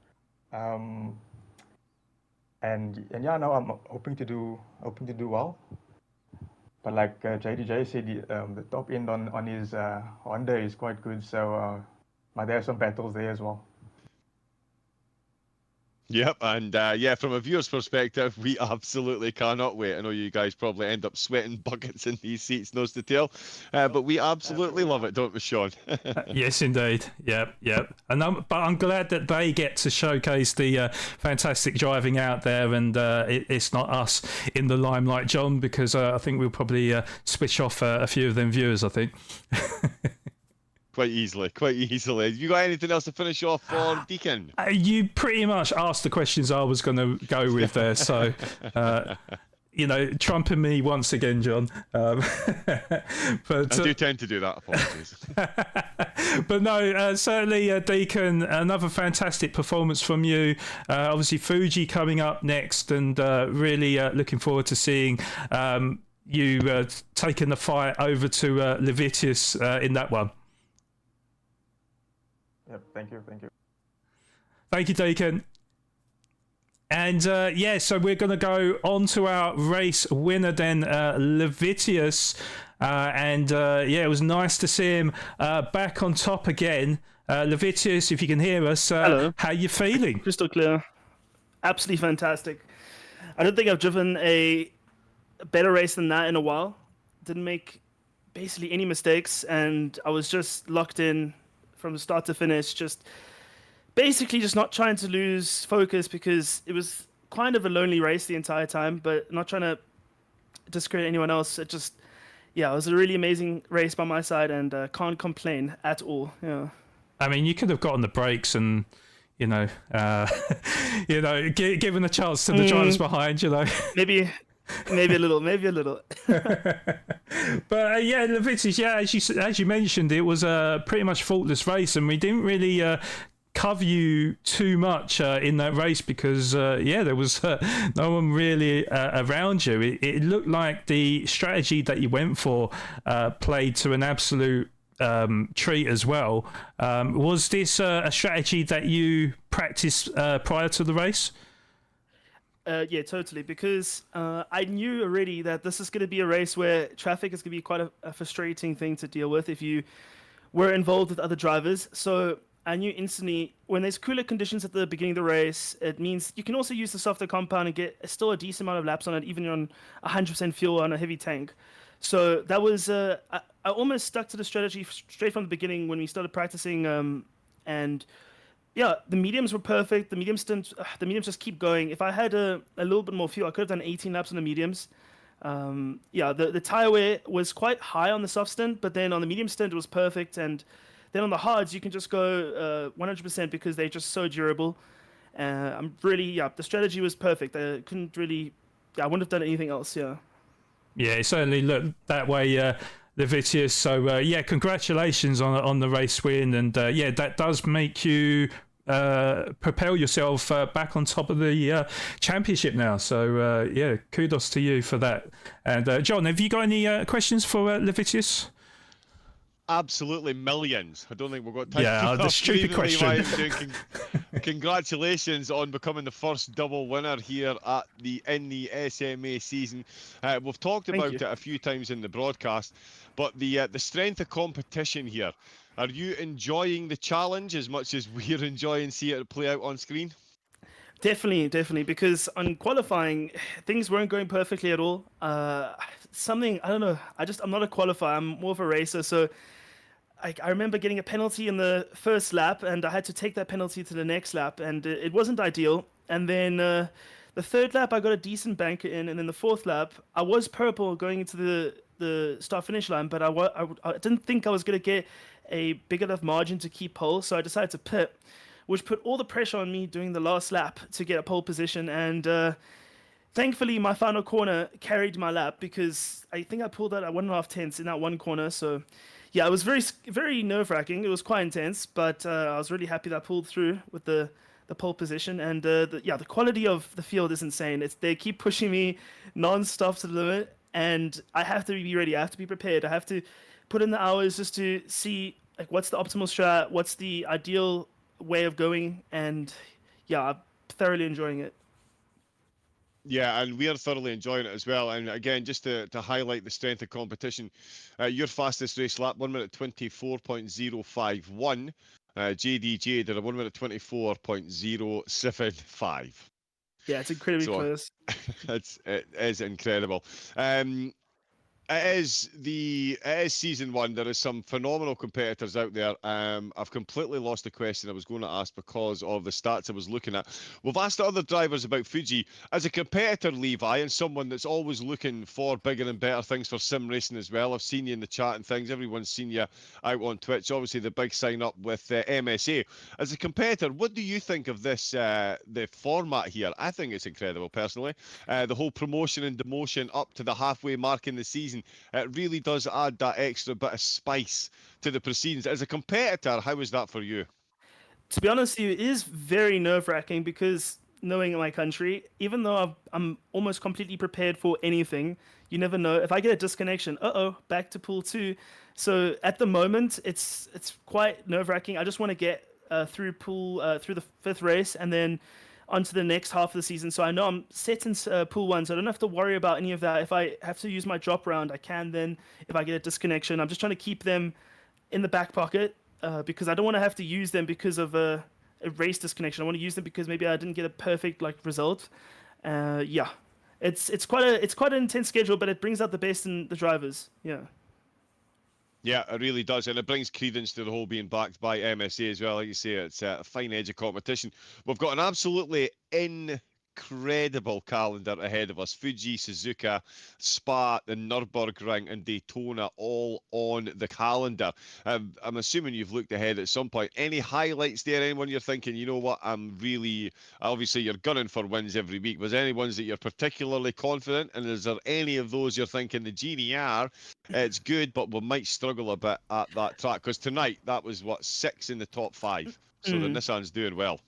And yeah, no, I'm hoping to do well. But like JDJ said, the top end on his Honda is quite good, so but there are some battles there as well. Yep, and yeah, from a viewer's perspective, we absolutely cannot wait. I know you guys probably end up sweating buckets in these seats, nose to tail, but we absolutely love it, don't we, Sean? Yes, indeed. Yep. And but I'm glad that they get to showcase the fantastic driving out there, and it's not us in the limelight, John, because I think we'll probably switch off a few of them viewers, I think. Quite easily. Have you got anything else to finish off for Deacon? You pretty much asked the questions I was going to go with there, so trumping me once again, John. But I do tend to do that. Apologies. But no, certainly, Deacon, another fantastic performance from you. Obviously, Fuji coming up next, and really looking forward to seeing you taking the fight over to Levitius in that one. Yep, thank you. Thank you, Deacon. And so we're going to go on to our race winner then, Levitius. It was nice to see him back on top again. Levitius, if you can hear us, hello. How you feeling? Crystal clear. Absolutely fantastic. I don't think I've driven a better race than that in a while. Didn't make basically any mistakes, and I was just locked in from start to finish, just not trying to lose focus, because it was kind of a lonely race the entire time, but not trying to discredit anyone else. It was a really amazing race by my side, and can't complain at all. Yeah. I mean, you could have gotten the brakes and, given a chance to the drivers behind, Maybe a little. But Levitius, as you mentioned, it was a pretty much faultless race, and we didn't really cover you too much in that race because there was no one really around you. It looked like the strategy that you went for played to an absolute treat as well. Was this a strategy that you practiced prior to the race? Yeah, totally. Because I knew already that this is going to be a race where traffic is going to be quite a frustrating thing to deal with if you were involved with other drivers. So I knew instantly when there's cooler conditions at the beginning of the race, it means you can also use the softer compound and get still a decent amount of laps on it, even on 100% fuel on a heavy tank. So that was I almost stuck to the strategy straight from the beginning when we started practicing, and yeah, the mediums were perfect. The mediums just keep going. If I had a little bit more fuel, I could have done 18 laps on the mediums. The tire wear was quite high on the soft stint, but then on the medium stint it was perfect, and then on the hards you can just go 100% because they're just so durable. The strategy was perfect. I wouldn't have done anything else. Yeah, it certainly looked that way, Levitius. So congratulations on the race win, and that does make you propel yourself back on top of the championship now. So kudos to you for that. And John, have you got any questions for Levitius? Absolutely millions. I don't think we've got time. Yeah, the stupid question. Congratulations on becoming the first double winner here in the SMA season. We've talked about it a few times in the broadcast, but the strength of competition here. Are you enjoying the challenge as much as we're enjoying seeing it play out on screen? Definitely, because on qualifying, things weren't going perfectly at all. Something, I don't know, I'm not a qualifier, I'm more of a racer, so I remember getting a penalty in the first lap, and I had to take that penalty to the next lap, and it wasn't ideal. And then the third lap, I got a decent banker in, and then the fourth lap, I was purple going into the start-finish line, but I didn't think I was going to get a big enough margin to keep pole, so I decided to pit, which put all the pressure on me doing the last lap to get a pole position. And thankfully, my final corner carried my lap because I think I pulled out at 1.5 tenths in that one corner. So, yeah, it was very nerve-wracking. It was quite intense, but I was really happy that I pulled through with the pole position. And the quality of the field is insane. They keep pushing me non-stop to the limit, and I have to be ready. I have to be prepared. I have to put in the hours just to see like what's the optimal strat, what's the ideal way of going, and yeah, I'm thoroughly enjoying it. Yeah, and we are thoroughly enjoying it as well. And again, just to highlight the strength of competition, your fastest race lap, 1 minute 24.051. JDJ did a 1 minute 24.075. Yeah, it's incredibly close. It is incredible. It is season 1. There is some phenomenal competitors out there. I've completely lost the question I was going to ask because of the stats I was looking at. We've asked other drivers about Fuji. As a competitor, Levi, and someone that's always looking for bigger and better things for sim racing as well, I've seen you in the chat and things. Everyone's seen you out on Twitch. Obviously, the big sign up with MSA. As a competitor, what do you think of this, the format here? I think it's incredible, personally. The whole promotion and demotion up to the halfway mark in the season. It really does add that extra bit of spice to the proceedings. As a competitor, how is that for you? To be honest with you, it is very nerve-wracking because knowing my country, even though I'm almost completely prepared for anything, you never know. If I get a disconnection, back to pool 2. So at the moment, it's quite nerve-wracking. I just want to get through the 5th race and then onto the next half of the season. So I know I'm set in pool 1, so I don't have to worry about any of that. If I have to use my drop round, I can then. If I get a disconnection, I'm just trying to keep them in the back pocket because I don't want to have to use them because of a race disconnection. I want to use them because maybe I didn't get a perfect result. It's quite an intense schedule, but it brings out the best in the drivers. Yeah. Yeah, it really does, and it brings credence to the whole being backed by MSA as well. Like you say, it's a fine edge of competition. We've got an absolutely incredible calendar ahead of us. Fuji, Suzuka, Spa, the Nürburgring, and Daytona all on the calendar. I'm assuming you've looked ahead at some point. Any highlights there? Anyone you're thinking, you know what, obviously you're gunning for wins every week. Was there any ones that you're particularly confident? And is there any of those you're thinking the GNR, it's good, but we might struggle a bit at that track? Because tonight, that was, 6 in the top 5. So the Nissan's doing well.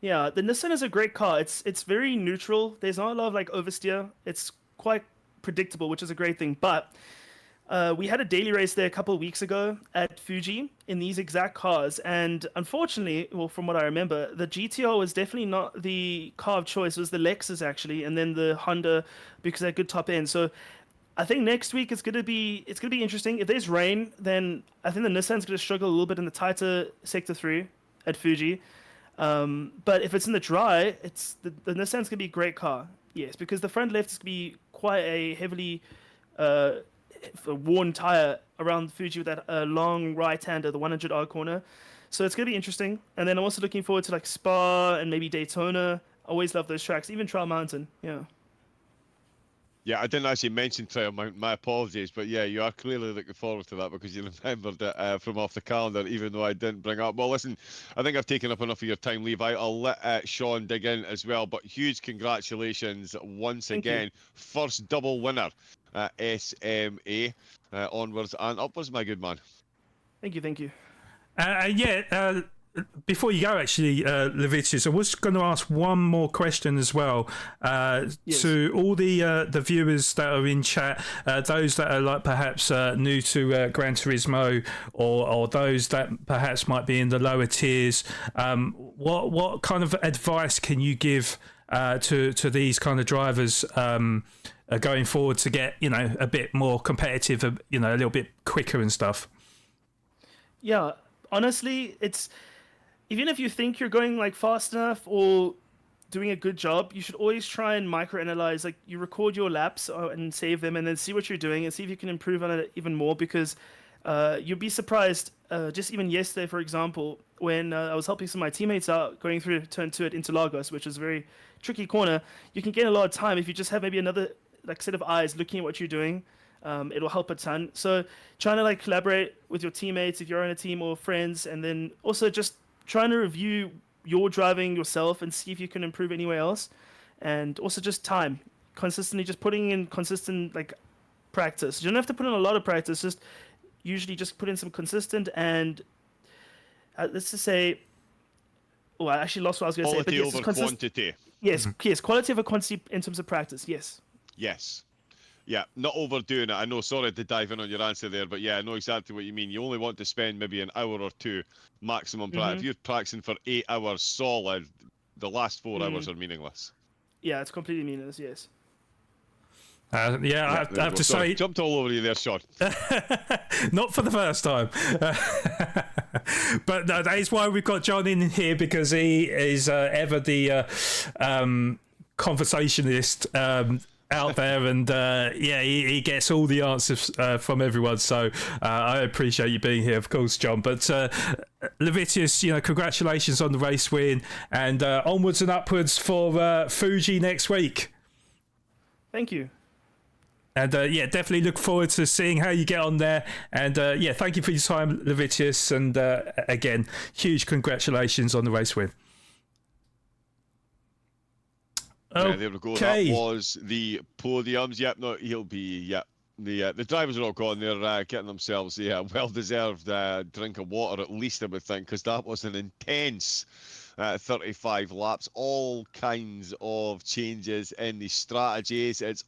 Yeah, the Nissan is a great car. It's very neutral. There's not a lot of oversteer. It's quite predictable, which is a great thing. But we had a daily race there a couple of weeks ago at Fuji in these exact cars. And unfortunately, well, from what I remember, the GTR was definitely not the car of choice. It was the Lexus, actually, and then the Honda because they had good top end. So I think next week it's gonna be interesting. If there's rain, then I think the Nissan's gonna struggle a little bit in the tighter sector 3 at Fuji. But if it's in the dry, the Nissan's gonna be a great car. Yes, because the front left is gonna be quite a heavily worn tire around Fuji with that long right-hander, the 100R corner. So it's gonna be interesting. And then I'm also looking forward to Spa and maybe Daytona. I always love those tracks, even Trial Mountain. Yeah. Yeah, I didn't actually mention Trial Mountain. My apologies, but yeah, you are clearly looking forward to that because you remembered it from off the calendar, even though I didn't bring it up. Well, listen, I think I've taken up enough of your time, Levi. I'll let Sean dig in as well, but huge congratulations once again. First double winner at SMA. Onwards and upwards, my good man. Thank you. Before you go, actually, Levitius, I was going to ask one more question as well to all the viewers that are in chat, those that are perhaps new to Gran Turismo, or those that perhaps might be in the lower tiers. What kind of advice can you give to these kind of drivers going forward to get a bit more competitive, a little bit quicker and stuff? Yeah, honestly, it's. Even if you think you're going fast enough or doing a good job, you should always try and microanalyze. Like, you record your laps and save them, and then see what you're doing and see if you can improve on it even more, because you'll be surprised. Just even yesterday, for example, when I was helping some of my teammates out going through turn 2 at Interlagos, which is a very tricky corner, you can gain a lot of time if you just have maybe another set of eyes looking at what you're doing. It'll help a ton. So trying to collaborate with your teammates if you're on a team or friends, and then also just trying to review your driving yourself and see if you can improve anywhere else. And also just time, consistently just putting in consistent practice. You don't have to put in a lot of practice, just usually just put in some consistent and let's just say, I actually lost what I was going to say. Quality over quantity. Yes, yes, quality over quantity in terms of practice. Yes. Yeah, not overdoing it. I know, sorry to dive in on your answer there, but yeah, I know exactly what you mean. You only want to spend maybe an hour or two maximum practice. If you're practicing for 8 hours solid, the last 4 hours are meaningless. Yeah, it's completely meaningless, yes. I have to say... Jumped all over you there, Sean. Not for the first time. But no, that is why we've got John in here, because he is ever the conversationalist out there, and he gets all the answers from everyone, so I appreciate you being here, of course, John. But Levitius, congratulations on the race win, and onwards and upwards for Fuji next week. Thank you. And definitely look forward to seeing how you get on there. And thank you for your time, Levitius, and again, huge congratulations on the race win. Yeah, there we go. That was the podiums. Yep, no, he'll be. Yep, the drivers are all gone. They're getting themselves well-deserved drink of water, at least, I would think, because that was an intense 35 laps. All kinds of changes in the strategies. It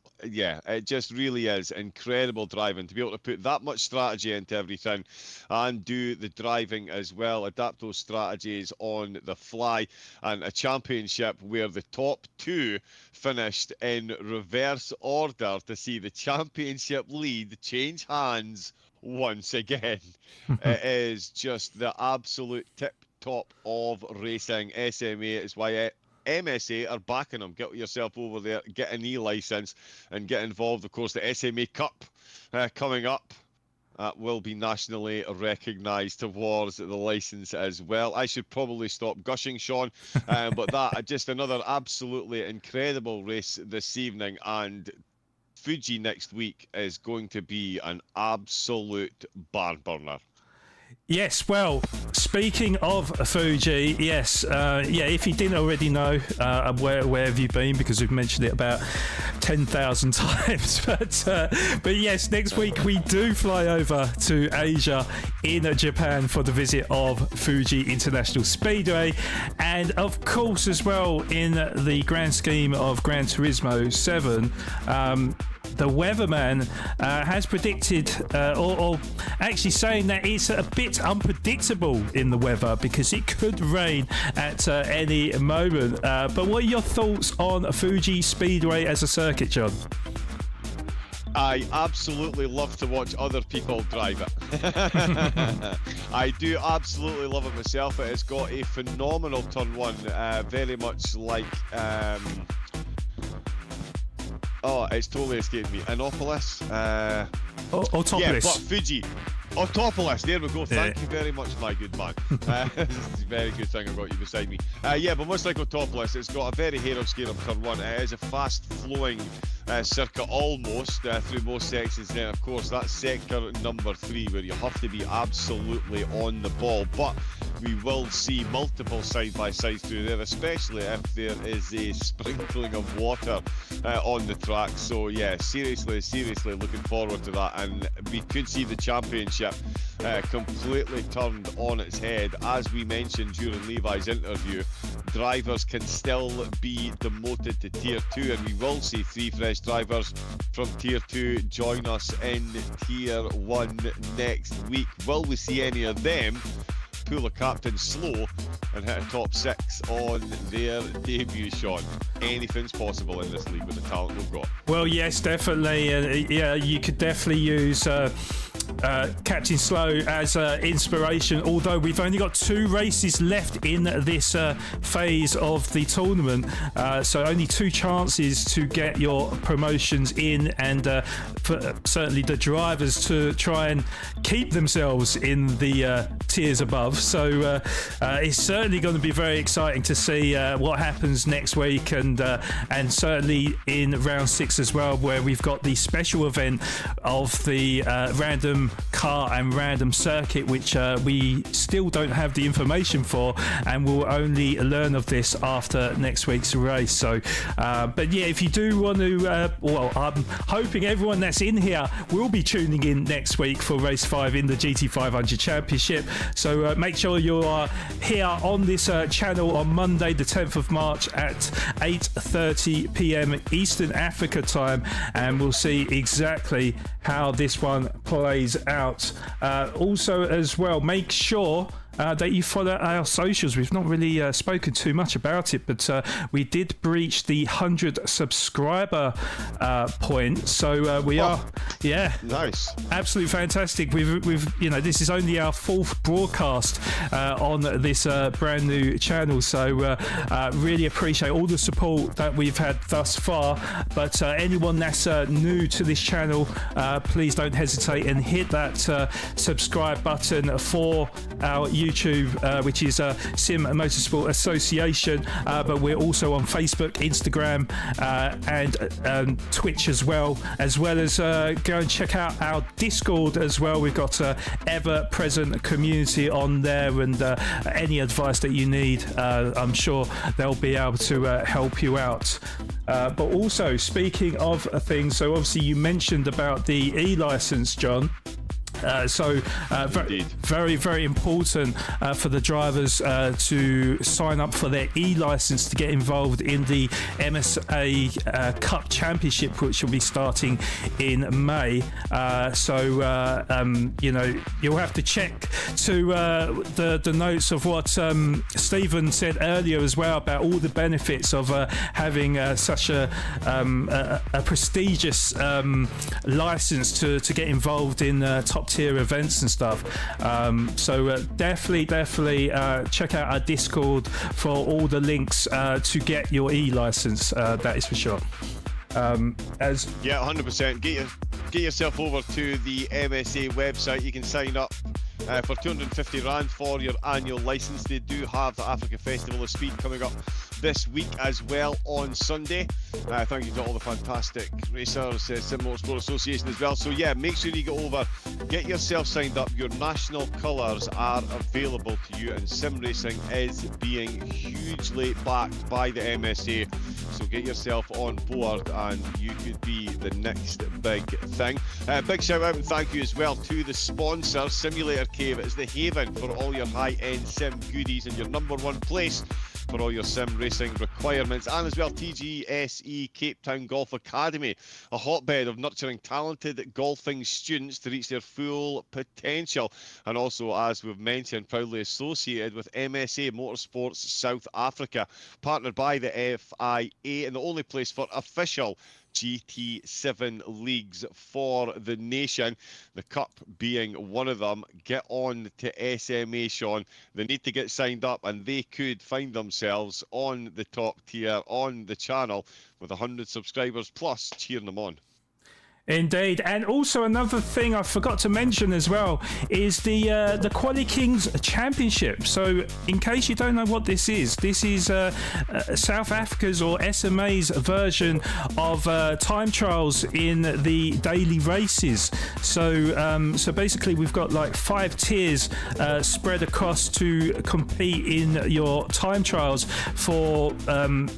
just really is incredible driving to be able to put that much strategy into everything and do the driving as well, adapt those strategies on the fly, and a championship where the top 2 finished in reverse order to see the championship lead change hands once again. It is just the absolute top of racing. SMA is why MSA are backing them. Get yourself over there, get an E-license and get involved. Of course, the SMA Cup coming up will be nationally recognised towards the licence as well. I should probably stop gushing, Sean, but that just another absolutely incredible race this evening, and Fuji next week is going to be an absolute barn burner. Yes, well, speaking of Fuji, yes, if you didn't already know, where have you been? Because we've mentioned it about 10,000 times. But yes, next week we do fly over to Asia in Japan for the visit of Fuji International Speedway. And of course, as well, in the grand scheme of Gran Turismo 7, the weatherman has predicted, or actually saying that it's a bit unpredictable in the weather because it could rain at any moment. But what are your thoughts on Fuji Speedway as a circuit, John? I absolutely love to watch other people drive it. I do absolutely love it myself. It has got a phenomenal turn 1, very much like... it's totally escaped me. Anopolis? Autopolis. Yeah, but Fuji. Autopolis, there we go. Thank you very much, my good man. This is a very good thing I've got you beside me. But much like Autopolis, it's got a very hair-of-scale of turn 1. It is a fast-flowing circuit almost through most sections. Then, of course, that's sector number 3 where you have to be absolutely on the ball. But we will see multiple side-by-sides through there, especially if there is a sprinkling of water on the track. So, yeah, seriously looking forward to that. And we could see the championship completely turned on its head. As we mentioned during Levi's interview, drivers can still be demoted to Tier 2, and we will see 3 fresh drivers from Tier 2 join us in Tier 1 next week. Will we see any of them pull a captain slow and hit a top 6 on their debut, Sean? Anything's possible in this league with the talent we've got. Well, yes, definitely. You could definitely use Captain Slow as inspiration, although we've only got 2 races left in this phase of the tournament, so only 2 chances to get your promotions in, and for certainly the drivers to try and keep themselves in the tiers above. So it's certainly going to be very exciting to see what happens next week, and certainly in round 6 as well, where we've got the special event of the random car and random circuit, which we still don't have the information for, and we'll only learn of this after next week's race. So but yeah, if you do want to well, I'm hoping everyone that's in here will be tuning in next week for race 5 in the GT500 Championship. So make sure you are here on this channel on Monday the 10th of March at 8:30 p.m. Eastern Africa time, and we'll see exactly how this one plays out. Also as well, make sure that you follow our socials. We've not really spoken too much about it, but we did breach the 100 subscriber point, so we are, yeah, nice, absolutely fantastic. We've you know, this is only our 4th broadcast on this brand new channel, so really appreciate all the support that we've had thus far. But anyone that's new to this channel, please don't hesitate and hit that subscribe button for our YouTube, which is Sim Motorsport Association, but we're also on Facebook, Instagram, and Twitch as well as go and check out our Discord as well. We've got ever-present community on there, and any advice that you need, I'm sure they'll be able to help you out. But also, speaking of things, so obviously you mentioned about the e-license, John. Very, very important for the drivers to sign up for their e-license to get involved in the MSA Cup Championship, which will be starting in May. You know, you'll have to check to the notes of what Stephen said earlier as well about all the benefits of having such a prestigious license to get involved in top tier events and stuff. So definitely check out our Discord for all the links to get your e-license. That is for sure. Yeah, 100%. Get yourself over to the MSA website. You can sign up for 250 Rand for your annual license. They do have the Africa Festival of Speed coming up this week as well on Sunday. Thank you to all the fantastic racers, Sim Motorsport Association as well. So yeah, make sure you go over, get yourself signed up. Your national colours are available to you, and sim racing is being hugely backed by the MSA. So get yourself on board and you could be the next big thing. Big shout out and thank you as well to the sponsor. Simulator Cave is the haven for all your high-end sim goodies and your #1 place for all your sim racing requirements. And as well, TGSE Cape Town Golf Academy, a hotbed of nurturing talented golfing students to reach their full potential. And also, as we've mentioned, proudly associated with MSA Motorsports South Africa, partnered by the FIA, and the only place for official GT7 leagues for the nation, the Cup being one of them. Get on to SMA, Sean. They need to get signed up, and they could find themselves on the top tier on the channel with 100 subscribers plus cheering them on. Indeed. And also another thing I forgot to mention as well is the Quali Kings Championship. So in case you don't know what this is South Africa's or SMA's version of time trials in the daily races. So basically we've got like 5 tiers spread across to compete in your time trials for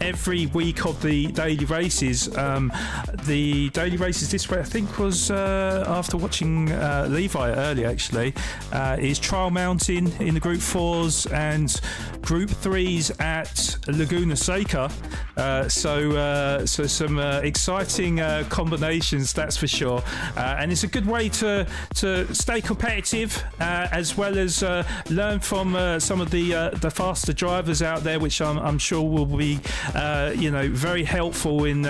every week of the daily races. The daily races this way, I think, was after watching Levi earlier actually, is Trial Mountain in the Group 4s and Group 3s at Laguna Seca. So some exciting combinations, that's for sure. And it's a good way to stay competitive as well as learn from some of the faster drivers out there, which I'm sure will be very helpful in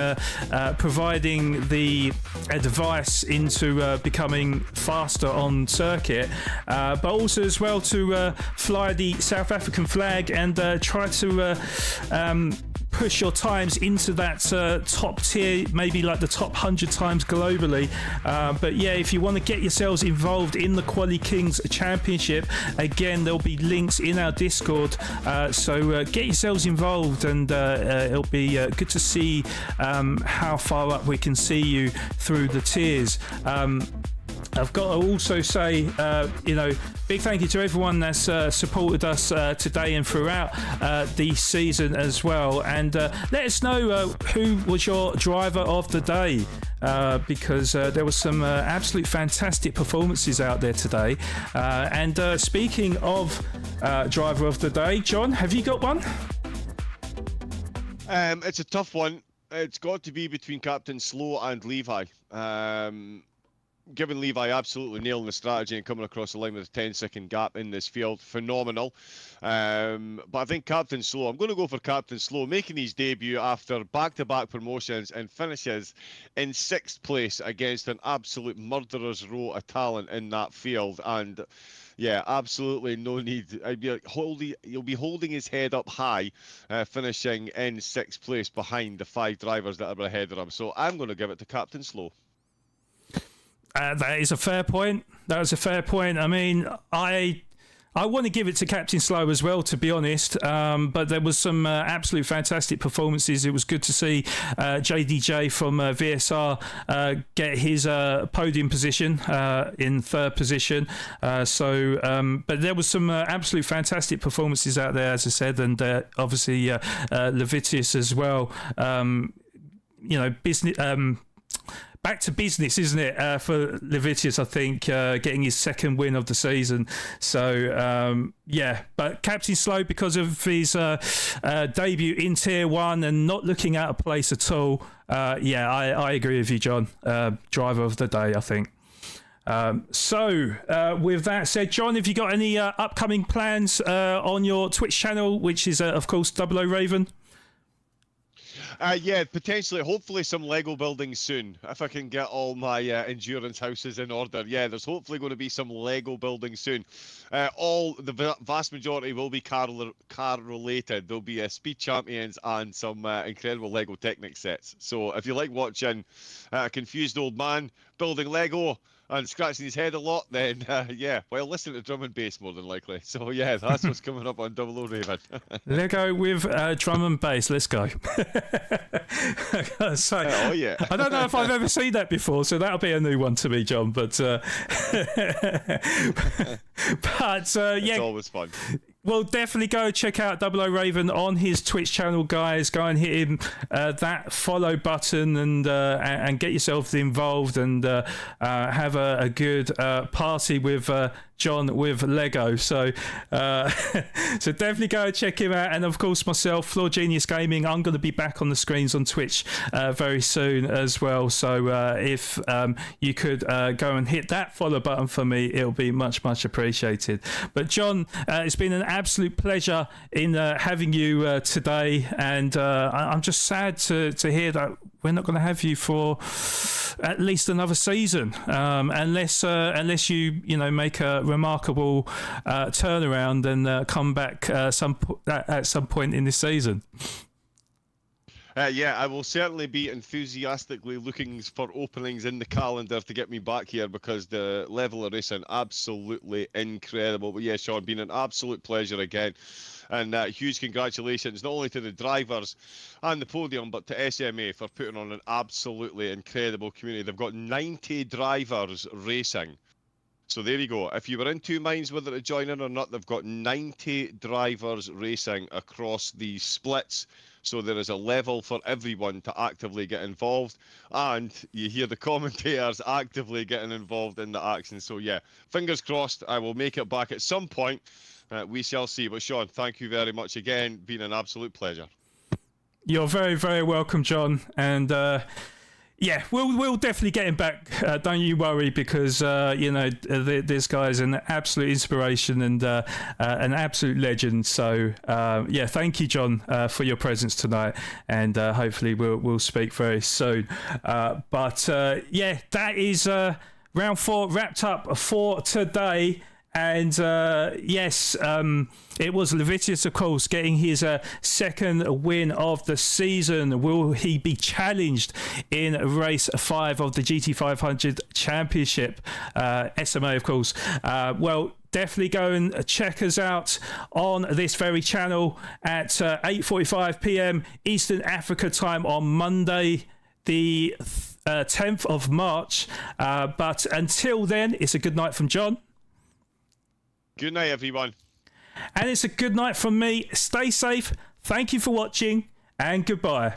providing the advice into becoming faster on circuit, but also as well to fly the South African flag and try to push your times into that top tier, maybe like the top 100 times globally. But yeah, if you want to get yourselves involved in the Quali Kings Championship, again, there'll be links in our Discord. So get yourselves involved, and it'll be good to see how far up we can see you through the tiers. I've got to also say, big thank you to everyone that's supported us today and throughout the season as well. And let us know who was your driver of the day, because there was some absolute fantastic performances out there today. And speaking of driver of the day, John, have you got one? It's a tough one. It's got to be between Captain Slow and Levi. Given Levi absolutely nailing the strategy and coming across the line with a 10-second gap in this field, phenomenal. But I think Captain Slow, I'm going to go for Captain Slow, making his debut after back-to-back promotions and finishes in 6th place against an absolute murderer's row of talent in that field. And yeah, absolutely no need. He'll be holding his head up high, finishing in 6th place behind the 5 drivers that are ahead of him. So I'm going to give it to Captain Slow. That is a fair point. That was a fair point. I mean, I want to give it to Captain Slow as well, to be honest. But there was some absolute fantastic performances. It was good to see JDJ from VSR get his podium position in 3rd position. But there was some absolute fantastic performances out there, as I said, and obviously Levitius as well. Business. Back to business, isn't it, for Levitius, I think, getting his 2nd win of the season. So, but Captain Slow, because of his debut in Tier 1 and not looking out of place at all, I agree with you, John. Driver of the day, I think. With that said, John, have you got any upcoming plans on your Twitch channel, which is, of course, 00 Raven? Yeah, potentially, hopefully some Lego building soon, if I can get all my endurance houses in order. Yeah, there's hopefully going to be some Lego building soon. The vast majority will be car related. There'll be speed champions and some incredible Lego Technic sets. So if you like watching a confused old man building Lego and scratching his head a lot, then listen to drum and bass more than likely. So yeah, that's what's coming up on 00 Raven. Lego with drum and bass. Let's go. Oh yeah. I don't know if I've ever seen that before, so that'll be a new one to me, John. But it's always fun. Well, definitely go check out 00 Raven on his Twitch channel, guys. Go and hit him that follow button and get yourself involved and have a good party with John with Lego. So so definitely go and check him out. And of course, myself, Floor Genius Gaming, I'm going to be back on the screens on Twitch very soon as well. So if you could go and hit that follow button for me, it'll be much, much appreciated. But John, it's been an absolute pleasure in having you today. And I'm just sad to hear that we're not going to have you for at least another season, unless you make a remarkable turnaround and come back at some point in this season. I will certainly be enthusiastically looking for openings in the calendar to get me back here, because the level of racing absolutely incredible. But yeah, Sean, been an absolute pleasure again. And huge congratulations not only to the drivers and the podium, but to SMA for putting on an absolutely incredible community. They've got 90 drivers racing. So there you go. If you were in 2 minds whether to join in or not, they've got 90 drivers racing across these splits. So there is a level for everyone to actively get involved. And you hear the commentators actively getting involved in the action. So yeah, fingers crossed, I will make it back at some point. We shall see. But Sean, thank you very much again. Been an absolute pleasure. You're very, very welcome, John. And Yeah, we'll definitely get him back. Don't you worry, because this guy's an absolute inspiration and an absolute legend. So thank you, John, for your presence tonight, and hopefully we'll speak very soon. That is round 4 wrapped up for today. And it was Levitius, of course, getting his second win of the season. Will he be challenged in race 5 of the GT500 Championship? SMA, of course. Definitely go and check us out on this very channel at 8:45 p.m. Eastern Africa time on Monday, the 10th of March. But until then, it's a good night from John. Good night, everyone. And it's a good night from me. Stay safe. Thank you for watching, and goodbye.